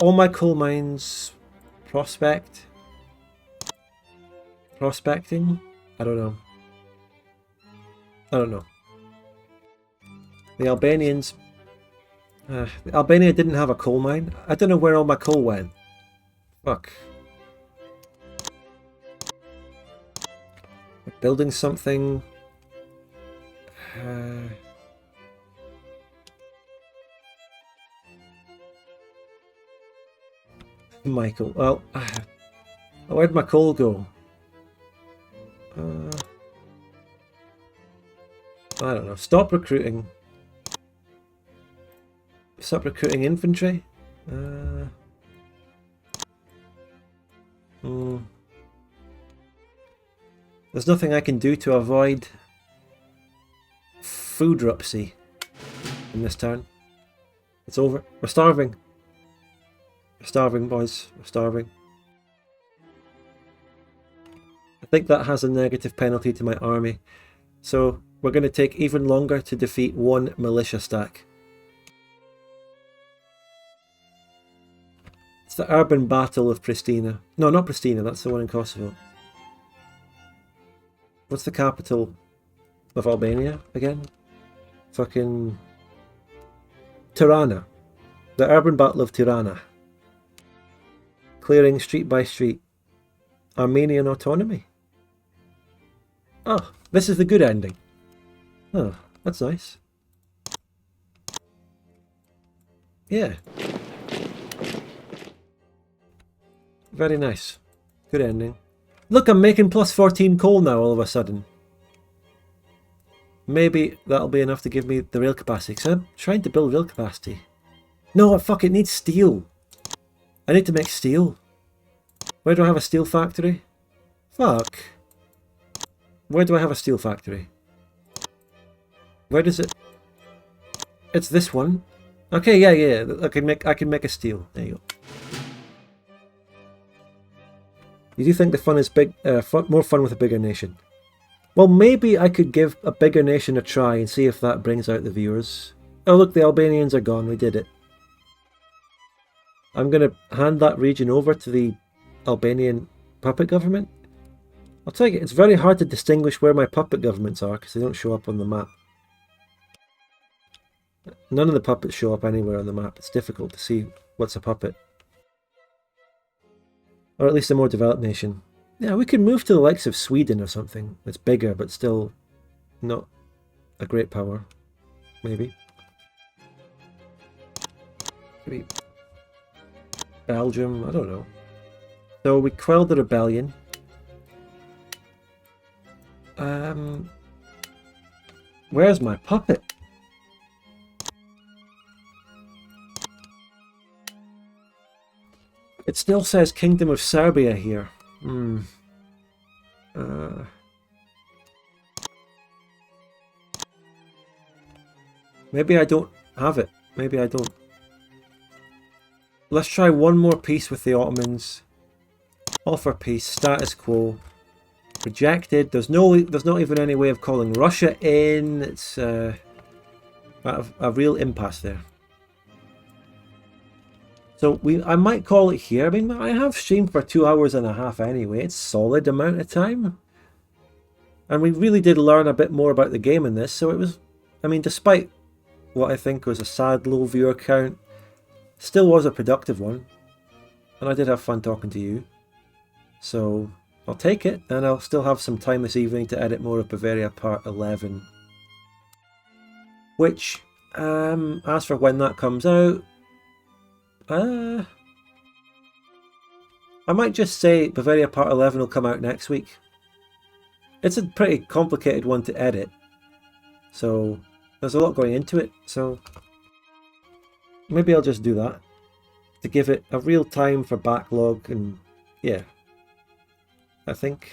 All my coal mines... Prospecting? I don't know. I don't know. The Albanians... Albania didn't have a coal mine. I don't know where all my coal went. Fuck. We're building something... Michael, well, where'd my coal go? I don't know. Stop recruiting. Stop recruiting infantry. There's nothing I can do to avoid food rupsy in this turn. It's over. We're starving. We're starving, boys. We're starving. I think that has a negative penalty to my army. So we're going to take even longer to defeat one militia stack. It's the urban battle of Pristina. No, not Pristina. That's the one in Kosovo. What's the capital of Albania again? Fucking... Tirana. The urban battle of Tirana. Clearing street by street. Armenian autonomy. Oh, this is the good ending. Oh, that's nice. Yeah. Very nice. Good ending. Look, I'm making plus 14 coal now all of a sudden. Maybe that'll be enough to give me the rail capacity, because I'm trying to build rail capacity. No, fuck, it needs steel. I need to make steel. Where do I have a steel factory? Fuck. Where do I have a steel factory? Where does it... It's this one. Okay, yeah. I can make a steel. There you go. You do think the fun is more fun with a bigger nation? Well, maybe I could give a bigger nation a try and see if that brings out the viewers. Oh look, the Albanians are gone. We did it. I'm going to hand that region over to the Albanian puppet government. I'll tell you, it's very hard to distinguish where my puppet governments are because they don't show up on the map. None of the puppets show up anywhere on the map. It's difficult to see what's a puppet. Or at least a more developed nation. Yeah, we could move to the likes of Sweden or something. It's bigger, but still not a great power. Maybe. Maybe Belgium, I don't know. So we quelled the rebellion. Where's my puppet? It still says Kingdom of Serbia here. Maybe I don't have it. Maybe I don't. Let's try one more peace with the Ottomans. Offer peace. Status quo. Rejected. There's not even any way of calling Russia in. It's a real impasse there. So I might call it here. I mean, I have streamed for 2 hours and a half anyway. It's a solid amount of time. And we really did learn a bit more about the game in this. So it was, I mean, despite what I think was a sad low viewer count, still was a productive one. And I did have fun talking to you. So I'll take it. And I'll still have some time this evening to edit more of Bavaria Part 11. Which, as for when that comes out, I might just say Bavaria Part 11 will come out next week. It's a pretty complicated one to edit, so there's a lot going into it, so maybe I'll just do that to give it a real time for backlog. And yeah, I think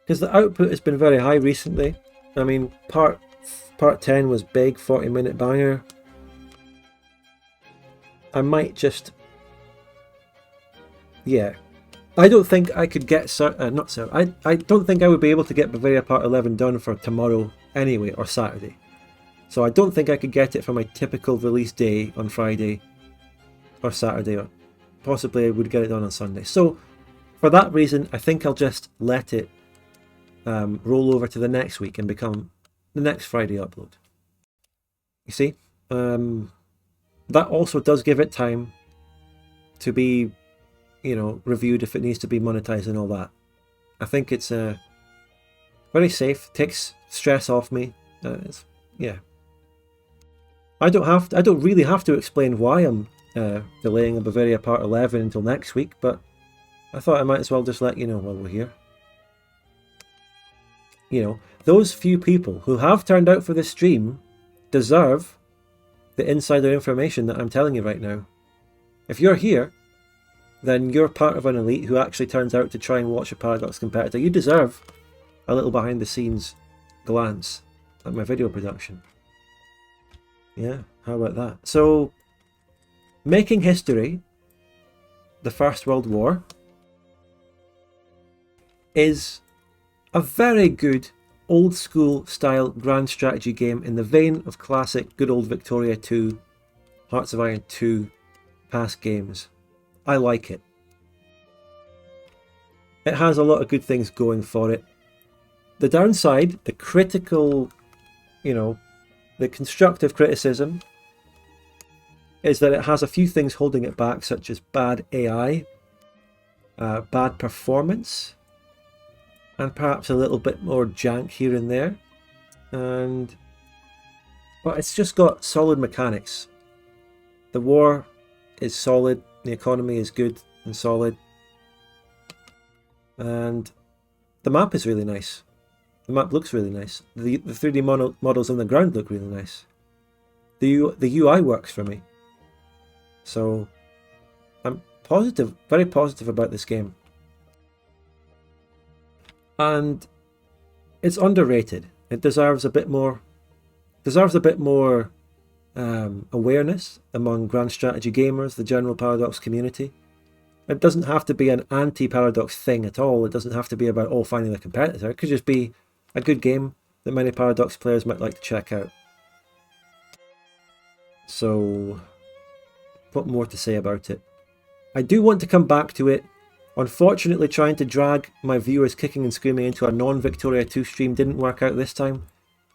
because the output has been very high recently. I mean, part 10 was big, 40-minute banger. I might just... Yeah. I don't think I could get... I don't think I would be able to get Bavaria Part 11 done for tomorrow anyway, or Saturday. So I don't think I could get it for my typical release day on Friday or Saturday, or possibly I would get it done on Sunday. So for that reason, I think I'll just let it roll over to the next week and become the next Friday upload. You see, that also does give it time to be, you know, reviewed if it needs to be monetized and all that. I think it's very safe, takes stress off me. Yeah. I don't really have to explain why I'm delaying a Bavaria Part 11 until next week, but I thought I might as well just let you know while we're here. You know, those few people who have turned out for this stream deserve the insider information that I'm telling you right now. If you're here, then you're part of an elite who actually turns out to try and watch a Paradox competitor. You deserve a little behind the scenes glance at my video production. Yeah, how about that? So, making history, the First World War, is a very good old school style grand strategy game in the vein of classic good old Victoria 2, Hearts of Iron 2 past games. I like it. It has a lot of good things going for it. The downside, the critical, you know, the constructive criticism, is that it has a few things holding it back, such as bad AI, bad performance, and perhaps a little bit more jank here and there. But it's just got solid mechanics. The war is solid, the economy is good and solid, and the map is really nice. The map looks really nice. The 3D models on the ground look really nice. The UI works for me. So I'm positive, very positive about this game. And it's underrated. It deserves a bit more awareness among grand strategy gamers, the general Paradox community. It doesn't have to be an anti-Paradox thing at all. It doesn't have to be about finding a competitor. It could just be a good game that many Paradox players might like to check out. So, what more to say about it? I do want to come back to it. Unfortunately, trying to drag my viewers kicking and screaming into a non-Victoria 2 stream didn't work out this time.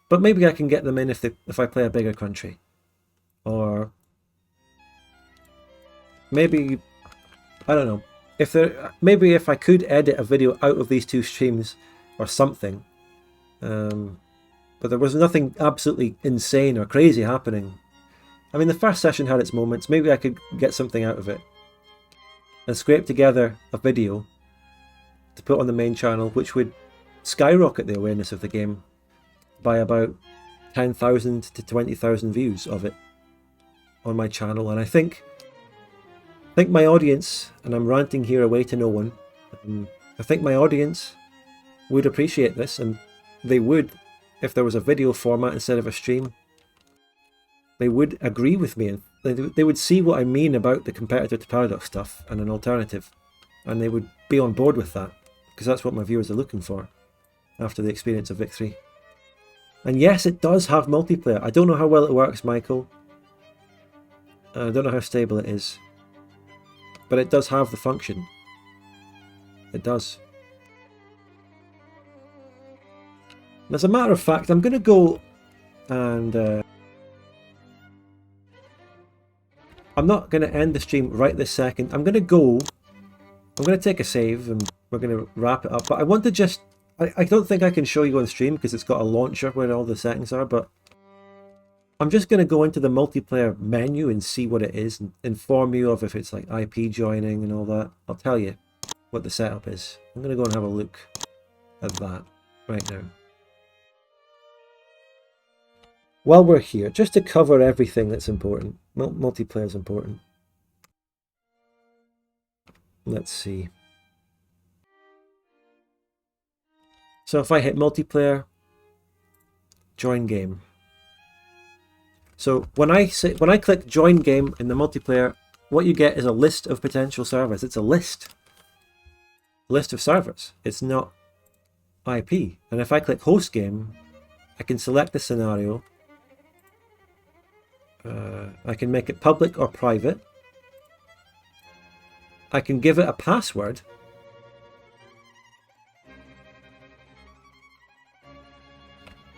But maybe I can get them in if I play a bigger country. Or maybe, I don't know. Maybe if I could edit a video out of these two streams or something. But there was nothing absolutely insane or crazy happening. I mean, the first session had its moments. Maybe I could get something out of it and scrape together a video to put on the main channel, which would skyrocket the awareness of the game by about 10,000 to 20,000 views of it on my channel. And I think my audience, and I'm ranting here away to no one, I think my audience would appreciate this, and they would, if there was a video format instead of a stream, they would agree with me, and they would see what I mean about the competitor to Paradox stuff and an alternative, and they would be on board with that, because that's what my viewers are looking for after the experience of Vic 3. And yes, it does have multiplayer. I don't know how well it works, Michael. I don't know how stable it is, but it does have the function. It does. And as a matter of fact, I'm going to go and I'm not going to end the stream right this second. I'm going to take a save and we're going to wrap it up. But I want to just, I don't think I can show you on stream because it's got a launcher where all the settings are, but I'm just going to go into the multiplayer menu and see what it is and inform you of if it's like IP joining and all that. I'll tell you what the setup is. I'm going to go and have a look at that right now. While we're here, just to cover everything that's important. Multiplayer is important. Let's see. So if I hit multiplayer, join game. So when I click join game in the multiplayer, what you get is a list of potential servers. It's a list of servers. It's not IP. And if I click host game, I can select the scenario I can make it public or private. I can give it a password.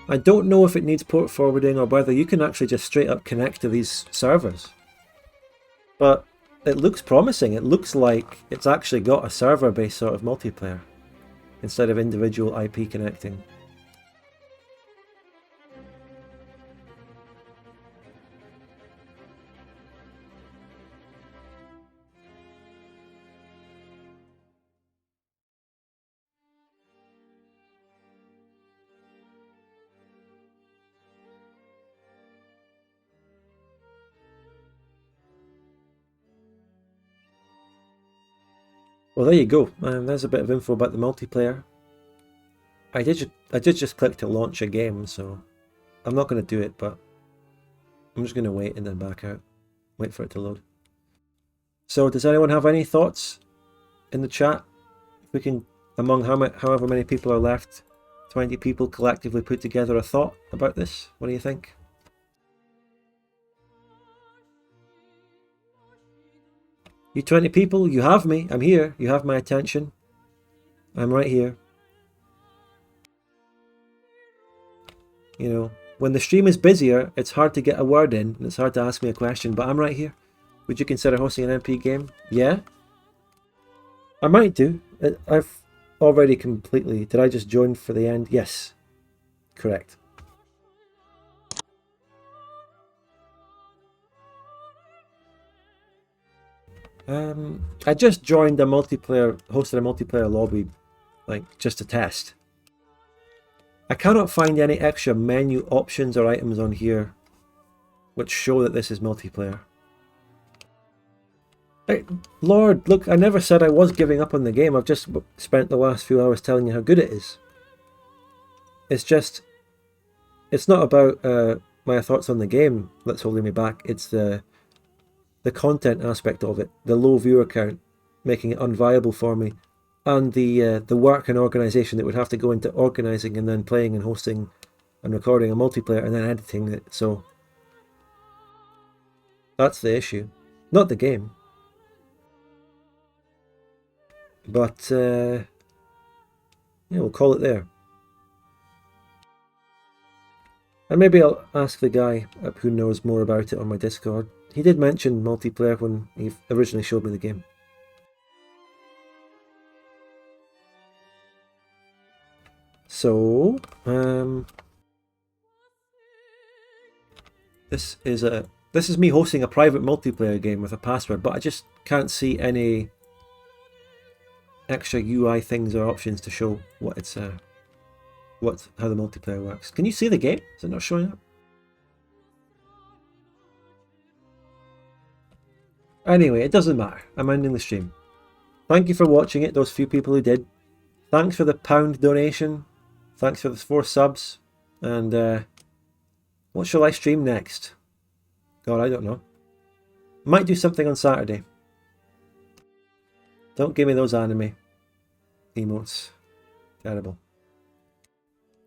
I don't know if it needs port forwarding or whether you can actually just straight up connect to these servers. But it looks promising. It looks like it's actually got a server-based sort of multiplayer instead of individual IP connecting. Well, there you go. There's a bit of info about the multiplayer. I did just click to launch a game, so I'm not going to do it, but I'm just going to wait and then back out. Wait for it to load. So does anyone have any thoughts in the chat? If we can, among however many people are left, 20 people collectively put together a thought about this. What do you think? You 20 people, you have me. I'm here. You have my attention. I'm right here. You know, when the stream is busier, it's hard to get a word in, and it's hard to ask me a question, but I'm right here. Would you consider hosting an MP game? Yeah? I might do. I've already completely... Did I just join for the end? Yes. Correct. I just joined hosted a multiplayer lobby, like, just to test. I cannot find any extra menu options or items on here which show that this is multiplayer. Lord, look, I never said I was giving up on the game. I've just spent the last few hours telling you how good it is. It's just... It's not about my thoughts on the game that's holding me back. It's the content aspect of it. The low viewer count, making it unviable for me. And the work and organisation that would have to go into organising and then playing and hosting and recording a multiplayer and then editing it. So that's the issue. Not the game. But, yeah, we'll call it there. And maybe I'll ask the guy who knows more about it on my Discord. He did mention multiplayer when he originally showed me the game. So, this is me hosting a private multiplayer game with a password, but I just can't see any extra UI things or options to show what it's how the multiplayer works. Can you see the game? Is it not showing up? Anyway, it doesn't matter. I'm ending the stream. Thank you for watching it, those few people who did. Thanks for the £1 donation. Thanks for the 4 subs. And what shall I stream next? God, I don't know. Might do something on Saturday. Don't give me those anime emotes. Terrible.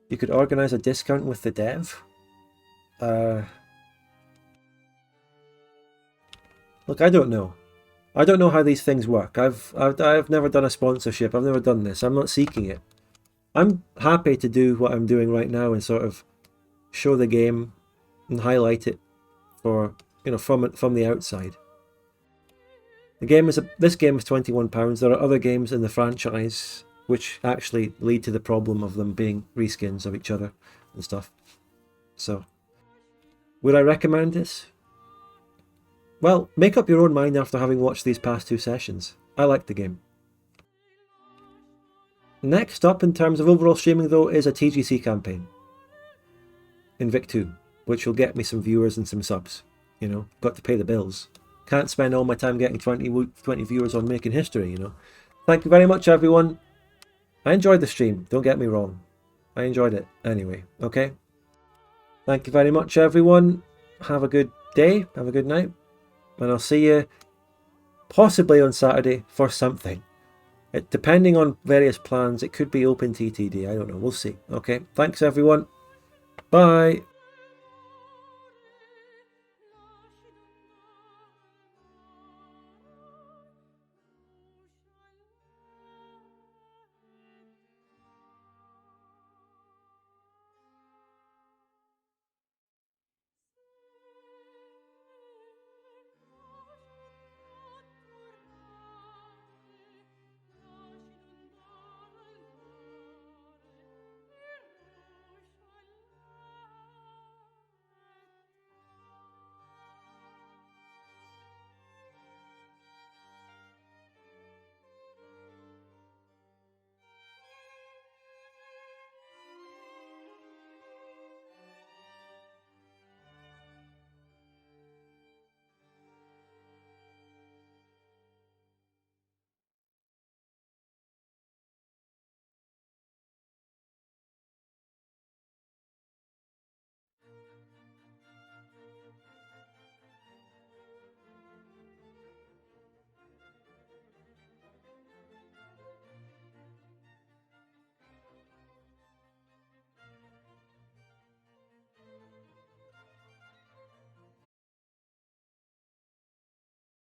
You could organise a discount with the dev. Look, I don't know. I don't know how these things work. I've never done a sponsorship. I've never done this. I'm not seeking it. I'm happy to do what I'm doing right now and sort of show the game and highlight it for, you know, from the outside. The game is this game is £21. There are other games in the franchise which actually lead to the problem of them being reskins of each other and stuff. So, would I recommend this? Well, make up your own mind after having watched these past 2 sessions. I like the game. Next up in terms of overall streaming though is a TGC campaign in Vic 2, which will get me some viewers and some subs. You know, got to pay the bills. Can't spend all my time getting 20 viewers on making history, you know. Thank you very much, everyone. I enjoyed the stream, don't get me wrong. I enjoyed it anyway, okay? Thank you very much, everyone. Have a good day, have a good night. And I'll see you possibly on Saturday for something. Depending on various plans, it could be open TTD. I don't know. We'll see. Okay. Thanks, everyone. Bye.